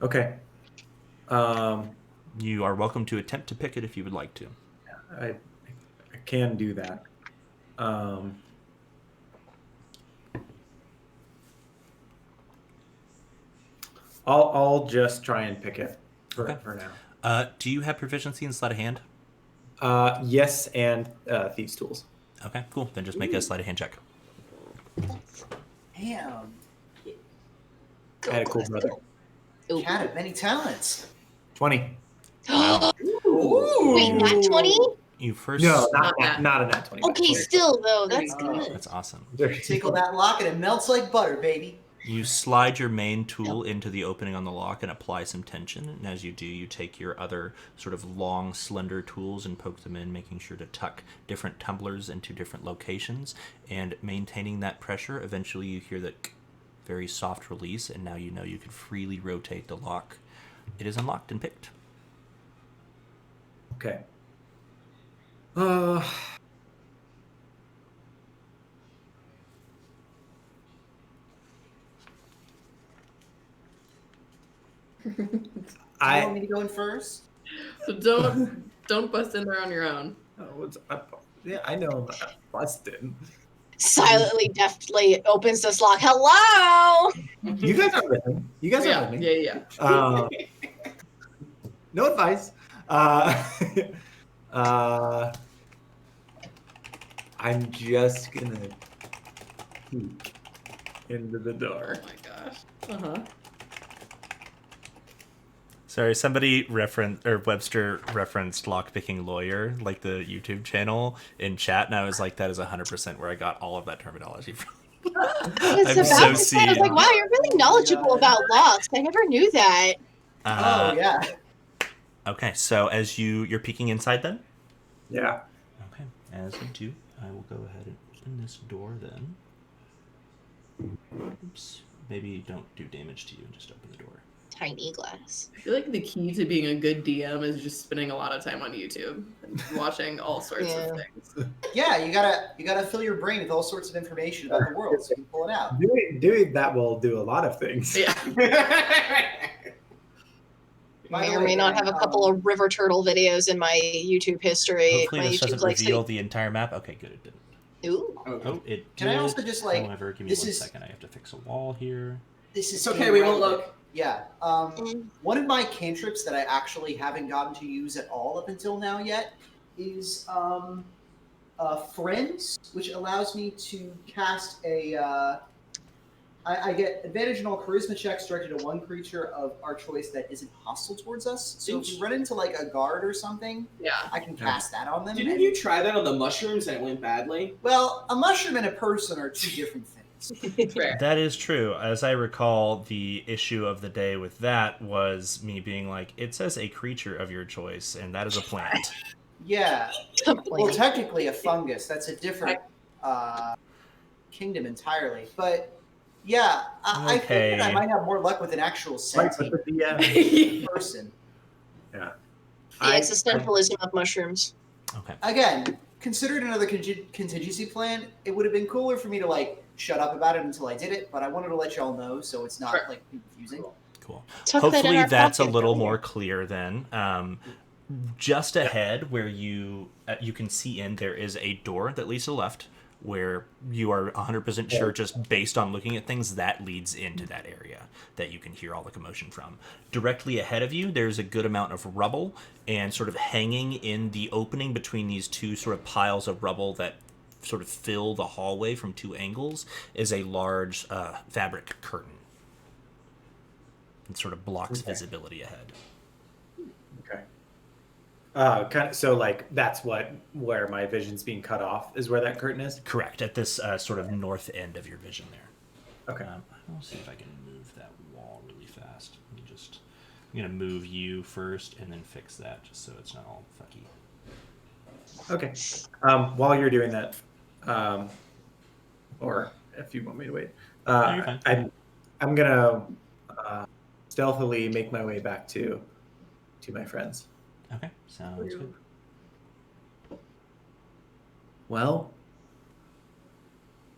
Okay. You are welcome to attempt to pick it if you would like to. I can do that. I'll just try and pick it for now. Do you have proficiency in sleight of hand? Yes, and thieves' tools. Okay, cool. Then just make a sleight of hand check. Damn. I had a cool brother. Ooh. Cat of many talents. 20. Wait, not 20? You first. No, Not that. not a nat 20. but Okay, 20. still though, that's Oh. good. That's awesome. Tickle that lock and it melts like butter, baby. You slide your main tool into the opening on the lock and apply some tension. And as you do, you take your other sort of long, slender tools and poke them in, making sure to tuck different tumblers into different locations. And maintaining that pressure, eventually you hear that very soft release, and now you know you can freely rotate the lock. It is unlocked and picked. Okay. Do you want I me to go in first? So don't bust in there on your own. yeah, I know I'm busted. Silently, deftly opens this lock. Hello! You guys are with me. You guys are Yeah, with me. yeah. No advice. I'm just gonna peek into the Oh door. my gosh. Uh-huh. Sorry, somebody Webster referenced Lockpicking Lawyer, like the YouTube channel, in chat, and I was like, that is 100% where I got all of that terminology from. I was I'm about so to say, I was seen. like, wow, you're really knowledgeable about locks. I never knew that. Oh yeah. Okay, so as you're peeking inside then? Yeah. Okay, as you do, I will go ahead and open this door then. Oops. Maybe don't do damage to you and just open the door. tiny glass. I feel like the key to being a good DM is just spending a lot of time on YouTube, and watching all sorts Yeah. of things. Yeah, you gotta fill your brain with all sorts of information about the world so you can pull it out. Doing that will do a lot of things. Yeah. By May the or way, may not Aaron, have a couple of river turtle videos in my YouTube history. Hopefully My this doesn't YouTube's like, reveal the entire map. Okay, good, it didn't. ooh. Okay. Oh, it Can I did. also just, like, However, give me this one is- second. I have to fix a wall here. This is It's okay, we won't irrelevant. look. Yeah. Mm. One of my cantrips that I actually haven't gotten to use at all up until now yet is Friends, which allows me to cast a. I get advantage in all charisma checks directed at one creature of our choice that isn't hostile towards us. So if we run into like a guard or something, Yeah. I can cast that on them. Didn't and- you try that on the mushrooms and it went badly? Well, a mushroom and a person are two different things. Fair. That is true. As I recall, the issue of the day with that was me being like, it says a creature of your choice, and that is a plant. Yeah. Well, Plant. technically, a fungus. That's a different kingdom entirely. But yeah, I think that I Okay. might have more luck with an actual Right, sentient but the DM. person. The I- existentialism of mushrooms. Okay. Again, considered another contingency plan, it would have been cooler for me to like shut up about it until I did it. But I wanted to let y'all know so it's not Sure. like confusing. Cool. Tuck that in Hopefully our that's a pocket little earlier. more clear then. Just ahead where you can see in, there is a door that leads to the left where you are 100% sure, just based on looking at things, that leads into that area that you can hear all the commotion from. Directly ahead of you, there's a good amount of rubble, and sort of hanging in the opening between these two sort of piles of rubble that sort of fill the hallway from two angles is a large fabric curtain. It sort of blocks Okay. visibility ahead. Okay. Kind of, so like that's where my vision's being cut off is where that curtain is. Correct, at this sort of north end of your vision there. Okay. I'll see if I can move that wall really fast. I'm gonna move you first and then fix that just so it's not all fucky. Okay. While you're doing that, or if you want me to wait, No, you're fine. I'm gonna stealthily make my way back to my friends. Okay, sounds good. Well,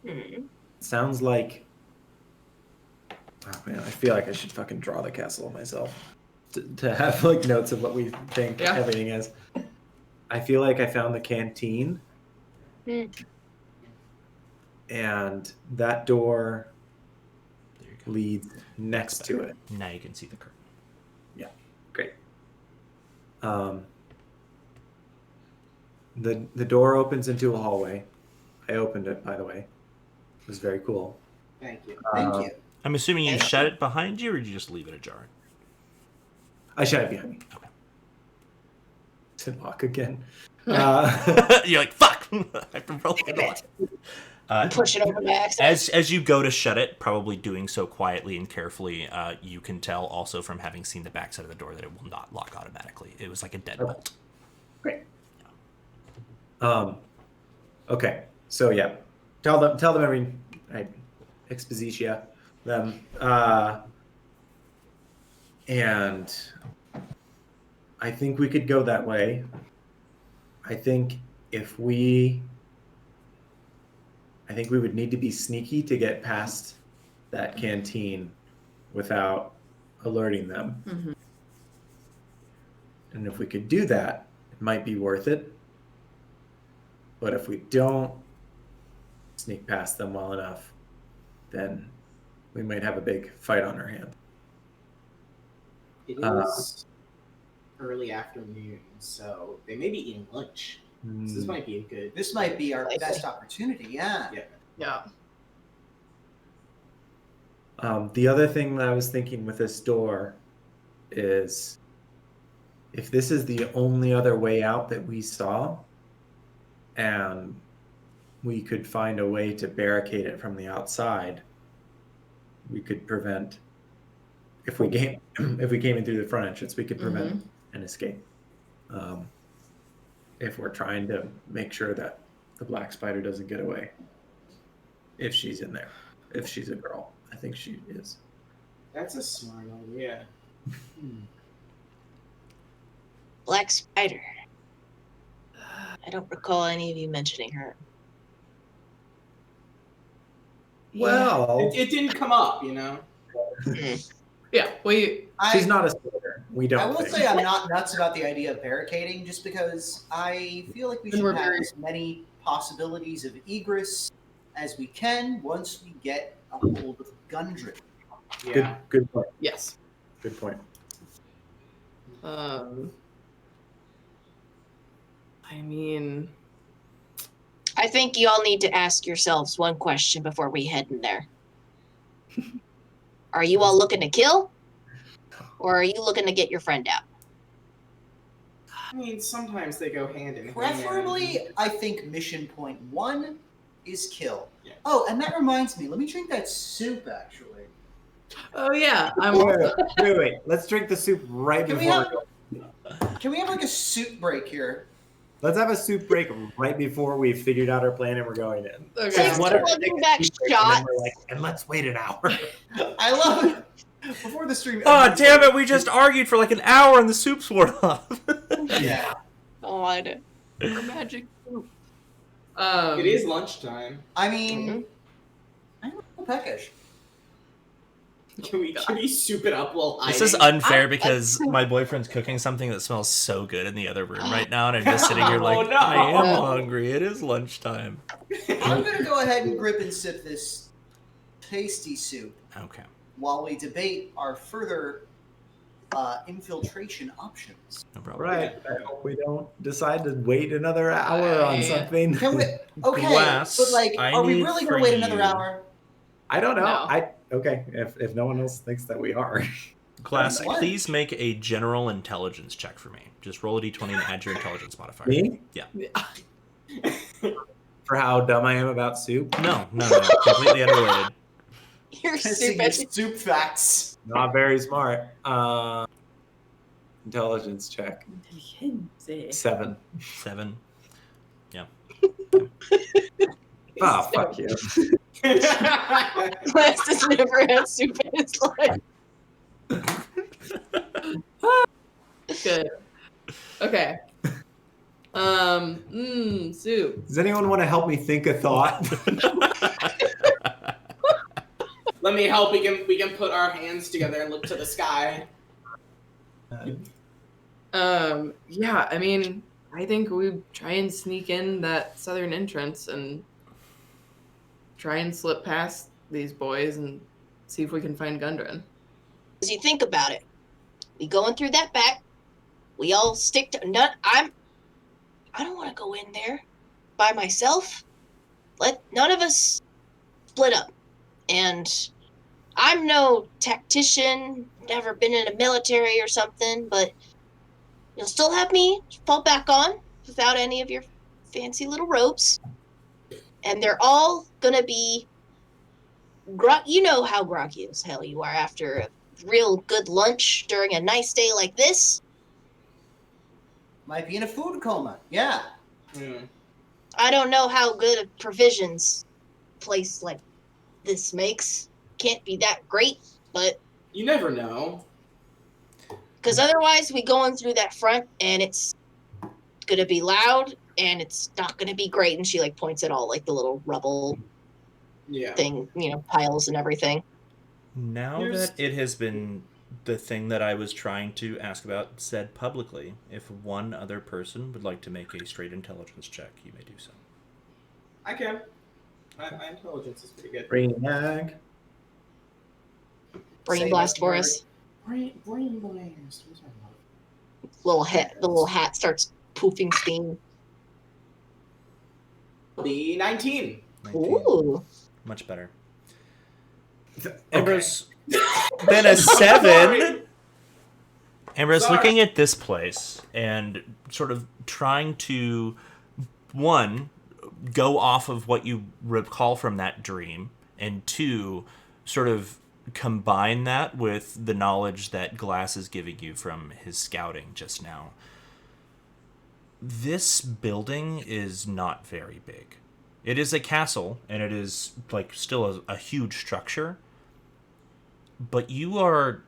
Hmm. sounds like. Oh man, I feel like I should fucking draw the castle myself to have like notes of what we think Yeah. everything is. I feel like I found the canteen, Hmm. and that door There you go. leads next to it. Now you can see the curtain. Great. The door opens into a hallway. I opened it, by the way. It was very cool. Thank you. Thank Uh, you. I'm assuming you Yeah. shut it behind you, or did you just leave it ajar? I shut it behind me. Okay. To lock again. You're like, fuck! I have to roll it. Push it over by accident. As you go to shut it, probably doing so quietly and carefully, you can tell also from having seen the backside of the door that it will not lock automatically. It was like a deadbolt. Great. Okay. So yeah, tell them every expositia them, and I think we could go that way. I think we would need to be sneaky to get past that canteen without alerting them. Mhm. And if we could do that, it might be worth it. But if we don't sneak past them well enough, then we might have a big fight on our hand. It Uh, is early afternoon, so they may be eating lunch. So this might be a good. This might be our Likely. best opportunity. Yeah. Yeah. The other thing that I was thinking with this door is if this is the only other way out that we saw, and we could find a way to barricade it from the outside, we could prevent. If we came in through the front entrance, we could prevent an escape. If we're trying to make sure that the black spider doesn't get away, if she's in there, if she's a girl, I think she is. That's a smart idea. Black Spider. I don't recall any of you mentioning her. Well, It didn't come up, you know. Yeah, we. she's not a spider. We don't I will think. say I'm not nuts about the idea of barricading, just because I feel like we And should we're have very- as many possibilities of egress as we can once we get a hold of Gundren. Yeah. Good point. Yes. Good point. I mean, I think you all need to ask yourselves one question before we head in there. Are you all looking to kill? Or are you looking to get your friend out? I mean, sometimes they go hand in hand. Preferably, I think mission point 1 is kill. Yeah. Oh, and that reminds me, let me drink that soup actually. oh yeah, Wait. Let's drink the soup right Can we before. have- Can we have like a soup break here? Let's have a soup break right before we've figured out our plan and we're going in. Okay. Six What if we plugging take a back soup break and then shots. we're like, and let's wait an hour. I love it. Before the stream. Oh, damn it, we just argued for like an hour and the soup's worn off. Yeah. Oh, I know. for magic. It is lunchtime. I mean, I don't know, peckish. Can we soup it up while This is hiding? unfair because my boyfriend's cooking something that smells so good in the other room right now, and I'm just sitting here like, Oh, no. I am hungry. It is lunchtime. I'm gonna go ahead and grip and sip this tasty soup Okay. while we debate our further infiltration options. No problem. Right. I hope we don't decide to wait another hour on Yeah. something. Can we? Okay, Glass, but like, I are we need really for gonna wait another you. hour? I don't know. No. Okay. If no one else thinks that we are. Class, What? please make a general intelligence check for me. Just roll a d20 and add your intelligence modifier. Me? Yeah. For how dumb I am about soup? No, completely unrelated. You're Testing super. your soup facts. Not very smart. Intelligence check. 7. 7. Oh, fuck you. Wes has never had soup in his life. Good. Okay. Soup. Does anyone want to help me think a thought? Let me help. We can put our hands together and look to the sky. Yeah, I mean, I think we try and sneak in that southern entrance and try and slip past these boys and see if we can find Gundren. As you think about it, we going through that back. We all stick to. I don't want to go in there by myself. Let none of us split up. And I'm no tactician, never been in a military or something, but you'll still have me fall back on without any of your fancy little ropes. And they're all gonna be you know how groggy as hell you are after a real good lunch during a nice day like this. Might be in a food coma. Yeah. I don't know how good a provisions place like this makes. Can't be that great, but You never know. because otherwise we going through that front and it's gonna be loud and it's not gonna be great. And she like points at all like the little rubble Yeah. thing, piles and everything. Now Here's- that it has been the thing that I was trying to ask about said publicly, if one other person would like to make a straight intelligence check, you may do so. I can. My intelligence is pretty good. Brainiac. Brain Say blast that for word. us. Brain blast. What's that about? The little hat starts poofing steam. The 19. 19. Ooh. Much better. Okay. Ambrose, been a 7. Ambrose, Sorry. looking at this place and sort of trying to, one, go off of what you recall from that dream, and two, sort of combine that with the knowledge that Glass is giving you from his scouting just now. This building is not very big. It is a castle, and it is like still a huge structure. But you are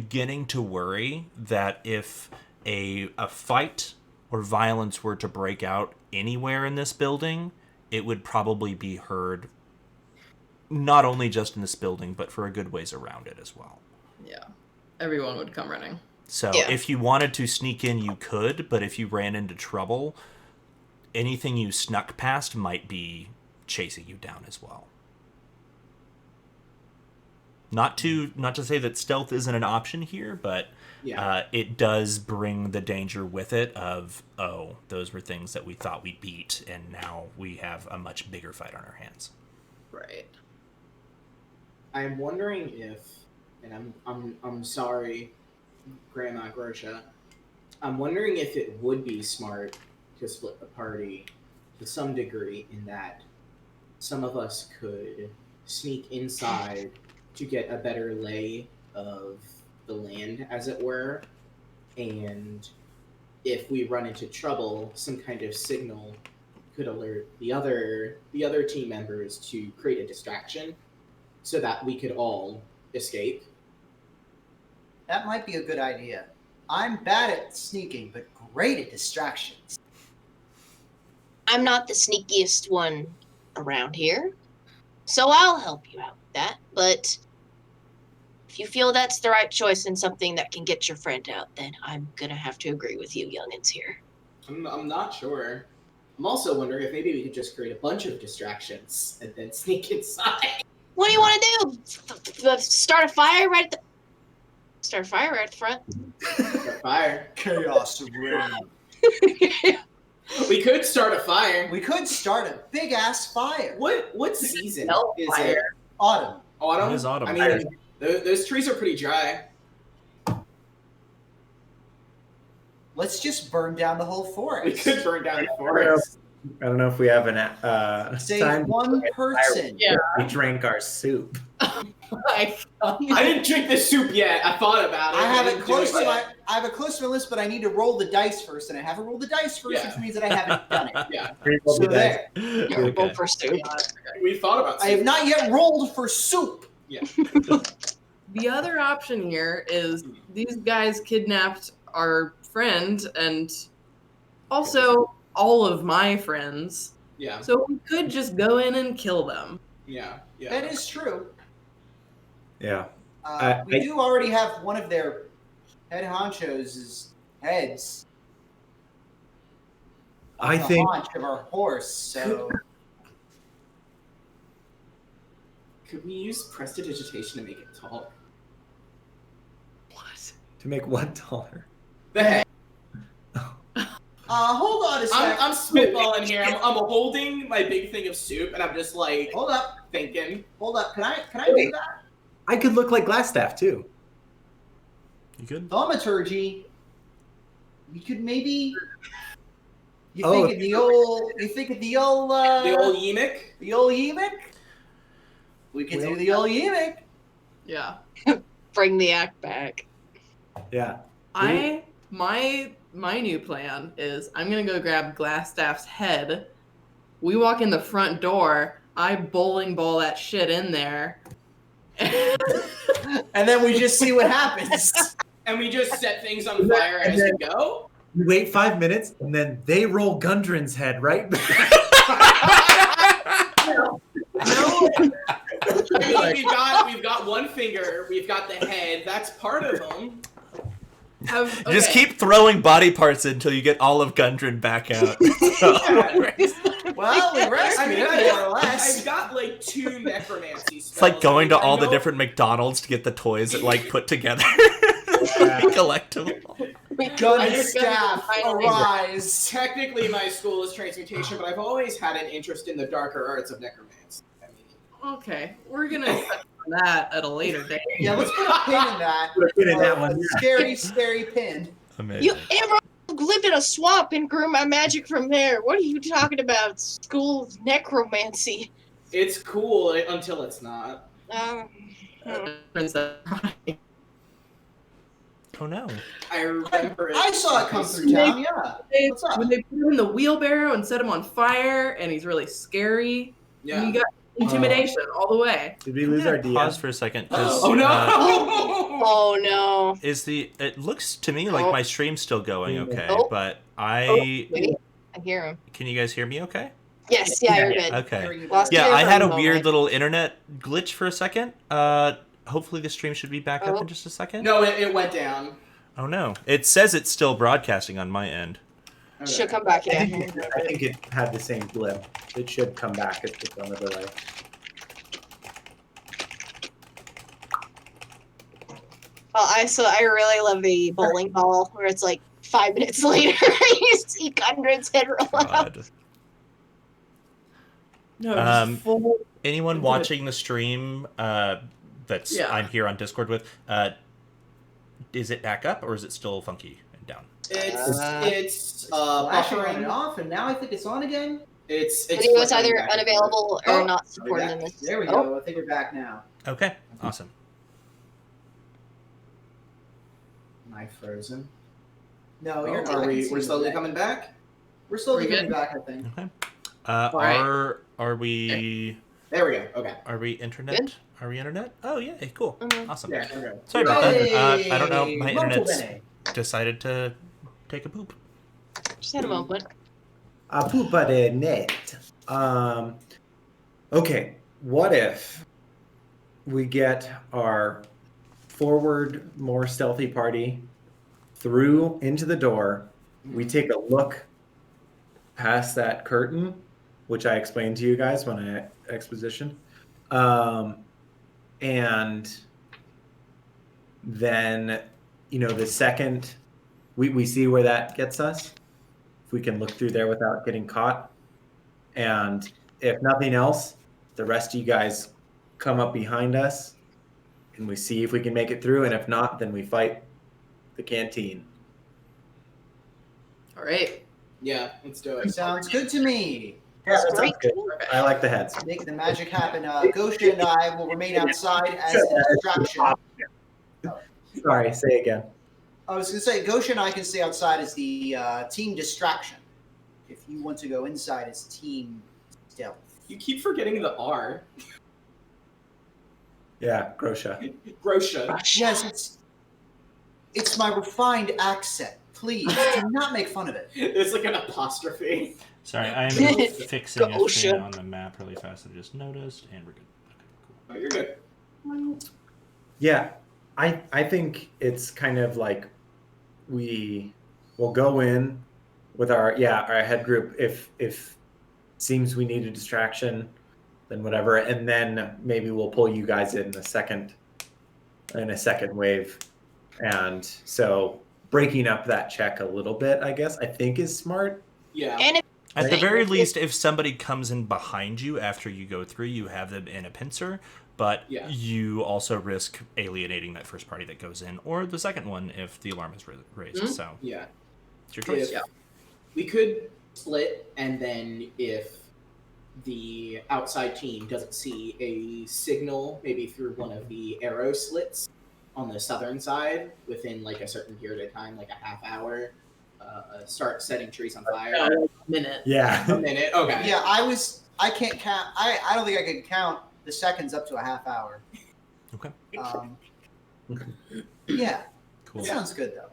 beginning to worry that if a fight or violence were to break out anywhere in this building, it would probably be heard not only just in this building, but for a good ways around it as well. Yeah. Everyone would come running. So Yeah. if you wanted to sneak in, you could, but if you ran into trouble, anything you snuck past might be chasing you down as well. Not to say that stealth isn't an option here, but Yeah. it does bring the danger with it of, oh, those were things that we thought we beat, and now we have a much bigger fight on our hands. Right. I'm wondering if, and I'm sorry, Grandma Grosha. I'm wondering if it would be smart to split the party to some degree, in that some of us could sneak inside to get a better lay of the land, as it were, and if we run into trouble, some kind of signal could alert the other team members to create a distraction, so that we could all escape. That might be a good idea. I'm bad at sneaking, but great at distractions. I'm not the sneakiest one around here, so I'll help you out with that. But if you feel that's the right choice and something that can get your friend out, then I'm gonna have to agree with you, youngins here. I'm not sure. I'm also wondering if maybe we could just create a bunch of distractions and then sneak inside. What do you want to do? Start a fire right at the front. Start a fire. Chaos reign. We could start a fire. We could start a big ass fire. What season Hell is it? fire. Autumn. Autumn. It is autumn. I mean, those trees are pretty dry. Let's just burn down the whole We forest. could burn down the forest. I don't know if we have an Save time. one person. Yeah. We drank our soup. I didn't drink the soup yet. I thought about it. I have it didn't do close to yet. I have it close to my list, but I need to roll the dice first, and I haven't rolled the dice first, Yeah. which means that I haven't done it. Yeah, So there. Okay. Roll for soup. we thought about. I have soup. not yet rolled for soup. The other option here is these guys kidnapped our friend and also all of my friends. Yeah, So we could just go in and kill them. yeah. That is true. Yeah. We do already have one of their head honchos' heads. I the think haunch of our horse. So Could we use prestidigitation to make it talk? what? To make what taller? The head. hold on a sec. I'm spitballing here. I'm holding my big thing of soup, and I'm just like Hold up. thinking. Hold up. Can I do that? I could look like Glassstaff too. You good? Thaumaturgy. You could maybe. You Oh. think of the old. You think of the old. The old Yemic. The old Yemic? We could do the old Yemic. Yeah. Bring the act back. Yeah. My new plan is I'm gonna go grab Glassstaff's head. We walk in the front door. I bowling ball that shit in there. And then we just see what happens. And we just set things on fire as we go. We wait 5 minutes and then they roll Gundren's head right back. No. I mean, we've got one finger. We've got the head. That's part of them. Just keep throwing body parts until you get all of Gundren back out. Well, we rescued him, more or less. I've got like 2 necromancy spells. It's like going to I all the know- different McDonald's to get the toys that like put together. Collect them all. Gun I and just staff, finally- arise. Technically, my school is transmutation, but I've always had an interest in the darker arts of necromancy. I mean, Okay, we're gonna touch on that at a later date. Yeah, let's put a pin in that. Put a pin in that one. Scary, scary pin. Amazing. You ever lived in a swamp and grew my magic from there? What are you talking about? School of necromancy. it's cool until it's not. Oh no. I remember it. I saw it come through town, yeah. What's up? When they put him in the wheelbarrow and set him on fire, and he's really scary. Yeah. We got intimidation all the way. Did we lose our DM? Pause for a second. 'cause, Oh no! Oh no. It looks to me like Oh. my stream's still going okay, Oh. but Wait, I hear him. can you guys hear me okay? Yes, yeah, you're good. Hear Okay. you Lost there. Yeah, you I for had a a weird moment. little internet glitch for a second. Hopefully the stream should be back up Oh. in just a second. No, it went down. Oh no. It says it's still broadcasting on my end. Okay. Should come back I in. think it had the same blip. It should come back. It's just on the delay. Well, I really love the bowling ball where it's like 5 minutes later you see Conrad's head roll out. God. No, Um, just full. Anyone watching the stream that's Yeah. I'm here on Discord with, is it back up or is it still funky and down? It's Flashing on and buffering. off, and now I think it's on again. It's Video is flickering either back and unavailable or Oh, not supported in this. There we Oh, go. I think we're back now. Okay, awesome. forth. Am I frozen? No, Oh, you're not. I are can we? see We're you slowly back. coming back. We're slowly Are we coming good? back, I think. Okay. right. Are we There we go. Okay. are we internet? Good. Are we internet? Oh yeah, cool. Mhm. Awesome. Yeah. There we go. Sorry about that. I don't know. Hey, My Molto internet's bene. decided to take a poop. just had a moment. A poopa de net. Okay, what if we get our forward, more stealthy party through into the door? We take a look past that curtain, which I explained to you guys when I exposition. And then, the second we see where that gets us, if we can look through there without getting caught. And if nothing else, the rest of you guys come up behind us and we see if we can make it through. And if not, then we fight the canteen. All right. Yeah. Let's do it. Sounds good to me. Yeah, that sounds good. Perfect. I like the heads. Make the magic happen. Gosha and I will remain outside as a distraction. Sorry, say again. I was going to say, Gosha and I can stay outside as the team distraction. If you want to go inside as team stealth. You keep forgetting the R. Yeah, Grosha. Grosha. Yes, it's my refined accent. Please do not make fun of it. It's like an apostrophe. Sorry, I am fixing a Go, screen shit. on the map really fast. I just noticed, and we're good. Okay, cool. Oh, you're good. Yeah, I think it's kind of like we will go in with our head group if seems we need a distraction, then whatever, and then maybe we'll pull you guys in a second wave, and so breaking up that check a little bit, I guess, I think is smart. Yeah. And At the Thank very you. least, if somebody comes in behind you after you go through, you have them in a pincer, but Yeah. you also risk alienating that first party that goes in, or the second one if the alarm is raised. Mhm. So Yeah. it's your choice. If we could split, and then if the outside team doesn't see a signal, maybe through one of the arrow slits on the southern side, within like a certain period of time, like a half hour, start setting trees on fire. Minute. Yeah. A minute. Okay. Yeah, I can't count. I don't think I can count the seconds up to a half hour. Okay. Yeah, Cool. that sounds good though.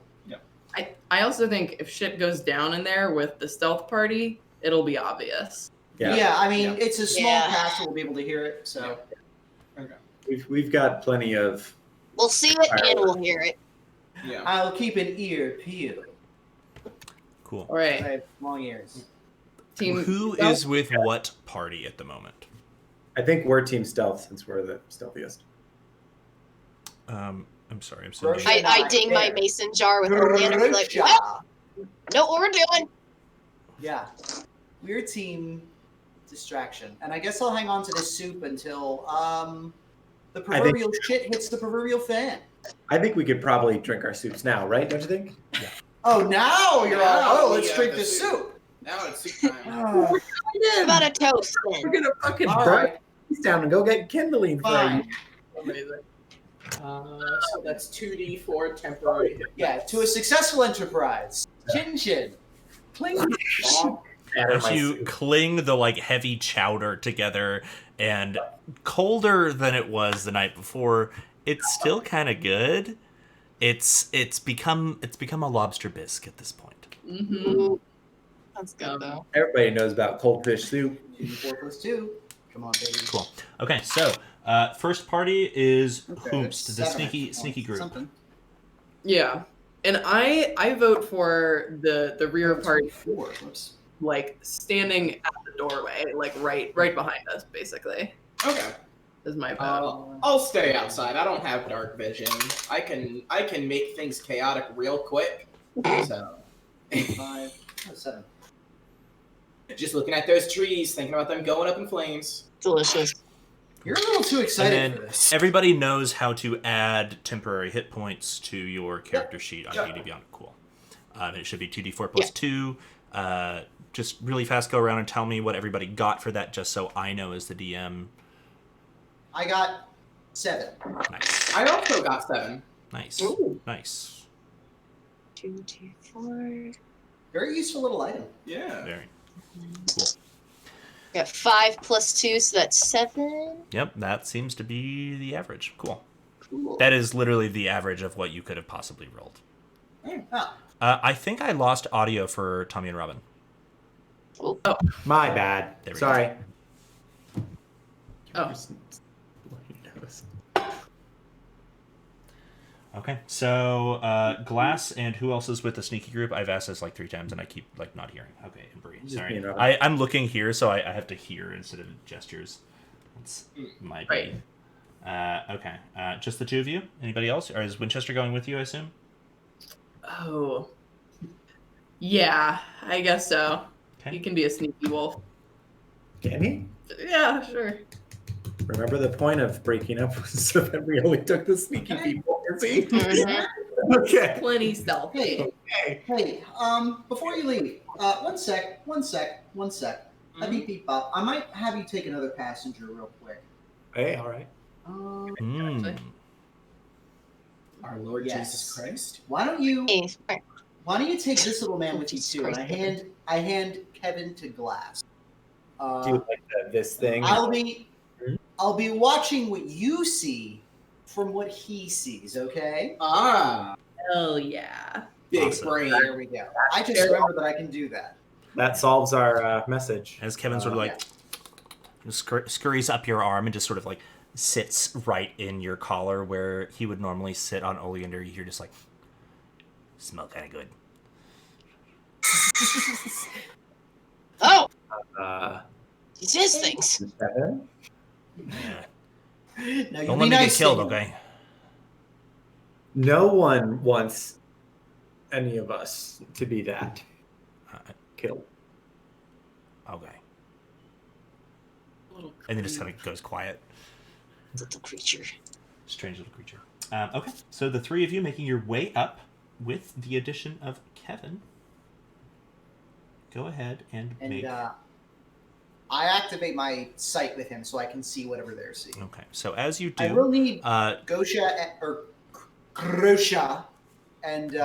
I also think if shit goes down in there with the stealth party, it'll be obvious. Yeah, I mean, Yeah. it's a small Yeah. castle. We'll be able to hear it. So Okay. We've got plenty of we'll see it and we'll hear it. Yeah. I'll keep an ear peeled. Cool. All I right. have long ears. Team. Who is with what party at the moment? I think we're team stealth since we're the stealthiest. I'm sorry. I'm sending. Roche- I ding my mason jar with her hand and be like, well, know what we're doing. Yeah, we're team distraction, and I guess I'll hang on to this soup until the proverbial shit hits the proverbial fan. I think we could probably drink our soups now, right? Don't you think? Oh, now you're all. Oh, let's Yeah, drink the this soup. soup. Now it's soup time. Oh, How about a toast We're then? gonna fucking all burn right, He's down and go get kindling for you. fine. somebody. So that's 2d4 temporary hit. Yeah, to a successful enterprise. Chin chin. Cling. Bonk. As you cling the like heavy chowder together, and colder than it was the night before, it's still kind of good. It's become a lobster bisque at this point. Mm-hmm. Ooh, that's good though. Everybody knows about cold fish soup. 2d4 plus 2. Come on, baby. Cool. Okay, so first party is Okay, Hoomst, the that's 7. sneaky group. Something. Yeah, and I vote for the rear party, 4. Whoops. like standing at the doorway, like right behind us, basically. Okay. Is my vote. I'll stay outside. I don't have dark vision. I can make things chaotic real quick. So 5. 7. just looking at those trees, thinking about them going up in flames. Delicious. You're a little too excited And for then this. everybody knows how to add temporary hit points to your character sheet on Yep. D&D Beyond. Cool. It should be 2d4 plus 2. Just really fast go around and tell me what everybody got for that, just so I know as the DM. I got 7. Nice. I also got 7. Nice. Ooh. Nice. 2, 2, 4. Very useful little item. Yeah. Very. Got 5 plus 2, so that's 7. Yep, that seems to be the average. Cool. Cool. That is literally the average of what you could have possibly rolled. Ah, I think I lost audio for Tommy and Robin. My bad. There we Sorry. Oh. Okay, so Glass and who else is with the sneaky group? I've asked this like 3 times and I keep like not hearing. Okay, and Bree. Just Sorry, me and Robin. I'm looking here, so I have to hear instead of gestures. That's my Right. okay, just the 2 of you. Anybody else? Or is Winchester going with you? I assume. Oh. Yeah, I guess so. Okay. You can be a sneaky wolf. Can he? Yeah, sure. Remember the point of breaking up was so that we only took the sneaky people. See? Mhm. Okay. Plenty stealthy. hey, hey, before you leave, one sec. I beep beep bop. I might have you take another passenger real quick. Hey, all right. Mm. Our Lord Yes. Jesus Christ. Why don't you take this little man with you Jesus too? And Christ, I hand Kevin to Glass. Do you like this thing? I'll be watching what you see from what he sees. Okay. Ah, Hell yeah. big Awesome. brain. There we go. I just remember that I can do that. That solves our message. As Kevin sort of like scurries up your arm and just sort of like sits right in your collar where he would normally sit on Oleander, you're just like, smell kind of good. Oh, Uh, he says things. 7? Yeah. Now, you Don't be let me nice get killed, to him. okay? No one wants any of us to be that killed. Okay. And then just kind of goes quiet. Little creature. Strange little creature. Okay, so the 3 of you making your way up with the addition of Kevin. Go ahead and make. And I activate my sight with him so I can see whatever they're seeing. Okay, so as you I will do, need Grosha and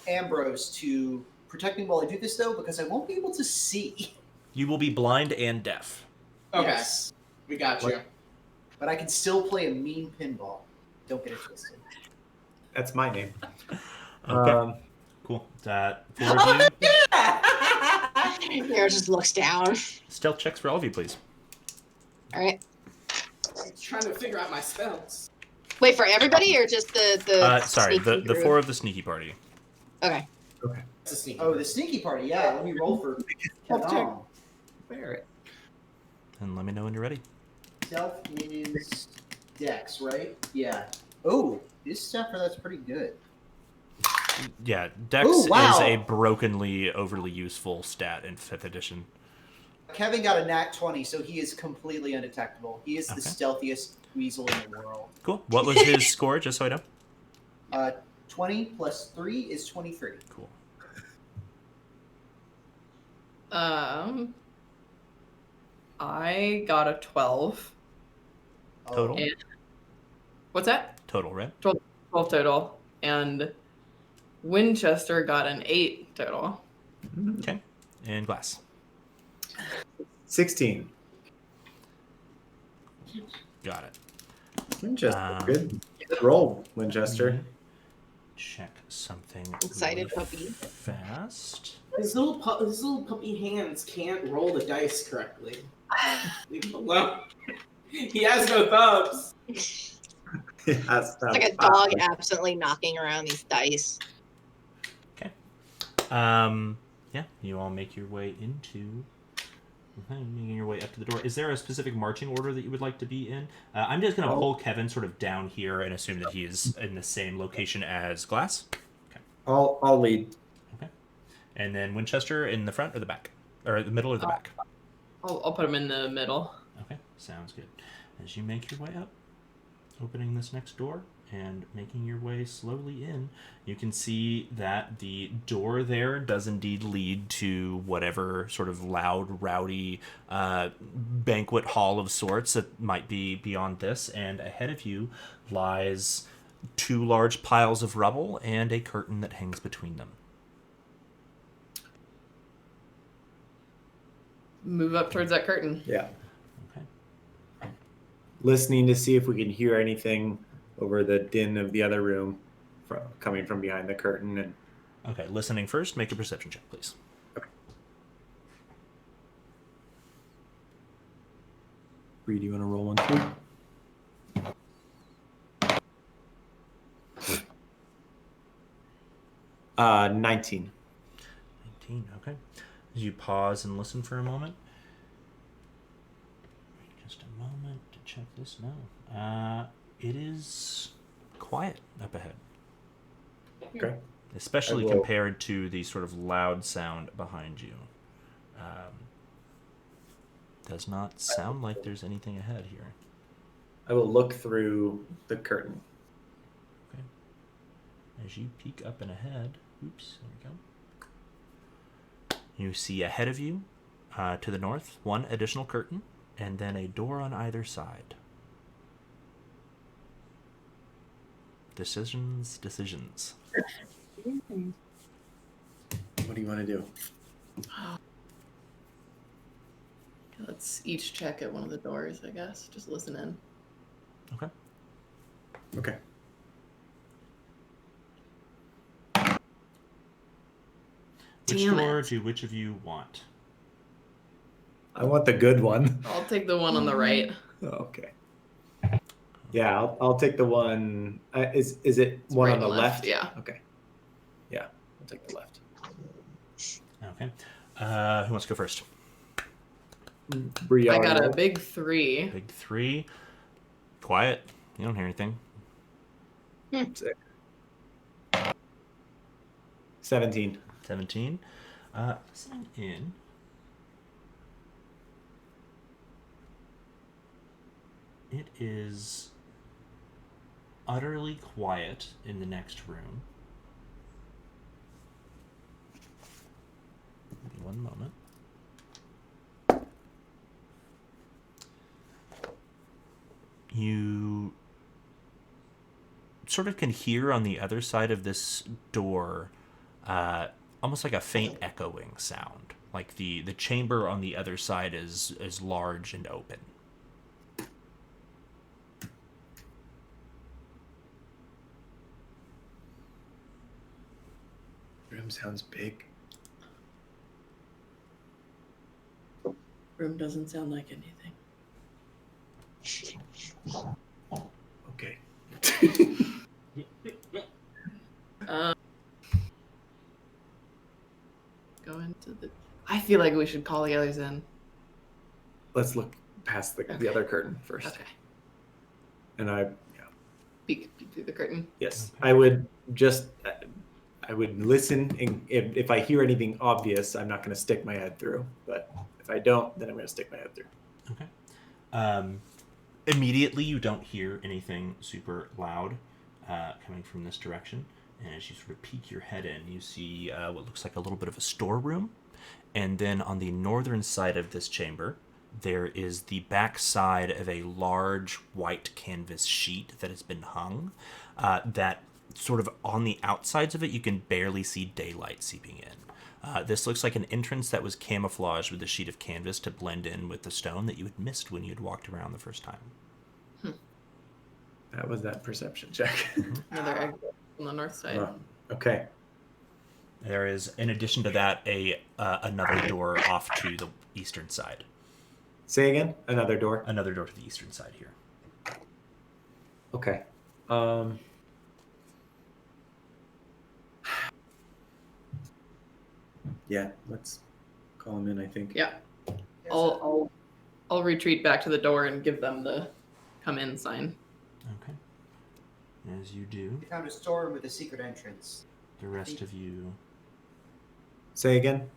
Ambrose to protect me while I do this, though, because I won't be able to see. you will be blind and deaf. Okay, Yes. we got you. But I can still play a mean pinball. Don't get it twisted. That's my name. Okay, cool. 4 of you. Nero just looks down. Stealth checks for all of you, please. All right. I'm trying to figure out my spells. Wait, for everybody or just the Sorry, the sneaky group? 4 of the sneaky party. Okay. It's a sneaky. Oh, the sneaky party. Yeah, let me roll for Kevin. Barrett. And let me know when you're ready. Stealth is Dex, right? Yeah. Oh, this stuff that's pretty good. Yeah, Dex Ooh, wow. is a brokenly overly useful stat in 5th edition. Kevin got a nat 20, so he is completely undetectable. He is the Okay. stealthiest weasel in the world. Cool. What was his score, just so I know? 20 plus 3 is 23. Cool. I got a 12. Total? Oh, What's that? Total, right? 12 total. And Winchester got an 8 total. Okay. And Glass. 16. Got it. Just Um, good. Roll, Winchester. Check something. Excited really puppy. Fast. His little puppy hands can't roll the dice correctly. Leave him alone. He has no thumbs. Yes, It's like a dog absently knocking around these dice. Yeah, you all make your way into. Making your way up to the door. Is there a specific marching order that you would like to be in? I'm just going to pull Kevin sort of down here and assume that he is in the same location as Glass. Okay. I'll lead. Okay. And then Winchester in the front or the back? Or the middle or the back? I'll put him in the middle. Okay, sounds good. As you make your way up, opening this next door and making your way slowly in, you can see that the door there does indeed lead to whatever sort of loud, rowdy banquet hall of sorts that might be beyond this. And ahead of you lies 2 large piles of rubble and a curtain that hangs between them. Move up towards that curtain. Yeah. Okay. Listening to see if we can hear anything over the din of the other room coming from behind the curtain. And Okay, listening first. Make a perception check, please. Bree, do you want to roll one too? 19. 19, okay. As you pause and listen for a moment. Just a moment to check this now. It is quiet up ahead. Okay. Especially I will- compared to the sort of loud sound behind you. Does not sound like there's anything ahead here. I will look through the curtain. Okay. As you peek up and ahead, oops, there we go. You see ahead of you, to the north, 1 additional curtain, and then a door on either side. Decisions. What do you want to do? Let's each check at one of the doors, I guess. Just listen in. Okay. Okay. Which Damn door it. do which of you want? I want the good one. I'll take the one on the right. Okay. Yeah, I'll take the one. Is it It's one right on the and left? Yeah. Okay. Yeah, I'll take the left. Okay. Who wants to go first? Brianna. I got a big 3. Big 3. Quiet. You don't hear anything. 17. 17. Listening in. It is utterly quiet in the next room. Give me 1 moment. You sort of can hear on the other side of this door almost like a faint echoing sound. Like the chamber on the other side is large and open. Room sounds big. Room doesn't sound like anything. Okay. Go into the. I feel like we should call the others in. Let's look past the Okay. other curtain first. Okay. And I Peek through the curtain. yes, I would just I would listen, and if I hear anything obvious, I'm not going to stick my head through. But if I don't, then I'm going to stick my head through. Okay. Immediately, you don't hear anything super loud coming from this direction. And as you sort of peek your head in, you see what looks like a little bit of a storeroom. And then on the northern side of this chamber, there is the back side of a large white canvas sheet that has been hung. That sort of on the outsides of it, you can barely see daylight seeping in. This looks like an entrance that was camouflaged with a sheet of canvas to blend in with the stone that you had missed when you had walked around the first time. That was that perception check. Another exit on the north side. Okay. There is, in addition to that, another door off to the eastern side. Say again. Another door. Another door to the eastern side here. Okay. Yeah, let's call him in, I think. Yeah. I'll retreat back to the door and give them the come in sign. Okay. As you do, You found a storeroom with a secret entrance. the rest of you. Say again.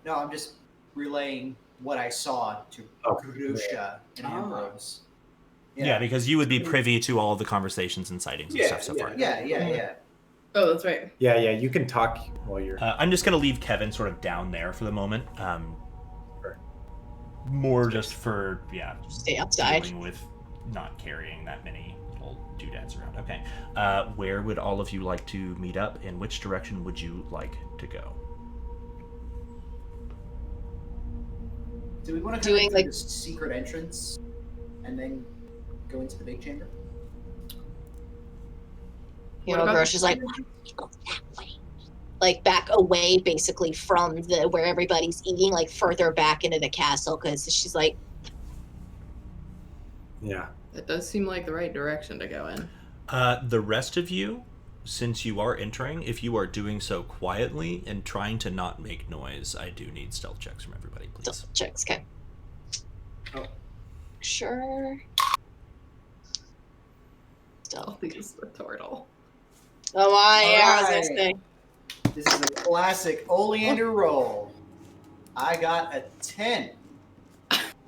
No, I'm just relaying what I saw to Grusha and Ambrose. Yeah, because you would be privy to all the conversations and sightings and stuff so far. Yeah. Oh, that's right. Yeah, you can talk while you're. I'm just going to leave Kevin sort of down there for the moment. More just for, Stay outside. dealing with not carrying that many little doodads around. Okay. Where would all of you like to meet up? In which direction would you like to go? Do we want to Doing, through like- the secret entrance and then go into the big chamber? You What know, about- Grosha's like, why don't we go that way? Like back away, basically from the where everybody's eating, like further back into the castle, because she's like, Yeah. That does seem like the right direction to go in. The rest of you, since you are entering, if you are doing so quietly and trying to not make noise, I do need stealth checks from everybody, please. checks, okay. Oh. Sure. I'll use the turtle. Oh my, yeah, I was Alright. gonna say. This is a classic Oleander roll. I got a 10.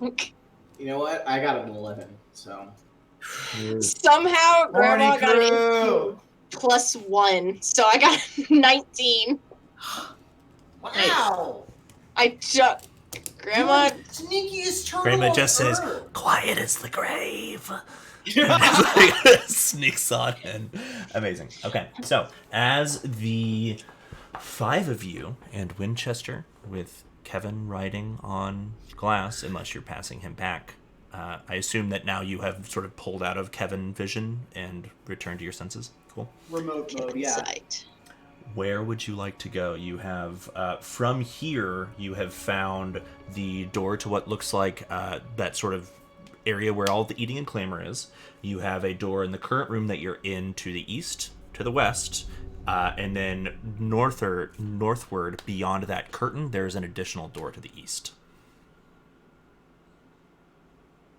Okay. You know what? I got an 11, so. Somehow Grandma Morning, got an crew. +1, so I got 19. Wow. I just Grandma. You're the sneakiest turtle Grandma on just says, Earth. "Quiet as the grave." Sneaks on in. Amazing. Okay, so as the 5 of you and Winchester, with Kevin riding on glass, unless you're passing him back, I assume that now you have sort of pulled out of Kevin vision and returned to your senses. Cool. Remote mode, yeah. Sight. Where would you like to go? You have, from here, you have found the door to what looks like that sort of area where all the eating and clamor is. You have a door in the current room that you're in to the east, to the west, and then northward beyond that curtain, there's an additional door to the east.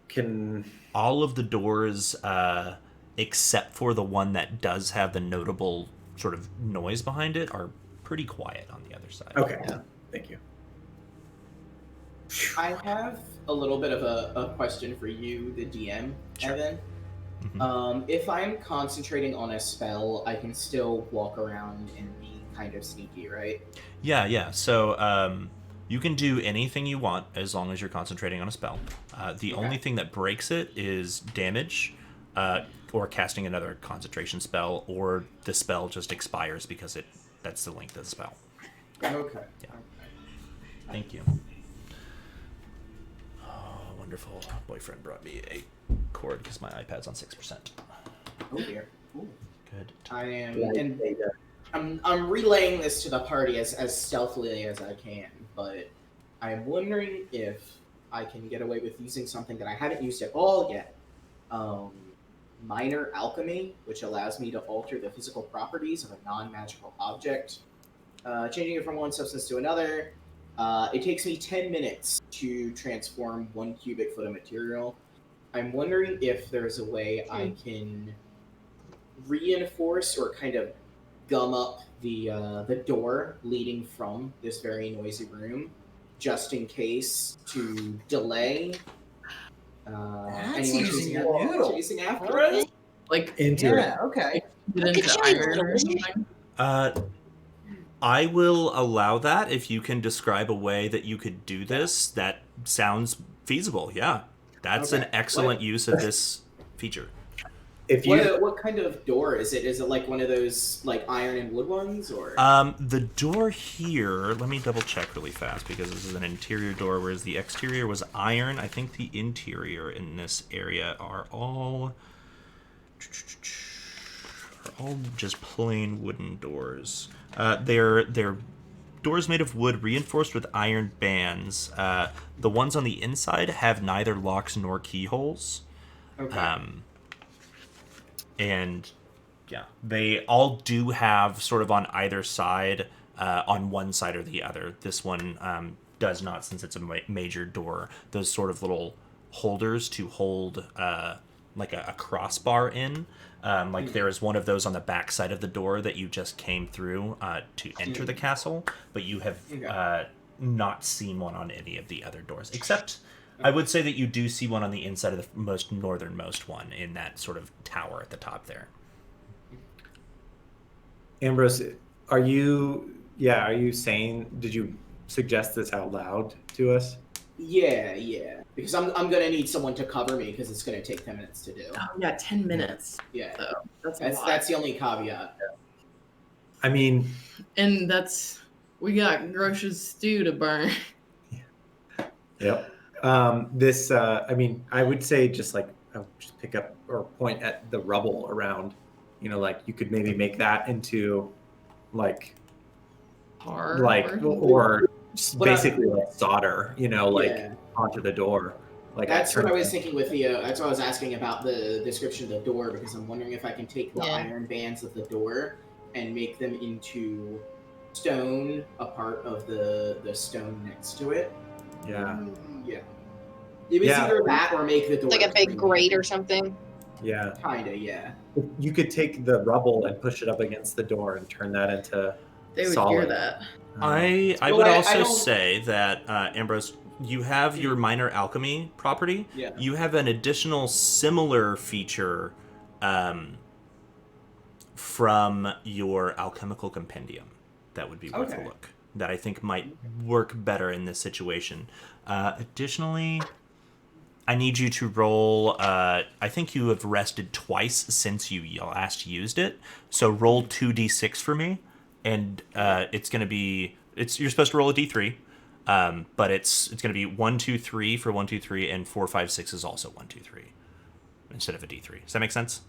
Can All of the doors, except for the one that does have the notable sort of noise behind it, are pretty quiet on the other side. okay. Thank you. I have a little bit of a question for you, the DM, Sure. Evan. Mhm. If I'm concentrating on a spell, I can still walk around and be kind of sneaky, right? Yeah. So you can do anything you want as long as you're concentrating on a spell. The Okay. only thing that breaks it is damage, or casting another concentration spell, or the spell just expires because that's the length of the spell. Okay. Yeah. Thank you. Oh, wonderful. Boyfriend brought me a cord because my iPad's on 6%. Oh dear. Good. I am, and I'm relaying this to the party as stealthily as I can, but I'm wondering if I can get away with using something that I haven't used at all yet. Minor alchemy, which allows me to alter the physical properties of a non-magical object, changing it from one substance to another. It takes me 10 minutes to transform 1 cubic foot of material. I'm wondering if there's a way I can reinforce or kind of gum up the door leading from this very noisy room, just in case to delay That's anyone using your noodle. chasing after us. Like Into it. Yeah, okay. get Look into at you, iron or little something. I will allow that if you can describe a way that you could do this. That sounds feasible. Yeah, that's an Okay. excellent use of this feature. If you What kind of door is it? Is it like one of those like iron and wood ones, or? The door here, let me double check really fast because this is an interior door, whereas the exterior was iron. I think the interior in this area are all Are all just plain wooden doors. They're doors made of wood reinforced with iron bands. The ones on the inside have neither locks nor keyholes. Okay. And yeah, they all do have sort of on either side, on one side or the other. This one does not, since it's a major door, those sort of little holders to hold like a crossbar in. Like there is one of those on the back side of the door that you just came through to enter the castle, but you have not seen one on any of the other doors, except I would say that you do see one on the inside of the most northernmost one in that sort of tower at the top there. Ambrose, are you saying, did you suggest this out loud to us? Yeah. Because I'm gonna need someone to cover me because it's gonna take 10 minutes to do. Oh, yeah, 10 minutes. Yeah. So that's a lot. That's the only caveat. I mean, And we got Grosh's stew to burn. yep. I mean, I would say just pick up or point at the rubble around, like you could maybe make that into like or just basically like solder, onto the door. Like That's what I was thinking with the. That's what I was asking about the description of the door because I'm wondering if I can take the iron bands of the door and make them into stone, a part of the stone next to it. Yeah. Yeah. It was either that or make the door Like a big grate or something. Yeah. Kinda, yeah. You could take the rubble and push it up against the door and turn that into They would solid. hear that. I Well, would I also don't- say that, Ambrose, you have your minor alchemy property. Yeah. You have an additional similar feature from your alchemical compendium that would be worth a Okay. look. That I think might work better in this situation. Additionally, I need you to roll. I think you have rested twice since you last used it. So roll 2d6 for me, and it's going to be. You're supposed to roll a d3, but it's going to be 1, 2, 3 for 1, 2, 3, and 4, 5, 6 is also 1, 2, 3 instead of a d3. Does that make sense?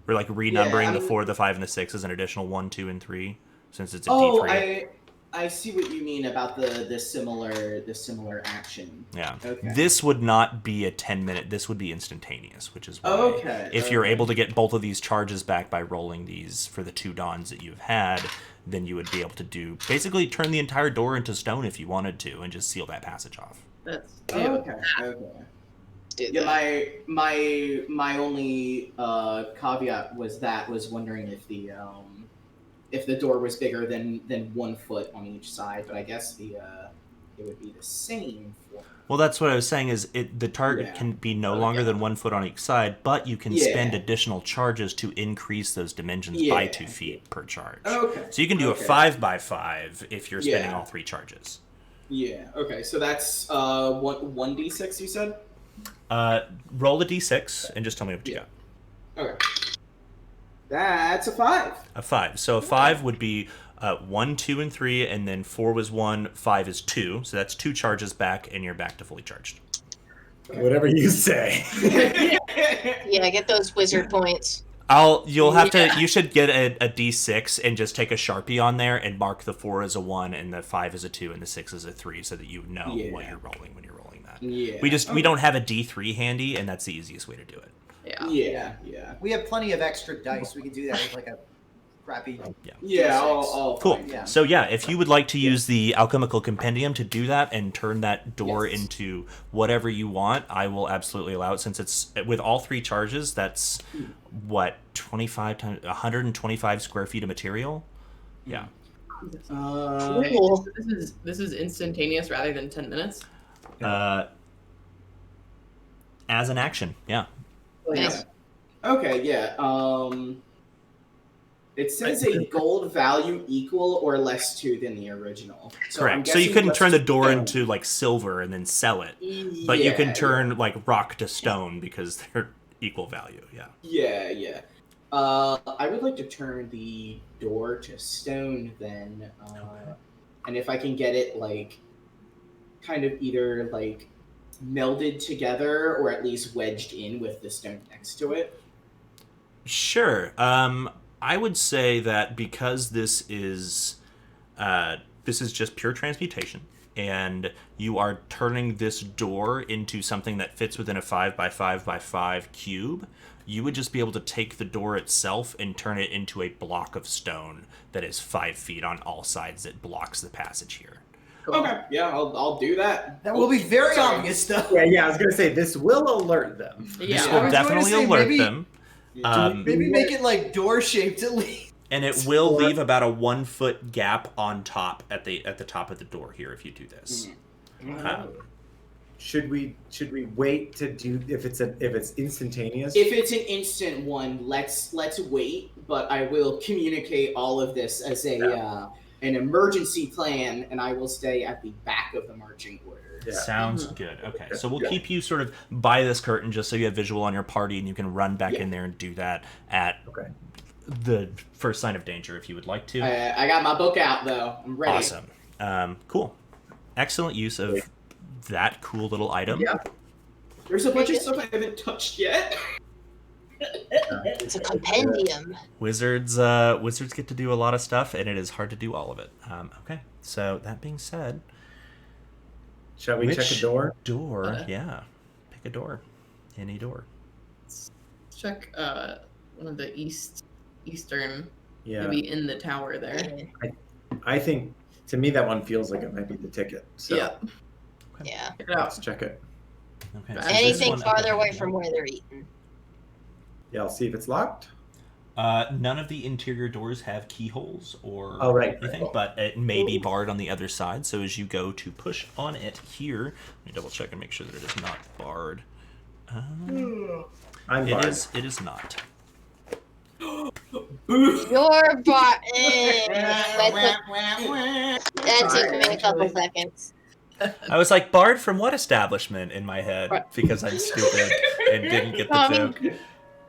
We're like renumbering the 4, the 5, and the 6 as an additional 1, 2, and 3 since it's a d3. I see what you mean about the similar action. Yeah. Okay. This would not be a 10-minute. This would be instantaneous, which is why Okay. if you're able to get both of these charges back by rolling these for the 2 dawns that you've had, then you would be able to basically turn the entire door into stone if you wanted to and just seal that passage off. That's Okay. Do Yeah, that. my only caveat was wondering if the door was bigger than 1 foot on each side, but I guess it would be the same for. Well, that's what I was saying is the target can be no longer than 1 foot on each side, but you can spend additional charges to increase those dimensions by 2 feet per charge. Okay. So you can do a 5x5 if you're spending all 3 charges. Yeah. Okay. So that's 1d6. You said. Roll a d6 and just tell me what you got. Okay. That's a 5. A 5. So a 5 would be 1, 2, and 3, and then 4 was 1, 5 is 2. So that's 2 charges back, and you're back to fully charged. Whatever you say. Yeah, get those wizard points. You should get a d6 and just take a Sharpie on there and mark the 4 as a 1 and the 5 as a 2 and the 6 as a 3 so that you know what you're rolling when you're rolling that. Yeah. We don't have a d3 handy, and that's the easiest way to do it. Yeah. Yeah. We have plenty of extra dice. We can do that with like a crappy. Yeah. D6. I'll Cool. find- Yeah. So yeah, if you would like to use the alchemical compendium to do that and turn that door Yes. into whatever you want, I will absolutely allow it. Since it's with all 3 charges, that's what 25 times 125 square feet of material. Yeah. Cool. This is instantaneous rather than 10 minutes. As an action, yeah. Nice. Okay, yeah. It says a gold value equal or less to than the original. So I'm Correct. So you guessing couldn't less turn the to door stone. into like silver and then sell it, but you can turn like rock to stone because they're equal value. Yeah. Yeah. I would like to turn the door to stone then, and if I can get it like kind of either like melded together or at least wedged in with the stone next to it. Sure. I would say that because this is just pure transmutation, and you are turning this door into something that fits within a 5x5x5 cube, you would just be able to take the door itself and turn it into a block of stone that is 5 feet on all sides that blocks the passage here. Okay, yeah, I'll do that. That will be very Sorry. obvious, though. Yeah, I was gonna say this will alert them. This Yeah. I will was going to definitely say, alert maybe- them. Maybe make it like door shaped at least. And it will leave about a 1 foot gap on top at the top of the door here if you do this. Should we wait to do if it's instantaneous? If it's an instant one, let's wait. But I will communicate all of this as an emergency plan, and I will stay at the back of the marching order. Yeah. Sounds good. Okay, so we'll Yeah. keep you sort of by this curtain just so you have visual on your party and you can run back in there and do that at Okay. the first sign of danger if you would like to. I got my book out though. I'm ready. Awesome. Cool. Excellent use of that cool little item. Yeah. There's a bunch of stuff I haven't touched yet. It's a compendium. Wizards get to do a lot of stuff, and it is hard to do all of it. Okay, so that being said, Shall we check which a door? Door, yeah. Pick a door. Any door. Check one of the eastern, Yeah. maybe in the tower there. I think to me that one feels like it might be the ticket. So Yeah. Yeah. Check it out. let's check it. Okay. so this Anything one up farther away ahead. from where they're eating. Yeah, I'll see if it's locked. None of the interior doors have keyholes or Oh, right. anything, but it may be barred on the other side. So as you go to push on it here, let me double check and make sure that it is not barred. I'm It barred. is. It is not. Your bar. That took me a couple seconds. I was like, barred from what establishment in my head Right. because I'm stupid and didn't get the Um, joke.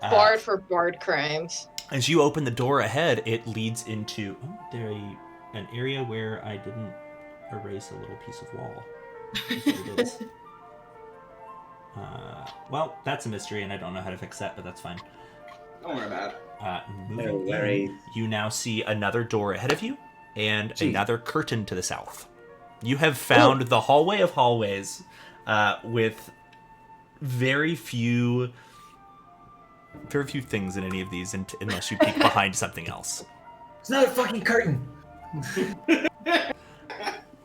Barred for barred crimes. As you open the door ahead, it leads into an area where I didn't erase a little piece of wall. That's what it is. Well, that's a mystery, and I don't know how to fix that, but that's fine. Don't worry about it. Moving Very- in, you now see another door ahead of you and Gee. another curtain to the south. You have found the hallway of hallways with very few things in any of these unless you peek behind something else. It's not a fucking curtain.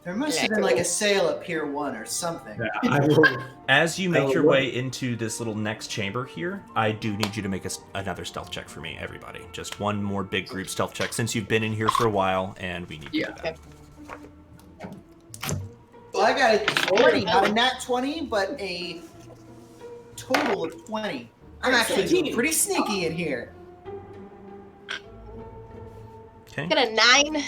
There must have been like a sale at Pier 1 or something. Yeah, I will. As you make Oh, your what? way into this little next chamber here, I do need you to make another stealth check for me, everybody. Just one more big group stealth check since you've been in here for a while, and we need to do that. Well, I got a 20, not a nat 20, but a total of 20. I'm actually doing pretty sneaky in here. Okay. Got a 9.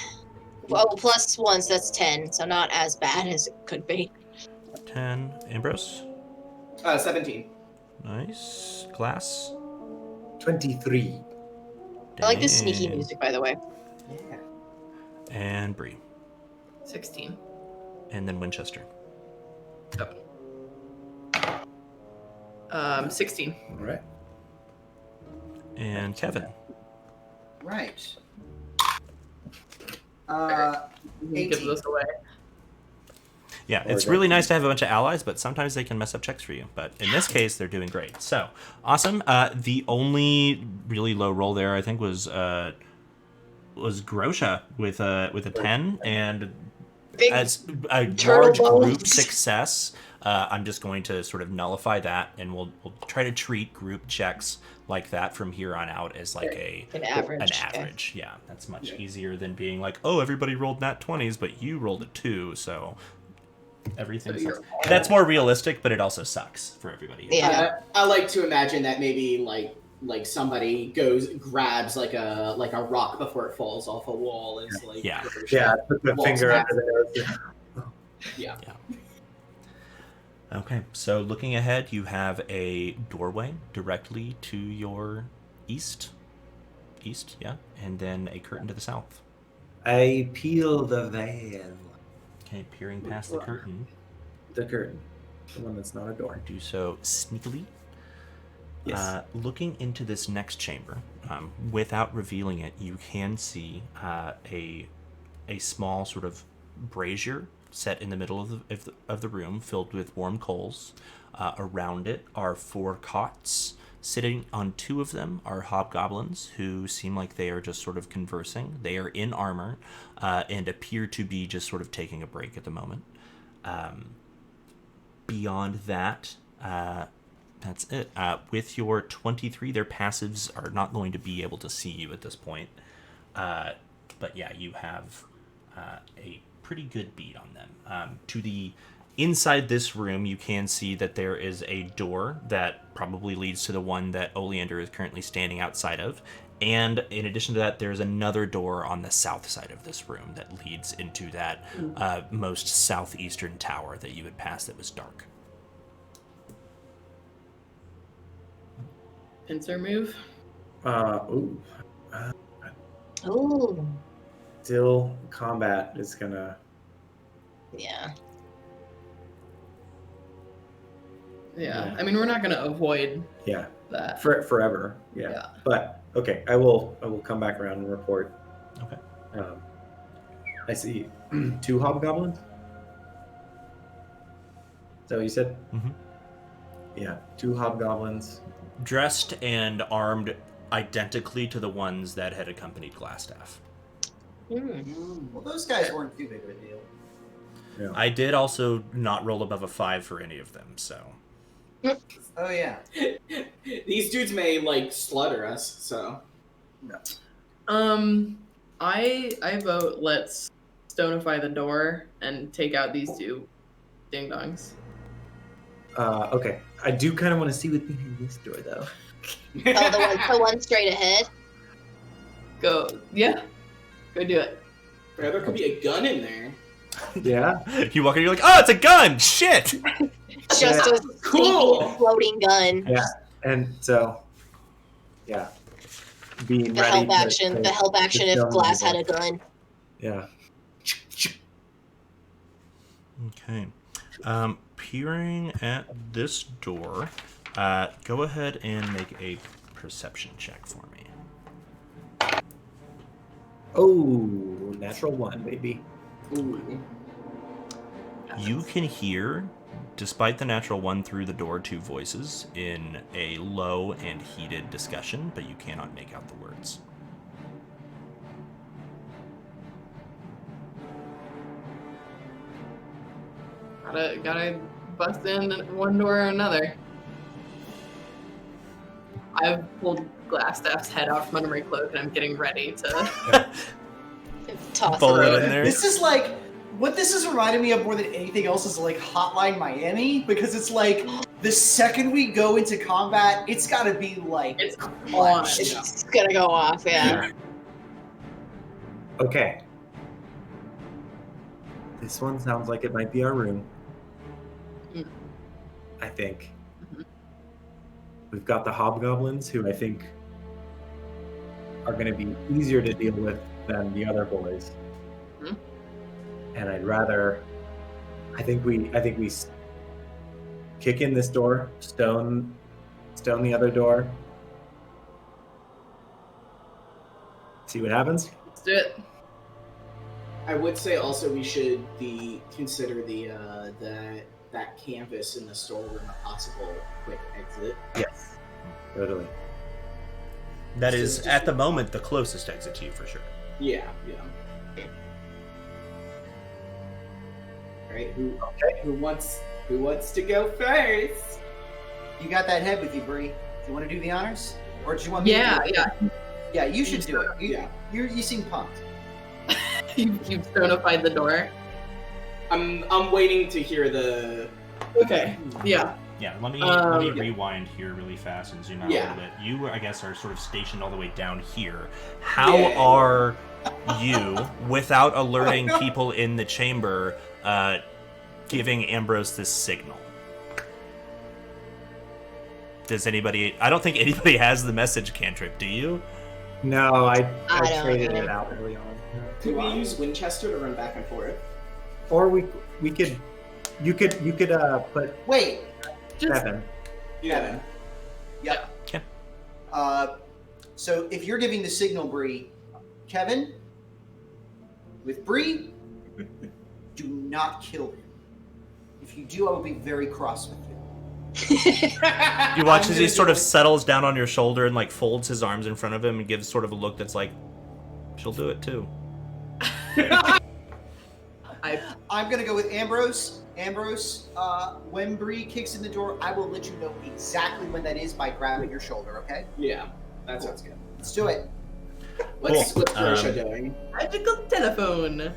Oh, plus 1, so that's 10. So not as bad as it could be. 10. Ambrose. 17. Nice. Glass. 23. I like this sneaky Dan. music, by the way. Yeah. And Bree. 16. And then Winchester. 16. All right. And Kevin. Right. Gives 18. us away. Yeah, Or it's that- really nice to have a bunch of allies, but sometimes they can mess up checks for you. But in this case, they're doing great. So, awesome. The only really low roll there, I think, was Grosha with a 10, and Big as a turtle large group bones. success, I'm just going to sort of nullify that, and we'll try to treat group checks like that from here on out as like an average. an okay. average. Yeah, that's much easier than being like, oh, everybody rolled nat 20s, but you rolled a 2, so everything So sucks. you're- That's more realistic, but it also sucks for everybody. Yeah. I like to imagine that maybe like somebody grabs like a rock before it falls off a wall and is like Yeah. Yeah, put the Walks finger back. under the nose. yeah. Okay, so looking ahead, you have a doorway directly to your east, yeah, and then a curtain to the south. I peel the veil. Okay, peering past the curtain, The curtain. The one that's not a door. do so sneakily. Yes. Looking into this next chamber, without revealing it, you can see a small sort of brazier set in the middle of the room, filled with warm coals. Around it are 4 cots. Sitting on 2 of them are hobgoblins who seem like they are just sort of conversing. They are in armor and appear to be just sort of taking a break at the moment. Beyond that, that's it. With your 23, their passives are not going to be able to see you at this point. But yeah, you have a pretty good beat on them. To the inside this room, you can see that there is a door that probably leads to the one that Oleander is currently standing outside of. And in addition to that, there's another door on the south side of this room that leads into that most southeastern tower that you had passed that was dark. Pincer move. Oh, Still, combat is gonna. yeah. Yeah. I mean, we're not going to avoid Yeah, that. forever. Yeah. But okay, I will come back around and report. Okay. I see 2 hobgoblins. Is that what you said? Mhm. Yeah, 2 hobgoblins. Dressed and armed identically to the ones that had accompanied Glassstaff. Well, those guys weren't too big of a deal. Yeah. I did also not roll above a 5 for any of them, so. Oh yeah. These dudes may like slaughter us, so. I vote let's stonify the door and take out these 2 ding dongs. Okay, I do kind of want to see what's behind this door, though. Oh, the one straight ahead. Go. Yeah. Go do it. Bro, there could be a gun in there. Yeah. You walk in, you're like, oh, it's a gun! Shit! Just a Cool. sneaky floating gun. Yeah, and so, yeah, being The ready. help action. The help action if film Glass the had a door. gun. Yeah. Okay. Peering at this door, go ahead and make a perception check for me. Oh, natural 1, baby. Ooh. You can hear, despite the natural 1 through the door, 2 voices in a low and heated discussion, but you cannot make out the words. Gotta bust in one door or another. I've pulled Glassstaff's head off from under my cloak and I'm getting ready to. Toss Bullet it. in there. This is like what this is reminding me of more than anything else is like Hotline Miami, because it's like the second we go into combat, it's got to be like It's on. It's gonna go off, yeah. Okay. This one sounds like it might be our room. Mm. I think. Mhm. We've got the hobgoblins, who I think are going to be easier to deal with than the other boys. Mhm. And I think we kick in this door, stone the other door. See what happens. Let's do it. I would say also we should consider that canvas in the storeroom a possible quick exit. Yes. Totally. That So is, just- at the moment, the closest exit to you for sure. Yeah. All right, who wants to go first? you got that head with you, Bree. Do you want to do the honors, or do you want me? Yeah, to do it? yeah. Yeah, you should do it. Yeah. You seem pumped. You've stonified the door. I'm waiting to hear the. Okay. Yeah. Yeah, let me Yeah. rewind here really fast and zoom out Yeah. a little bit. You, I guess, are sort of stationed all the way down here. How Yeah. are you, without alerting people in the chamber, giving Ambrose this signal? Does anybody? I don't think anybody has the message cantrip. Do you? No, I don't traded know. it out early on. Could we use Winchester to run back and forth? Or we could you could put Wait. Just 7. Yeah. Yep. Okay. So if you're giving the signal, Bree, Kevin, with Bree, do not kill him. If you do, I will be very cross with you. You watch I'm as he gonna sort do of it. settles down on your shoulder and like folds his arms in front of him and gives sort of a look that's like, she'll do it too. I'm gonna go with Ambrose. Ambrose, when Bree kicks in the door, I will let you know exactly when that is by grabbing your shoulder. Okay? Yeah, that sounds good. Let's do it. What's Grosha Um, doing? Magical telephone.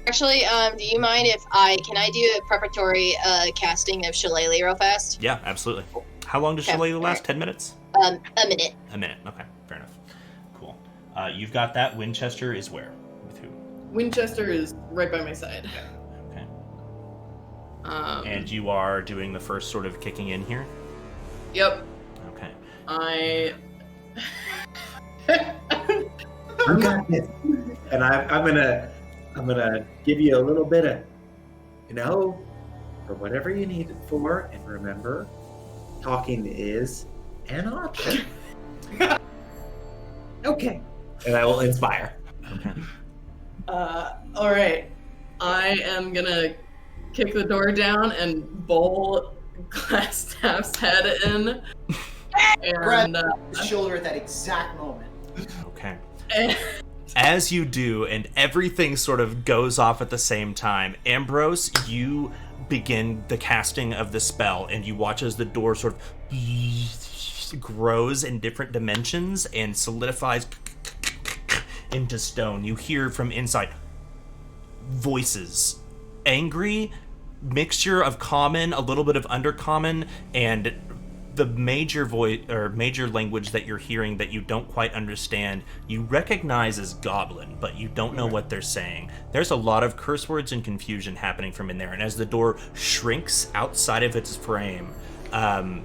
Actually, do you mind if can I do a preparatory casting of Shillelagh real fast? Yeah, absolutely. How long does Okay. Shillelagh last? 10 minutes? A minute. A minute. Okay, fair enough. Cool. You've got that. Winchester is where? With who? Winchester is right by my side. Okay. And And you are doing the first sort of kicking in here? yep, Okay. I. You got this. And I'm gonna give you a little bit of, for whatever you need it for. And remember, talking is an option. Okay. And I will inspire. Okay. All right, I am gonna kick the door down and bowl Glassstaff's head in, and His shoulder at that exact moment. Okay. and As you do, and everything sort of goes off at the same time, Ambrose, you begin the casting of the spell, and you watch as the door sort of grows in different dimensions and solidifies into stone. You hear from inside voices, angry, mixture of common, a little bit of undercommon, and the major voice or major language that you're hearing that you don't quite understand, you recognize as Goblin, but you don't know what they're saying. There's a lot of curse words and confusion happening from in there, and as the door shrinks outside of its frame,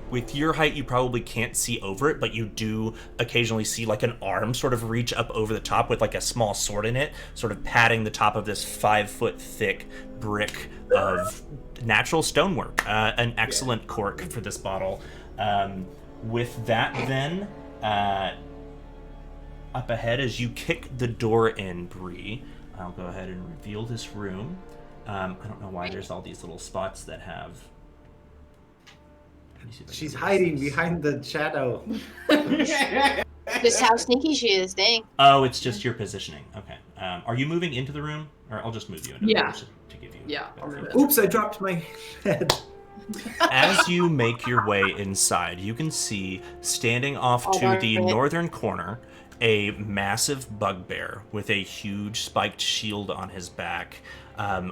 with your height, you probably can't see over it, but you do occasionally see like an arm sort of reach up over the top with like a small sword in it, sort of patting the top of this 5-foot thick brick of natural stonework. An excellent cork for this bottle. With that, then, up ahead as you kick the door in, Bree, I'll go ahead and reveal this room. I don't know why there's all these little spots that have. Let me see if I can She's erase hiding this. behind the shadow. Just how sneaky she is, dang. Oh, it's just your positioning. Okay. Are you moving into the room, or I'll just move you into the Yeah. room to give you? Yeah, better I'll move view. it. Oops, I dropped my head. As you make your way inside, you can see standing off to darn the it. northern corner a massive bugbear with a huge spiked shield on his back,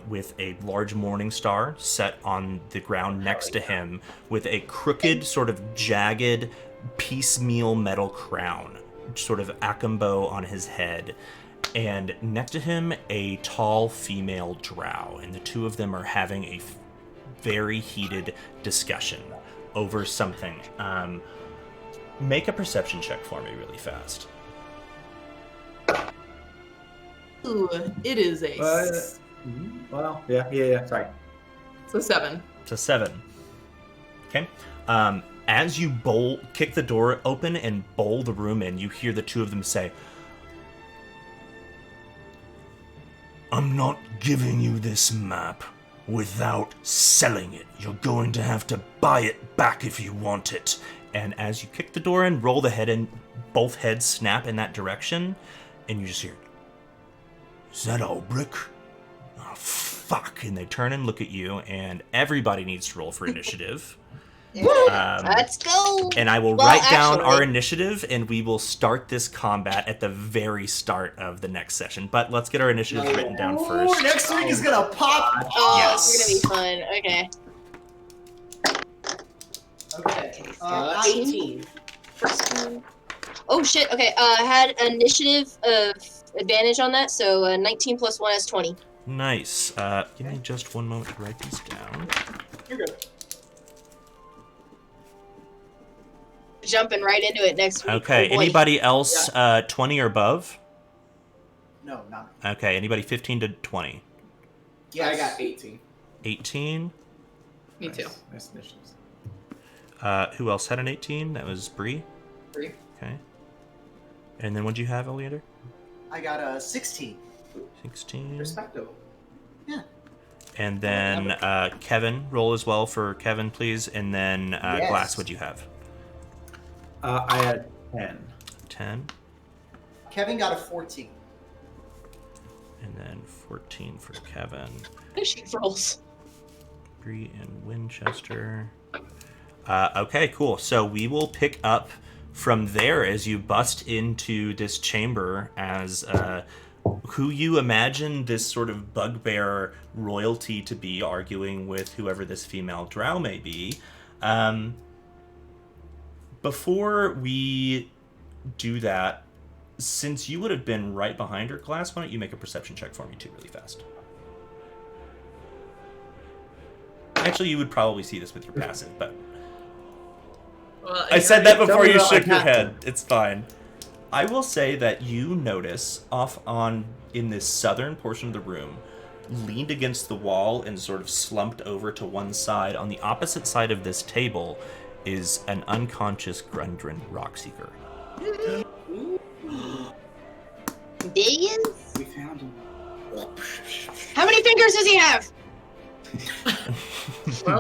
with a large morning star set on the ground next to him, with a crooked, sort of jagged, piecemeal metal crown, sort of akimbo on his head. And next to him, a tall female drow, and the two of them are having a very heated discussion over something. Make a perception check for me really fast. Ooh, it is a Well, yeah. Sorry. it's a 7. It's a 7. Okay. As you kick the door open and bowl the room in, you hear the two of them say, "I'm not giving you this map without selling it. You're going to have to buy it back if you want it." And as you kick the door in, roll the head in, both heads snap in that direction, and you just hear, "Is that Ulbrich? Oh, fuck." And they turn and look at you, and everybody needs to roll for initiative. Let's go. And I will Well, write down actually- our initiative, and we will start this combat at the very start of the next session. But let's get our initiatives written down Ooh, first. next week is gonna pop. Oh, Yes. it's gonna be fun. Okay. Okay. 18. Oh shit. Okay. I had initiative of advantage on that, so 19 plus 1 is 20. Nice. Give me just one moment to write these down. You're good. Jumping right into it next week. Okay. Oh, boy. Anybody else 20 or above? No, not. Okay. Anybody 15 to 20? Yes. I got 18. 18. Me too. Nice initiatives. Who else had an 18? That was Bree. 3. Okay. And then what'd you have, Oleander? I got a 16. 16. Respectable. And then Kevin, roll as well for Kevin, please. And then Yes. Glass, what'd you have? I had 10. 10. Kevin got a 14. And then 14 for Kevin. She rolls. Bree and Winchester. Okay, cool. So we will pick up from there as you bust into this chamber as who you imagine this sort of bugbear royalty to be arguing with whoever this female drow may be. Before we do that, since you would have been right behind her, Glass, why don't you make a perception check for me too really fast? Actually, you would probably see this with your passive, but Well, I said that Tell before me you about shook my your head. passive. It's fine. I will say that you notice off on in this southern portion of the room, leaned against the wall and sort of slumped over to one side, on the opposite side of this table, is an unconscious Grundrin Rockseeker. Billions? We found him. How many fingers does he have? Well,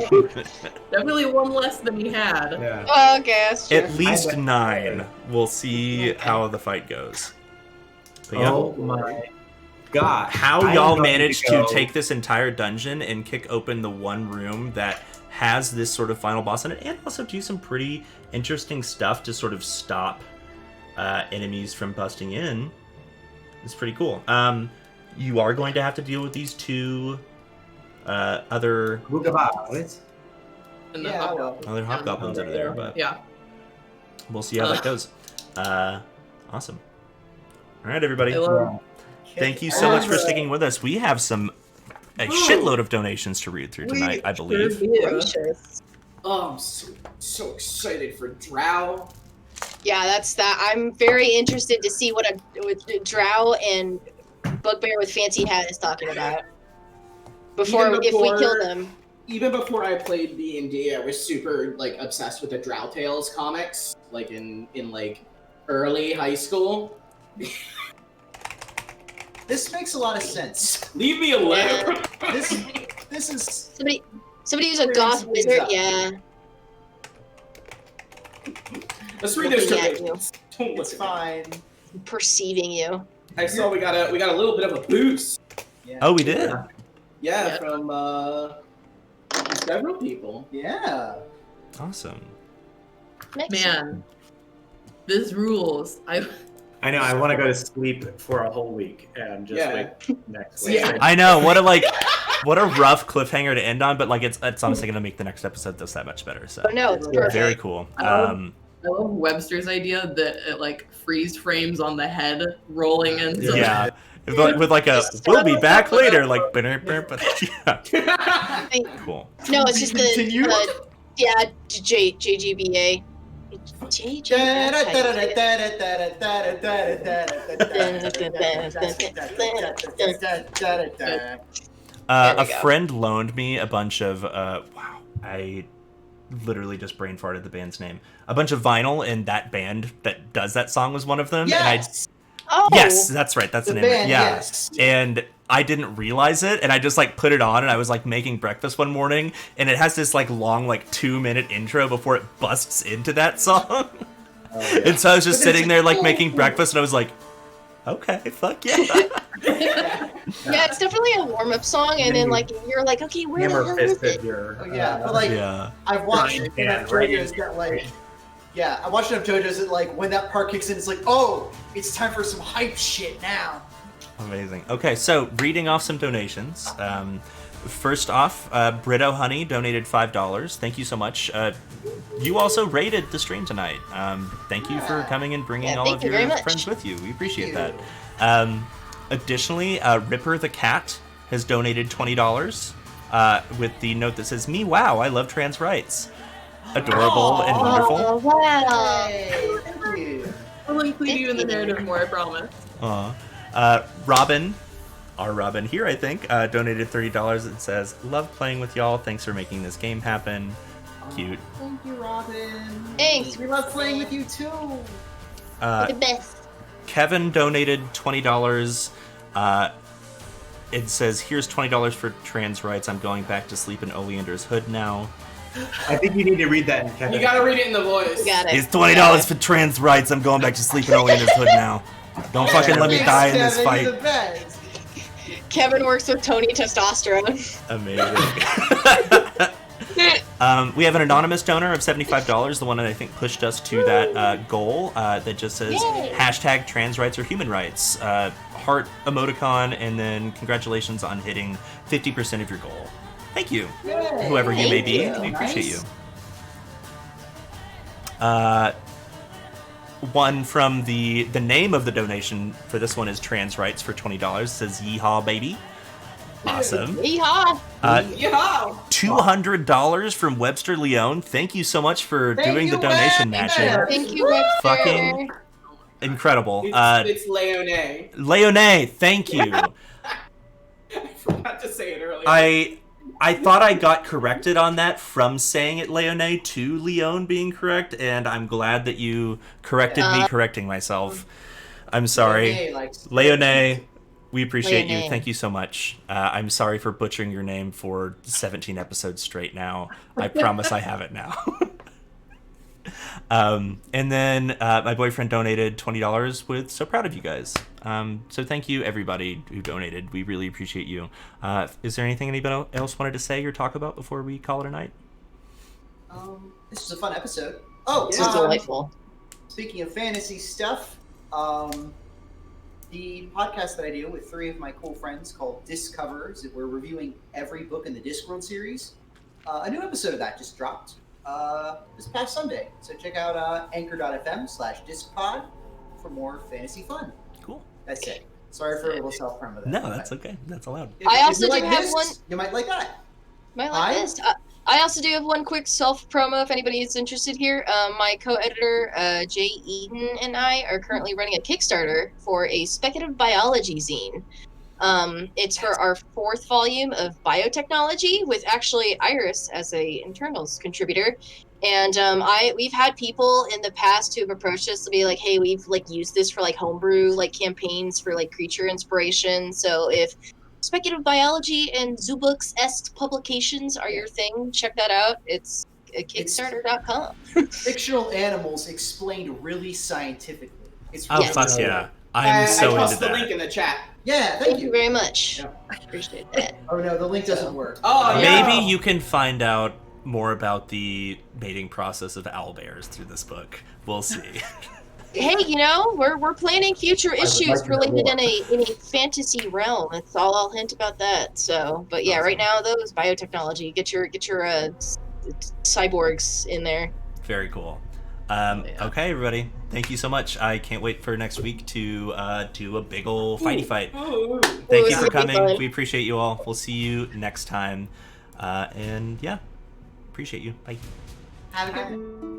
definitely one less than he had. Yeah. Oh, okay, that's true. At least I bet- 9. We'll see Okay. how the fight goes. But yeah. Oh my god. How I am y'all going managed to go- take this entire dungeon and kick open the one room that has this sort of final boss in it, and also do some pretty interesting stuff to sort of stop enemies from busting in. It's pretty cool. You are going to have to deal with these two other Bugabas. And the Yeah, hobgoblin. well. other hobgoblins over there, but Yeah. we'll see how that goes. Awesome. All right, everybody. I love Thank you so much for sticking with us. We have a shitload of donations to read through tonight, I believe. Gracious. Oh, I'm so excited for Drow. Yeah, that's that. I'm very interested to see what a drow and bugbear with fancy hat is talking about. Even If we before- kill them. Even before I played D&D, I was super like obsessed with the Drow Tales comics, like in like early high school. This makes a lot of sense. Leave me alone. This is Somebody who's a Clearing goth some things wizard, up. yeah. Let's read those Looking at donations. Don't it's look at me. fine. Perceiving you. I saw we got a little bit of a boost. Yeah. Oh, we did? Yeah, Yeah. from several people. Yeah. Awesome. Man, this rules. I know. I want to go to sleep for a whole week and just Yeah. wake next week. Yeah. I know, what a rough cliffhanger to end on, but like it's honestly gonna make the next episode just that much better. So Oh no, it's perfect. very cool. I love Webster's idea that it like freeze frames on the head rolling into Yeah. With like a we'll be back later, like yeah. Cool. No, it's just Continue? JGBA. There A we go. friend loaned me a bunch of wow, I literally just brain farted the band's name. A bunch of vinyl, and that band that does that song was one of them. Yes. Oh, Yes, that's right. That's The the name. band, Yeah. yes. And I didn't realize it, and I just like put it on, and I was like making breakfast one morning, and it has this like long, like 2-minute intro before it busts into that song. And so I was just But it's sitting there like cool. making breakfast, and I was like, okay, fuck yeah. yeah, it's definitely a warm-up song, and then like you're like, okay, where the hell Hammer is fisted it? your. Oh, yeah, but like Yeah. I've watched Right, enough yeah, right JoJo's in- that like yeah, I watched enough JoJo's that like when that part kicks in, it's like, oh, it's time for some hype shit now. Amazing. Okay, so reading off some donations. First off, Brito Honey donated $5. Thank you so much. You also rated the stream tonight. Thank you for coming and bringing Yeah, all thank of you your very much. friends with you. We appreciate Thank that. Additionally, Ripper the Cat has donated $20 with the note that says, "Me, wow, I love trans rights." Adorable and wonderful. Oh wow! Hey, thank you. I'll include you in the narrative more, I promise. Robin, our Robin here, I think, donated $30 and says, "Love playing with y'all. Thanks for making this game happen." Cute. Thank you, Robin. Thanks. We love playing with you too. The best. Kevin donated $20. It says, here's $20 for trans rights. I'm going back to sleep in Oleander's hood now. I think you need to read that in Kevin. You gotta read it in the voice. You got it. It's $20 for trans rights. I'm going back to sleep in Oleander's hood now. Don't fucking let me die in this Kevin, you're fight. the best. Kevin works with Tony Testosterone. Amazing. We have an anonymous donor of $75, the one that I think pushed us to that goal that just says Yay. hashtag trans rights or human rights. Heart emoticon, and then congratulations on hitting 50% of your goal. Thank you, Yay. whoever you may Thank be. you. We appreciate Nice. you. One from the name of the donation for this one is trans rights for $20. It says yeehaw baby. Awesome. Yeehaw! Yeah. $200 from Webster Leone. Thank you so much for Thank doing the you, donation Webster. matching. Thank you, Webster. Fucking incredible. It's Leone. Leone, thank you. I forgot to say it earlier. I thought I got corrected on that from saying it Leone to Leone being correct, and I'm glad that you corrected me correcting myself. I'm sorry. Leone likes- Leone, we appreciate you. Leone. Thank you so much. I'm sorry for butchering your name for 17 episodes straight now. I promise I have it now. And then my boyfriend donated $20 with So Proud of You guys. So thank you, everybody who donated. We really appreciate you. Is there anything anybody else wanted to say or talk about before we call it a night? This was a fun episode. Oh, This is delightful. speaking of fantasy stuff, the podcast that I do with three of my cool friends called Discovers, we're reviewing every book in the Discworld series. A new episode of that just dropped this past Sunday. So check out anchor.fm/discpod for more fantasy fun. Cool. That's it. Sorry for a little self-promo there. No, that's okay. That's allowed. If- I if also you do like have this, one- You might like that. Might like Hi. this. I also do have one quick self promo if anybody is interested here. My co-editor Jay Eden and I are currently running a Kickstarter for a speculative biology zine. It's for our 4th volume of biotechnology with actually Iris as a internals contributor. And we've had people in the past who have approached us to be like, hey, we've like used this for like homebrew like campaigns for like creature inspiration. So if speculative biology and Zoobooks-esque publications are your thing, check that out. It's Kickstarter.com. Fictional animals explained really scientifically. It's Oh, Yes. fuck yeah. I'm so I into tossed the link that. in the chat. Yeah, Thank you very much. Yeah. Appreciate that. Oh no, the link doesn't work. Oh, yeah. Maybe you can find out more about the mating process of owlbears through this book. We'll see. Hey, you know, we're planning future would issues like to know related more. in a fantasy realm. That's all I'll hint about that. So, but yeah, right now those biotechnology. Get your cyborgs in there. Very cool. Yeah. Okay, everybody. Thank you so much. I can't wait for next week to do a big ol' fighty fight. Ooh. Thank Ooh, you for it's gonna be coming. fun. We appreciate you all. We'll see you next time. And yeah, appreciate you. Bye. Have a good